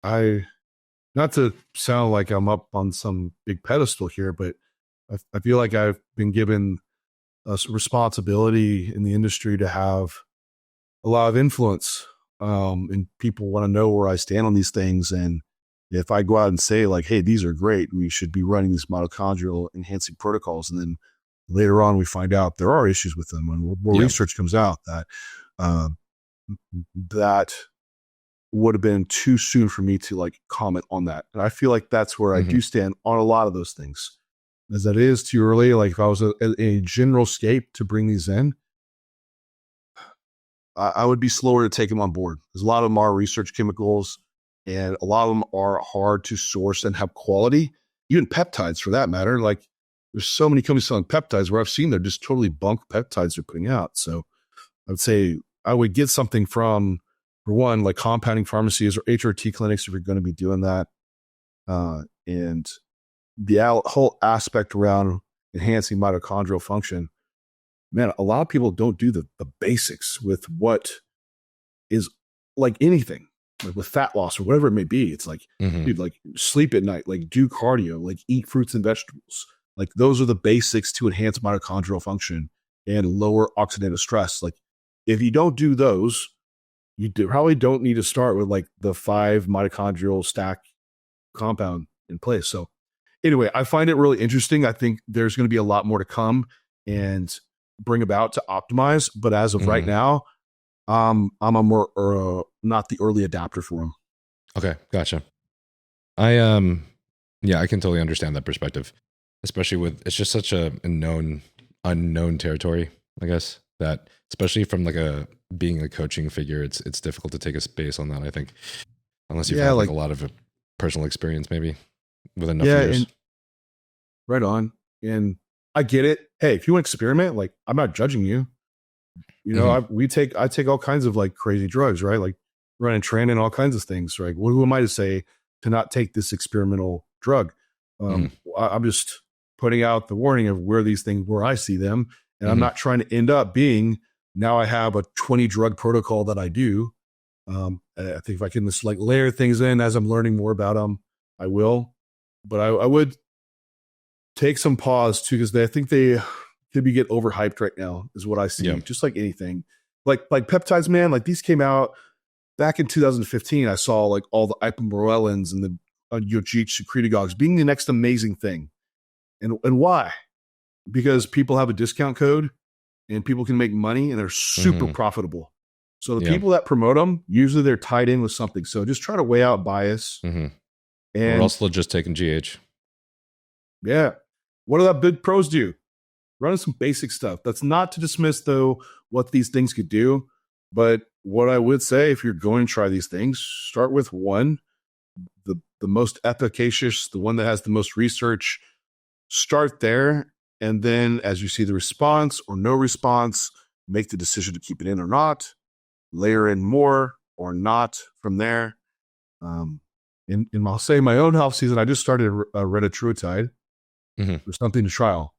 not to sound like I'm up on some big pedestal here, but I feel like I've been given a responsibility in the industry to have a lot of influence, and people want to know where I stand on these things. And if I go out and say like, hey, these are great, we should be running these mitochondrial enhancing protocols, and then later on we find out there are issues with them, and more research comes out that that would have been too soon for me to like comment on that. And I feel like that's where I do stand on a lot of those things, as that is too early. Like if I was a general scape to bring these in, I would be slower to take them on board. Because a lot of them are research chemicals, and a lot of them are hard to source and have quality. Even peptides, for that matter. Like there's so many companies selling peptides where I've seen they're just totally bunk peptides they're putting out. So I would say I would get something from, for one, like compounding pharmacies or HRT clinics if you're going to be doing that. And the whole aspect around enhancing mitochondrial function, man, a lot of people don't do the basics with what is like anything, like with fat loss or whatever it may be. It's like, dude, like sleep at night, like do cardio, like eat fruits and vegetables. Like those are the basics to enhance mitochondrial function and lower oxidative stress. Like if you don't do those, probably don't need to start with like the 5 mitochondrial stack compound in place. So anyway, I find it really interesting. I think there's going to be a lot more to come and bring about to optimize. But as of right now, I'm a more not the early adapter for them. Okay, gotcha. I can totally understand that perspective, especially with it's just such a unknown territory, I guess, that especially from like being a coaching figure, it's difficult to take a space on that, I think, unless you've had like a lot of personal experience maybe with enough years. And right on. And I get it. Hey, if you want to experiment, like I'm not judging you. You know, I take all kinds of like crazy drugs, right? Like running train and all kinds of things, right? Well, who am I to say to not take this experimental drug? I'm just putting out the warning of where I see them. And I'm not trying to end up being, now I have a 20 drug protocol that I do. I think if I can just like layer things in as I'm learning more about them, I will. But I would take some pause too, because I think they could be get overhyped right now is what I see. Just like anything, like peptides, man, like these came out back in 2015. I saw like all the ipamorelins and the secretagogues being the next amazing thing. And why? Because people have a discount code and people can make money and they're super profitable. So the people that promote them, usually they're tied in with something. So just try to weigh out bias. And or else they'll just take in GH. Yeah. What do the big pros do? Running some basic stuff. That's not to dismiss, though, what these things could do. But what I would say, if you're going to try these things, start with one, the most efficacious, the one that has the most research. Start there. And then as you see the response or no response, make the decision to keep it in or not. Layer in more or not from there. In I'll say my own health season, I just started a Retatrutide for something to trial.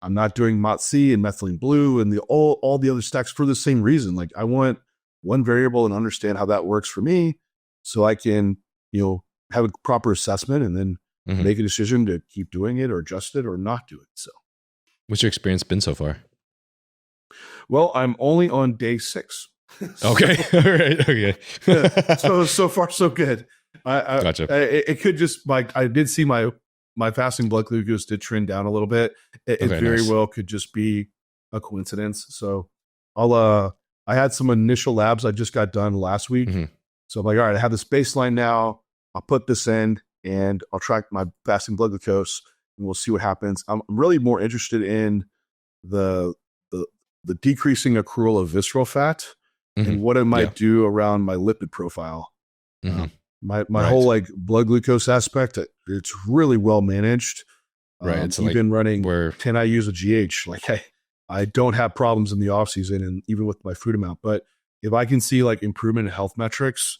I'm not doing MOTS-C and methylene blue and all the other stacks for the same reason. Like I want one variable and understand how that works for me so I can, have a proper assessment and then make a decision to keep doing it or adjust it or not do it. So what's your experience been so far? Well, I'm only on day 6. Okay. All right. Okay. so far so good. Gotcha. It could just I did see my fasting blood glucose did trend down a little bit. It very well could just be a coincidence. So I had some initial labs I just got done last week. So I'm like, all right, I have this baseline now. I'll put this in and I'll track my fasting blood glucose and we'll see what happens. I'm really more interested in the decreasing accrual of visceral fat and what it might do around my lipid profile. My whole like blood glucose aspect, it's really well managed. Right. It's even running 10 IUs of GH. Like I don't have problems in the off season and even with my food amount. But if I can see like improvement in health metrics,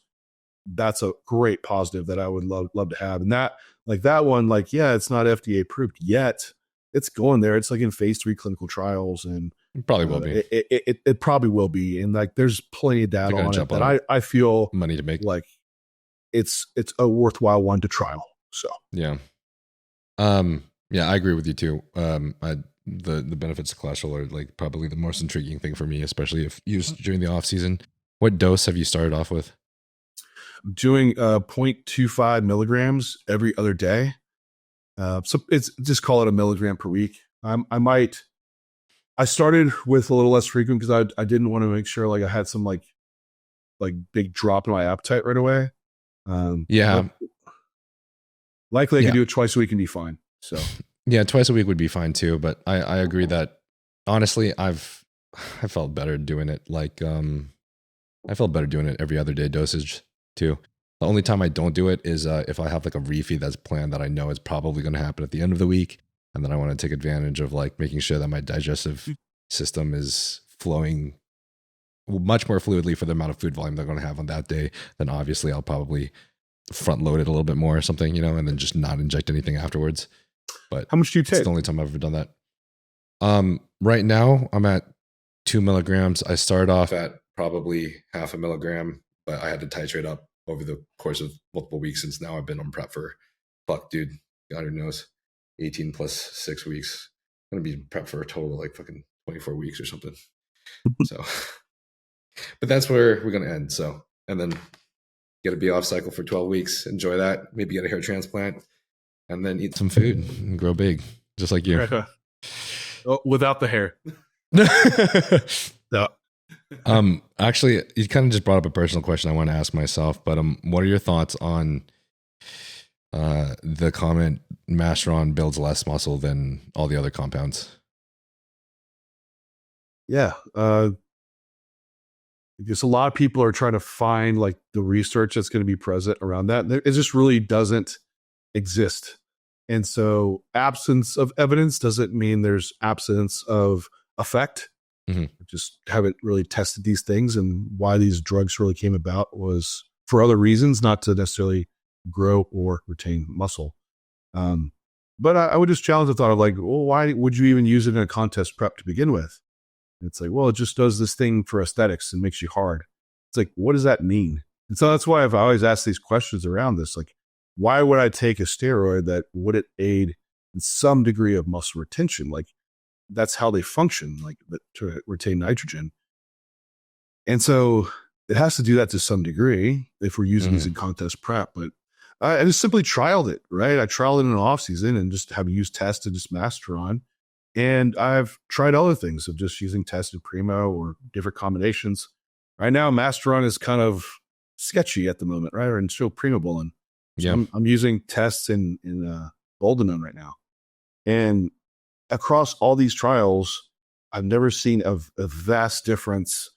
that's a great positive that I would love to have. And that one, it's not FDA approved yet. It's going there. It's like in phase 3 clinical trials and it probably will be. It probably will be. And like, there's plenty of data on it that I feel money to make. Like it's a worthwhile one to trial. So, yeah. I agree with you too. The benefits of cholesterol are like probably the most intriguing thing for me, especially if used during the off season. What dose have you started off with? I'm doing 0.25 milligrams every other day. So it's just call it a milligram per week. I started with a little less frequent because I didn't want to make sure like I had some like big drop in my appetite right away. Likely I could do it twice a week and be fine. So yeah, twice a week would be fine too. But I agree that honestly, I felt better doing it. Like, I felt better doing it every other day dosage too. The only time I don't do it is if I have like a refeed that's planned that I know is probably going to happen at the end of the week. And then I want to take advantage of like making sure that my digestive system is flowing much more fluidly for the amount of food volume they're going to have on that day, then obviously I'll probably front load it a little bit more or something, and then just not inject anything afterwards. But how much do you take? It's the only time I've ever done that. Right now I'm at 2 milligrams. I started off at probably half a milligram, but I had to titrate up over the course of multiple weeks since now I've been on prep for, God who knows, 18 plus 6 weeks. I'm going to be prep for a total of like fucking 24 weeks or something. So, but that's where we're going to end. So, and then get a be off cycle for 12 weeks, enjoy that, maybe get a hair transplant, and then eat some food and grow big, just like you. Without the hair. No. Actually, you kind of just brought up a personal question I want to ask myself, but what are your thoughts on the comment Masteron builds less muscle than all the other compounds? Yeah. Because a lot of people are trying to find like the research that's going to be present around that. It just really doesn't exist. And so absence of evidence doesn't mean there's absence of effect. Mm-hmm. Just haven't really tested these things, and why these drugs really came about was for other reasons, not to necessarily grow or retain muscle. But I would just challenge the thought of like, well, why would you even use it in a contest prep to begin with? And it's like, well, it just does this thing for aesthetics and makes you hard. It's like, what does that mean? And so that's why I've always asked these questions around this. Like, why would I take a steroid that wouldn't aid in some degree of muscle retention? Like, that's how they function, like to retain nitrogen. And so it has to do that to some degree if we're using these in contest prep. But I just simply trialed it, right? I trialed it in the off season and just have used test and just Masteron. And I've tried other things of just using tested primo or different combinations. Right now, Masteron is kind of sketchy at the moment, right? And still primobolan. So yeah. I'm using tests in boldenone right now. And across all these trials, I've never seen a vast difference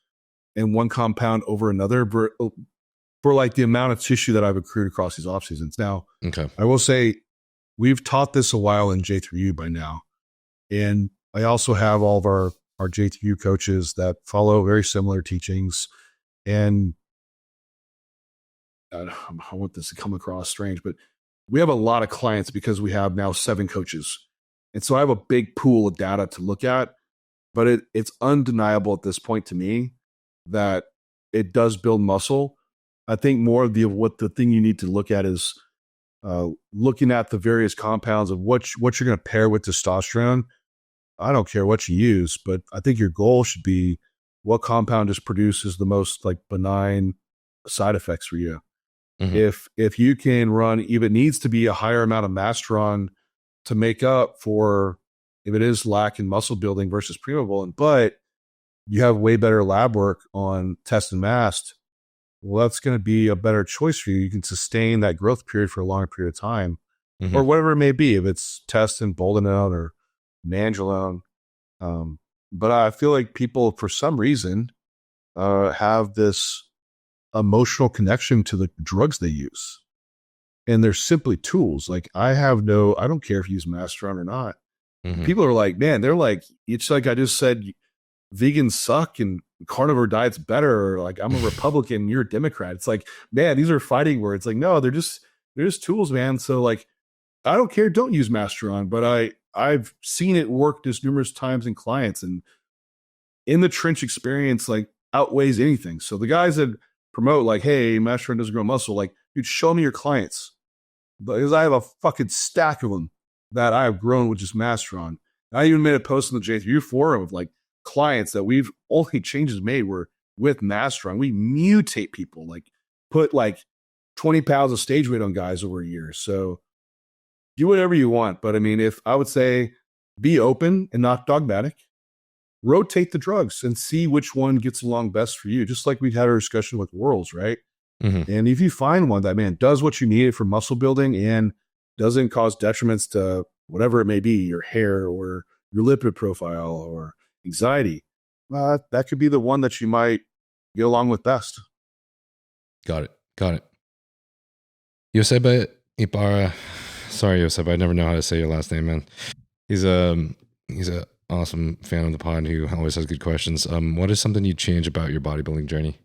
in one compound over another for like the amount of tissue that I've accrued across these off seasons. Now, okay, I will say we've taught this a while in J3U by now. And I also have all of our J3U coaches that follow very similar teachings. And I want this to come across strange, but we have a lot of clients because we have now 7 coaches. And so I have a big pool of data to look at, but it's undeniable at this point to me that it does build muscle. I think more of what the thing you need to look at is looking at the various compounds of what you're going to pair with testosterone. I don't care what you use, but I think your goal should be what compound just produces the most like benign side effects for you. Mm-hmm. If you can run, if it needs to be a higher amount of Masteron to make up for if it is lack in muscle building versus primobolan, but you have way better lab work on test and mast, well, that's going to be a better choice for you. You can sustain that growth period for a longer period of time, or whatever it may be, if it's test and boldenone or nandrolone. But I feel like people, for some reason, have this emotional connection to the drugs they use. And they're simply tools. Like I don't care if you use Masteron or not. Mm-hmm. People are like, man, they're like, it's like I just said, vegans suck and carnivore diet's better. Or like I'm a Republican, you're a Democrat. It's like, man, these are fighting words. Like, no, they're just tools, man. So like, I don't care. Don't use Masteron, but I've seen it work just numerous times in clients, and in the trench experience, like outweighs anything. So the guys that promote like, hey, Masteron doesn't grow muscle, like, dude, show me your clients. Because I have a fucking stack of them that I have grown with just Masteron. I even made a post in the J3U forum of like clients that we've only changes made were with Masteron. We mutate people, like put like 20 pounds of stage weight on guys over a year. So do whatever you want. But I mean, if I would say be open and not dogmatic, rotate the drugs and see which one gets along best for you. Just like we had our discussion with Worlds, right? Mm-hmm. And if you find one that, man, does what you need for muscle building and doesn't cause detriments to whatever it may be, your hair or your lipid profile or anxiety, that could be the one that you might get along with best. Got it. Yoseba Ibarra. Sorry, Yoseba. I never know how to say your last name, man. He's a awesome fan of the pod who always has good questions. What is something you change about your bodybuilding journey?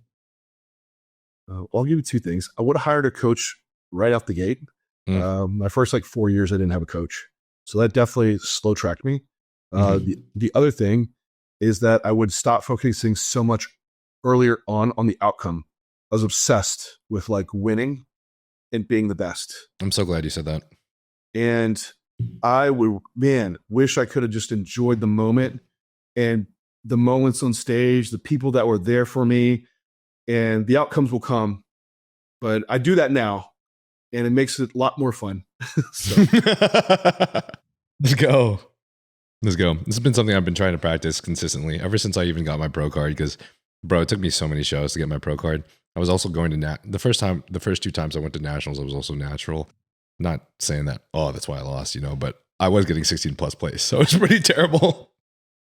Well, I'll give you two things. I would have hired a coach right out the gate. My first 4 years, I didn't have a coach. So that definitely slow tracked me. The other thing is that I would stop focusing so much earlier on the outcome. I was obsessed with winning and being the best. I'm so glad you said that. And I wish I could have just enjoyed the moment and the moments on stage, the people that were there for me, and the outcomes will come. But I do that now, and it makes it a lot more fun. Let's go. This has been something I've been trying to practice consistently ever since I even got my pro card. Because, bro, it took me so many shows to get my pro card. I was also going to the first two times I went to nationals, I was also natural. Not saying that, that's why I lost, but I was getting 16 plus place. So it's pretty terrible.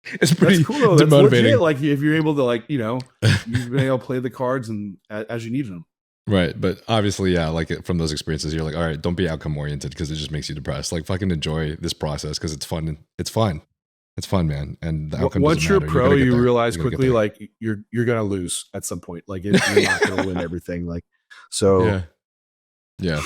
It's pretty That's cool. That's demotivating. Legit. If you're able to you've been able to play the cards and as you need them. Right. But obviously, yeah, from those experiences, you're like, all right, don't be outcome oriented because it just makes you depressed. Fucking enjoy this process because it's fun. It's fun. It's fun, man. And the outcome once you're matter. pro, you realize quickly you're gonna lose at some point. You're not gonna win everything. Yeah.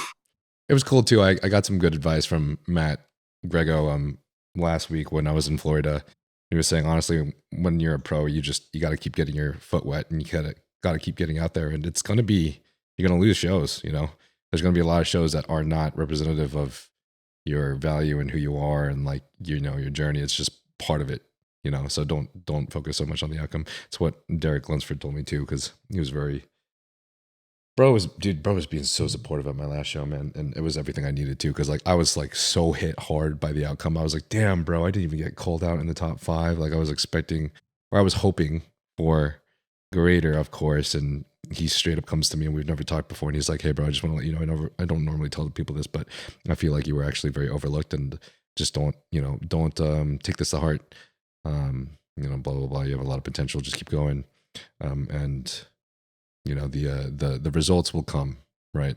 It was cool too. I got some good advice from Matt Grego last week when I was in Florida. He was saying, honestly, when you're a pro, you got to keep getting your foot wet and you got to keep getting out there. And it's going to be, you're going to lose shows, There's going to be a lot of shows that are not representative of your value and who you are and your journey. It's just part of it, So don't focus so much on the outcome. It's what Derek Lunsford told me too, because he was Bro was being so supportive at my last show, man. And it was everything I needed to. Cause I was so hit hard by the outcome. I was like, damn, bro, I didn't even get called out in the top 5. I was expecting, or I was hoping for greater, of course. And he straight up comes to me and we've never talked before. And he's like, hey bro, I just want to let you know, I don't normally tell people this, but I feel like you were actually very overlooked and just don't take this to heart. Blah, blah, blah. You have a lot of potential. Just keep going. And the results will come, right?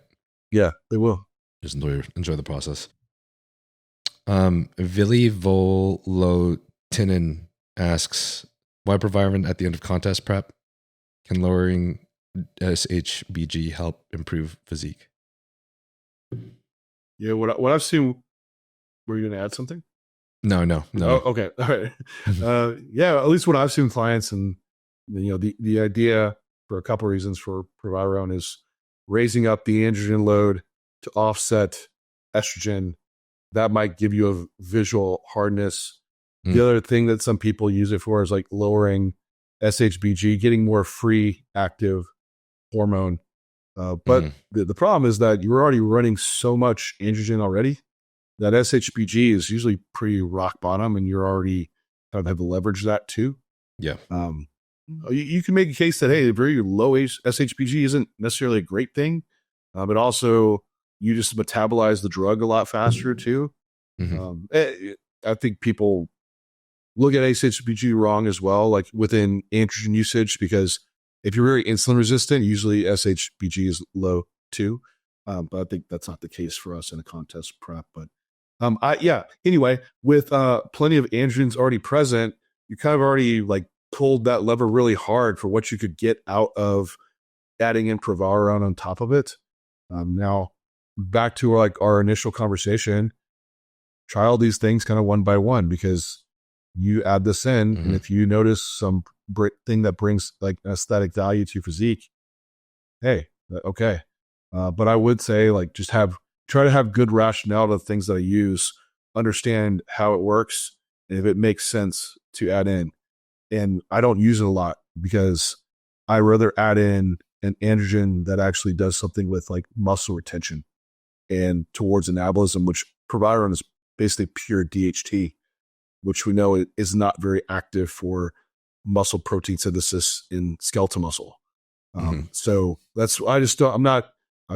Yeah, they will. Just enjoy the process. Vili Volotinin asks, why Proviron at the end of contest prep? Can lowering SHBG help improve physique? Yeah, what I've seen. Were you going to add something? No. Oh, okay, all right. Yeah, at least what I've seen clients, and the idea for a couple of reasons for Proviron is raising up the androgen load to offset estrogen. That might give you a visual hardness. The other thing that some people use it for is lowering SHBG, getting more free active hormone. But the problem is that you're already running so much androgen already that SHBG is usually pretty rock bottom, and you're already kind of have to leverage that too. Yeah. You can make a case that, hey, very low SHBG isn't necessarily a great thing, but also you just metabolize the drug a lot faster too. I think people look at SHBG wrong as well, within androgen usage, because if you're very insulin resistant, usually SHBG is low too. But I think that's not the case for us in a contest prep. But anyway, with plenty of androgens already present, you kind of already pulled that lever really hard for what you could get out of adding in Proviron on top of it. Now, back to our initial conversation, try all these things kind of one by one, because you add this in, and if you notice some thing that brings aesthetic value to your physique, hey, okay. But I would say just try to have good rationale to the things that I use, understand how it works, and if it makes sense to add in. And I don't use it a lot because I rather add in an androgen that actually does something with muscle retention and towards anabolism, which Proviron is basically pure DHT, which we know is not very active for muscle protein synthesis in skeletal muscle. So that's, I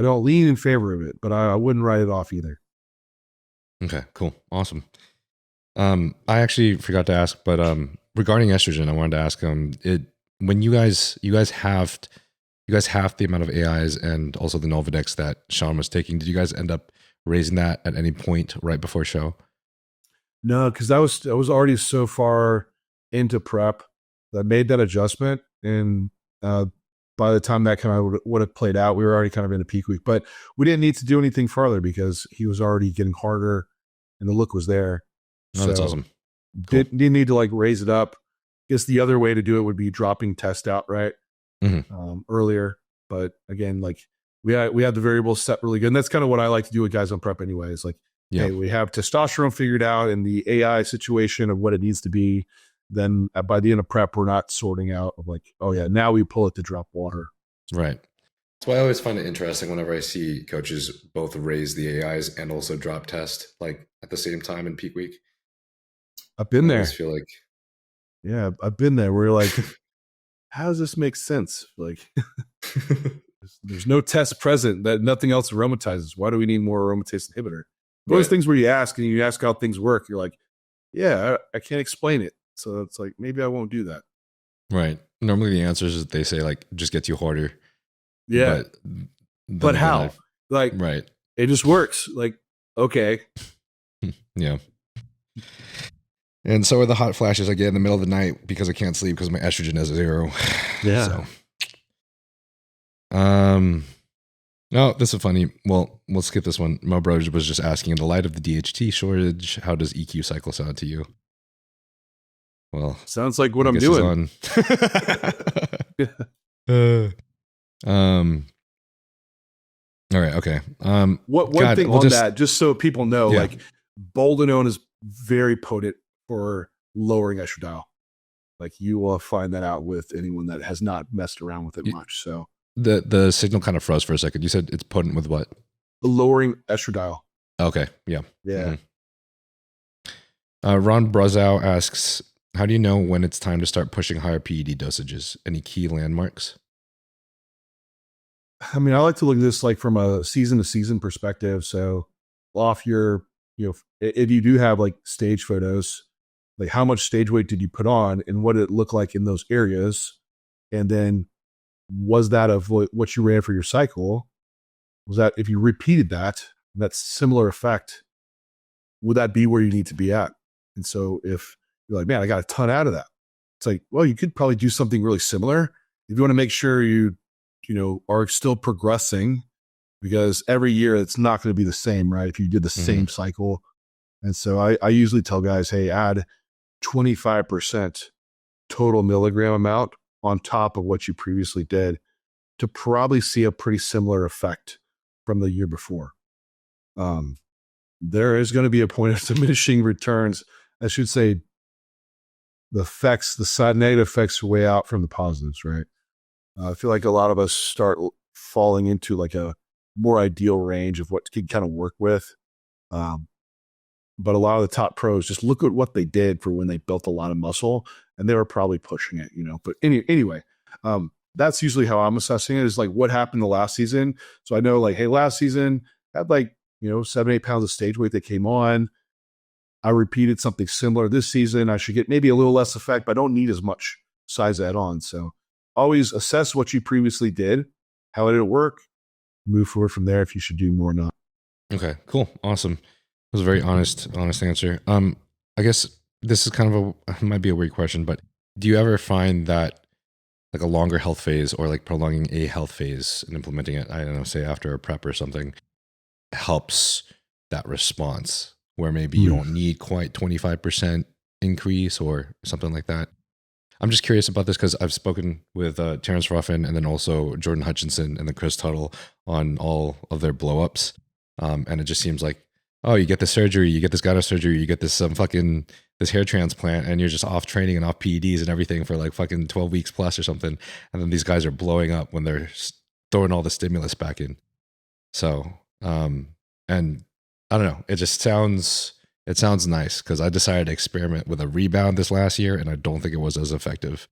don't lean in favor of it, but I wouldn't write it off either. Okay, cool. Awesome. I actually forgot to ask, but regarding estrogen, I wanted to ask when you guys halved the amount of AIs and also the Novadex that Shaun was taking, did you guys end up raising that at any point right before show? No, because I was already so far into prep that made that adjustment. And by the time that kind of would have played out, we were already kind of in a peak week. But we didn't need to do anything further because he was already getting harder and the look was there. Oh, that's awesome. Cool. Didn't need to like raise it up. I guess the other way to do it would be dropping test out earlier. But again, like we had the variables set really good. And that's kind of what I like to do with guys on prep anyway. Is like, hey, we have testosterone figured out and the AI situation of what it needs to be. Then by the end of prep, we're not sorting out of like, oh yeah, now we pull it to drop water. Right. That's why I always find it interesting whenever I see coaches both raise the AIs and also drop test like at the same time in peak week. I've been there. I just feel like, yeah, I've been there. Where you're like, how does this make sense? Like, there's no test present that nothing else aromatizes. Why do we need more aromatase inhibitor? Those things where you ask how things work. You're like, yeah, I can't explain it. So it's like, maybe I won't do that. Right. Normally the answer is they say like, just gets you harder. Yeah. But how? Like, right. It just works. Like, okay. Yeah. And so are the hot flashes I get in the middle of the night because I can't sleep because my estrogen is 0. Yeah. So, no, this is funny. Well, we'll skip this one. Mo Bros was just asking, in the light of the DHT shortage, how does EQ cycle sound to you? Well, sounds like what I'm doing. All right. Okay. One thing on that, just so people know, like Boldenone is very potent for lowering estradiol. Like you will find that out with anyone that has not messed around with it much. So the signal kind of froze for a second. You said it's potent with what? Lowering estradiol. Okay. Yeah. Yeah. Mm-hmm. Ron Brazow asks, how do you know when it's time to start pushing higher PED dosages? Any key landmarks? I mean, I like to look at this like from a season to season perspective. So off your, if you do have like stage photos, like how much stage weight did you put on and what did it look like in those areas? And then was that of what you ran for your cycle? Was that if you repeated that similar effect, would that be where you need to be at? And so if you're like, man, I got a ton out of that. It's like, well, you could probably do something really similar. If you want to make sure you are still progressing, because every year it's not going to be the same, right? If you did the same cycle. And so I usually tell guys, hey, add 25% total milligram amount on top of what you previously did to probably see a pretty similar effect from the year before. There is going to be a point of diminishing returns. I should say the side negative effects weigh out from the positives, right? I feel like a lot of us start falling into like a more ideal range of what can kind of work with. But a lot of the top pros, just look at what they did for when they built a lot of muscle and they were probably pushing it, But anyway, that's usually how I'm assessing it, is like what happened the last season. So I know like, hey, last season had like, 7-8 pounds of stage weight that came on. I repeated something similar this season. I should get maybe a little less effect, but I don't need as much size add on. So always assess what you previously did. How did it work? Move forward from there if you should do more or not. Okay, cool. Awesome. That was a very honest answer. I guess this is kind of might be a weird question, but do you ever find that like a longer health phase or like prolonging a health phase and implementing it, I don't know, say after a prep or something, helps that response where maybe you don't need quite 25% increase or something like that? I'm just curious about this because I've spoken with Terrence Ruffin and then also Jordan Hutchinson and then Chris Tuttle on all of their blow-ups. And it just seems like, oh, you get this surgery, you get this gyno surgery, you get this this hair transplant, and you're just off training and off PEDs and everything for like fucking 12 weeks plus or something. And then these guys are blowing up when they're throwing all the stimulus back in. So, and I don't know, it sounds nice because I decided to experiment with a rebound this last year and I don't think it was as effective.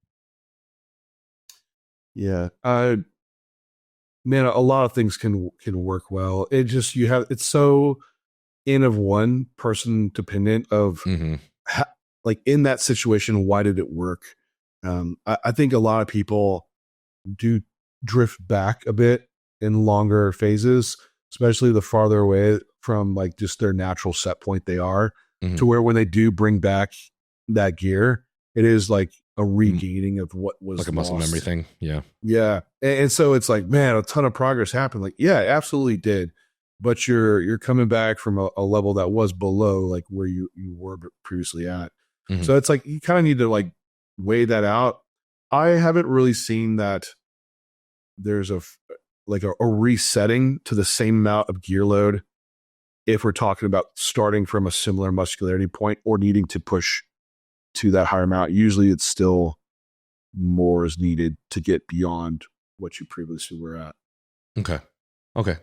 Yeah. Man, a lot of things can work well. It's so N of one person dependent of like in that situation, why did it work? I think a lot of people do drift back a bit in longer phases, especially the farther away from like just their natural set point they are, to where when they do bring back that gear, It is like a regaining of what was like a muscle lost. memory thing. Yeah. Yeah. And so it's like, man, a ton of progress happened. Like, yeah, it absolutely did. But you're coming back from a level that was below like where you were previously at. Mhm. So it's like you kind of need to like weigh that out. I haven't really seen that there's a resetting to the same amount of gear load if we're talking about starting from a similar muscularity point or needing to push to that higher amount. Usually it's still more is needed to get beyond what you previously were at. Okay,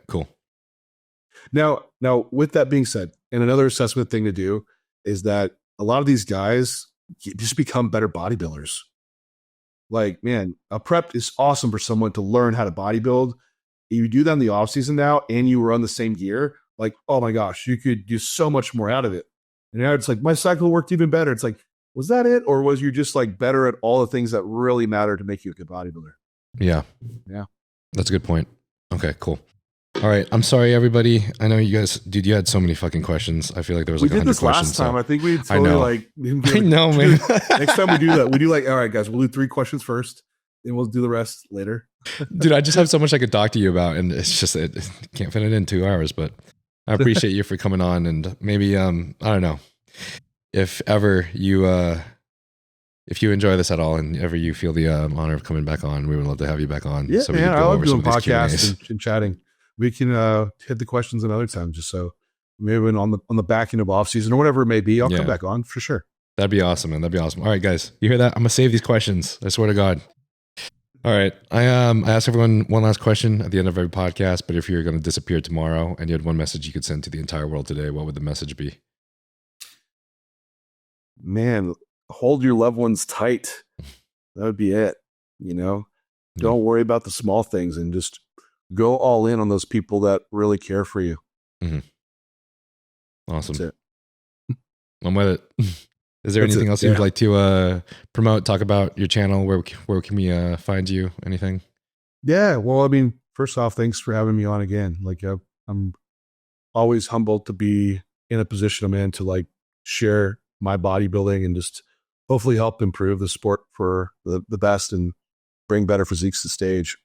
cool. Now, with that being said, and another assessment thing to do is that a lot of these guys just become better bodybuilders. Like, man, a prep is awesome for someone to learn how to bodybuild. If you do that in the off season now and you run the same gear, like, oh my gosh, you could do so much more out of it. And now it's like, my cycle worked even better. It's like, was that it? Or was you just like better at all the things that really matter to make you a good bodybuilder? Yeah. Yeah. That's a good point. Okay, cool. All right. I'm sorry, everybody. I know you guys, dude, you had so many fucking questions. I feel like there was like 100 questions. We did this last time. I think we totally I know, man. Next time we do that, we do like, all right, guys, we'll do 3 questions first, and we'll do the rest later. Dude, I just have so much I could talk to you about, and it's just, it can't fit it in 2 hours, but I appreciate you for coming on. And maybe, I don't know, if ever you, if you enjoy this at all and ever you feel the honor of coming back on, we would love to have you back on. Yeah, so man, I love doing podcasts and chatting. We can hit the questions another time, just so maybe when on the back end of off season or whatever it may be, I'll come back on for sure. That'd be awesome, man. That'd be awesome. All right, guys, you hear that? I'm gonna save these questions. I swear to God. All right, I ask everyone one last question at the end of every podcast. But if you're gonna disappear tomorrow and you had one message you could send to the entire world today, what would the message be? Man, hold your loved ones tight. That would be it. You know, don't worry about the small things and just go all in on those people that really care for you. Mm-hmm. Awesome. That's it. I'm with it. Is there anything else you'd like to promote, talk about your channel? Where can we find you? Anything? Yeah. Well, I mean, first off, thanks for having me on again. Like, I'm always humbled to be in a position I'm in to like share my bodybuilding and just hopefully help improve the sport for the best and bring better physiques to stage.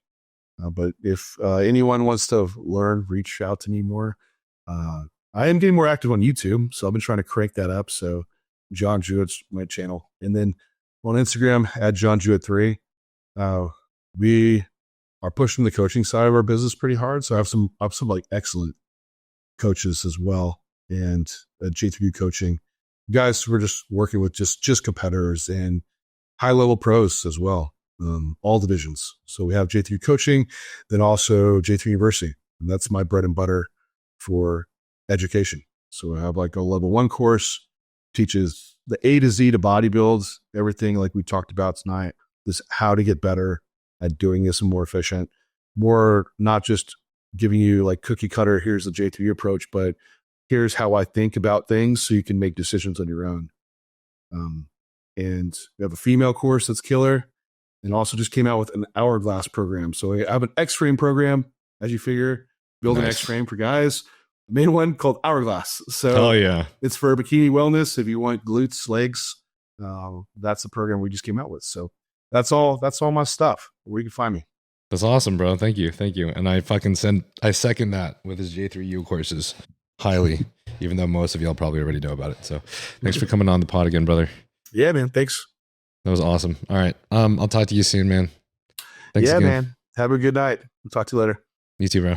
But if anyone wants to learn, reach out to me more. I am getting more active on YouTube, so I've been trying to crank that up. So John Jewett's my channel. And then on Instagram, at John Jewett3. We are pushing the coaching side of our business pretty hard. So I have some like excellent coaches as well. And J3U coaching. Guys, we're just working with just competitors and high level pros as well. All divisions. So we have J3 coaching, then also J3 University. And that's my bread and butter for education. So I have like a level 1 course, teaches the A to Z to bodybuild, everything like we talked about tonight, this how to get better at doing this and more efficient, more not just giving you like cookie cutter, here's the J3 approach, but here's how I think about things so you can make decisions on your own. And we have a female course that's killer. And also just came out with an hourglass program. So I have an X-frame program, as you figure, build an X-frame for guys. The main one called Hourglass. So it's for bikini wellness. If you want glutes, legs, that's the program we just came out with. So that's all my stuff. Where you can find me. That's awesome, bro. Thank you. And I second that with his J3U courses highly, even though most of y'all probably already know about it. So thanks for coming on the pod again, brother. Yeah, man. Thanks. That was awesome. All right. I'll talk to you soon, man. Thanks again. Man. Have a good night. We'll talk to you later. You too, bro.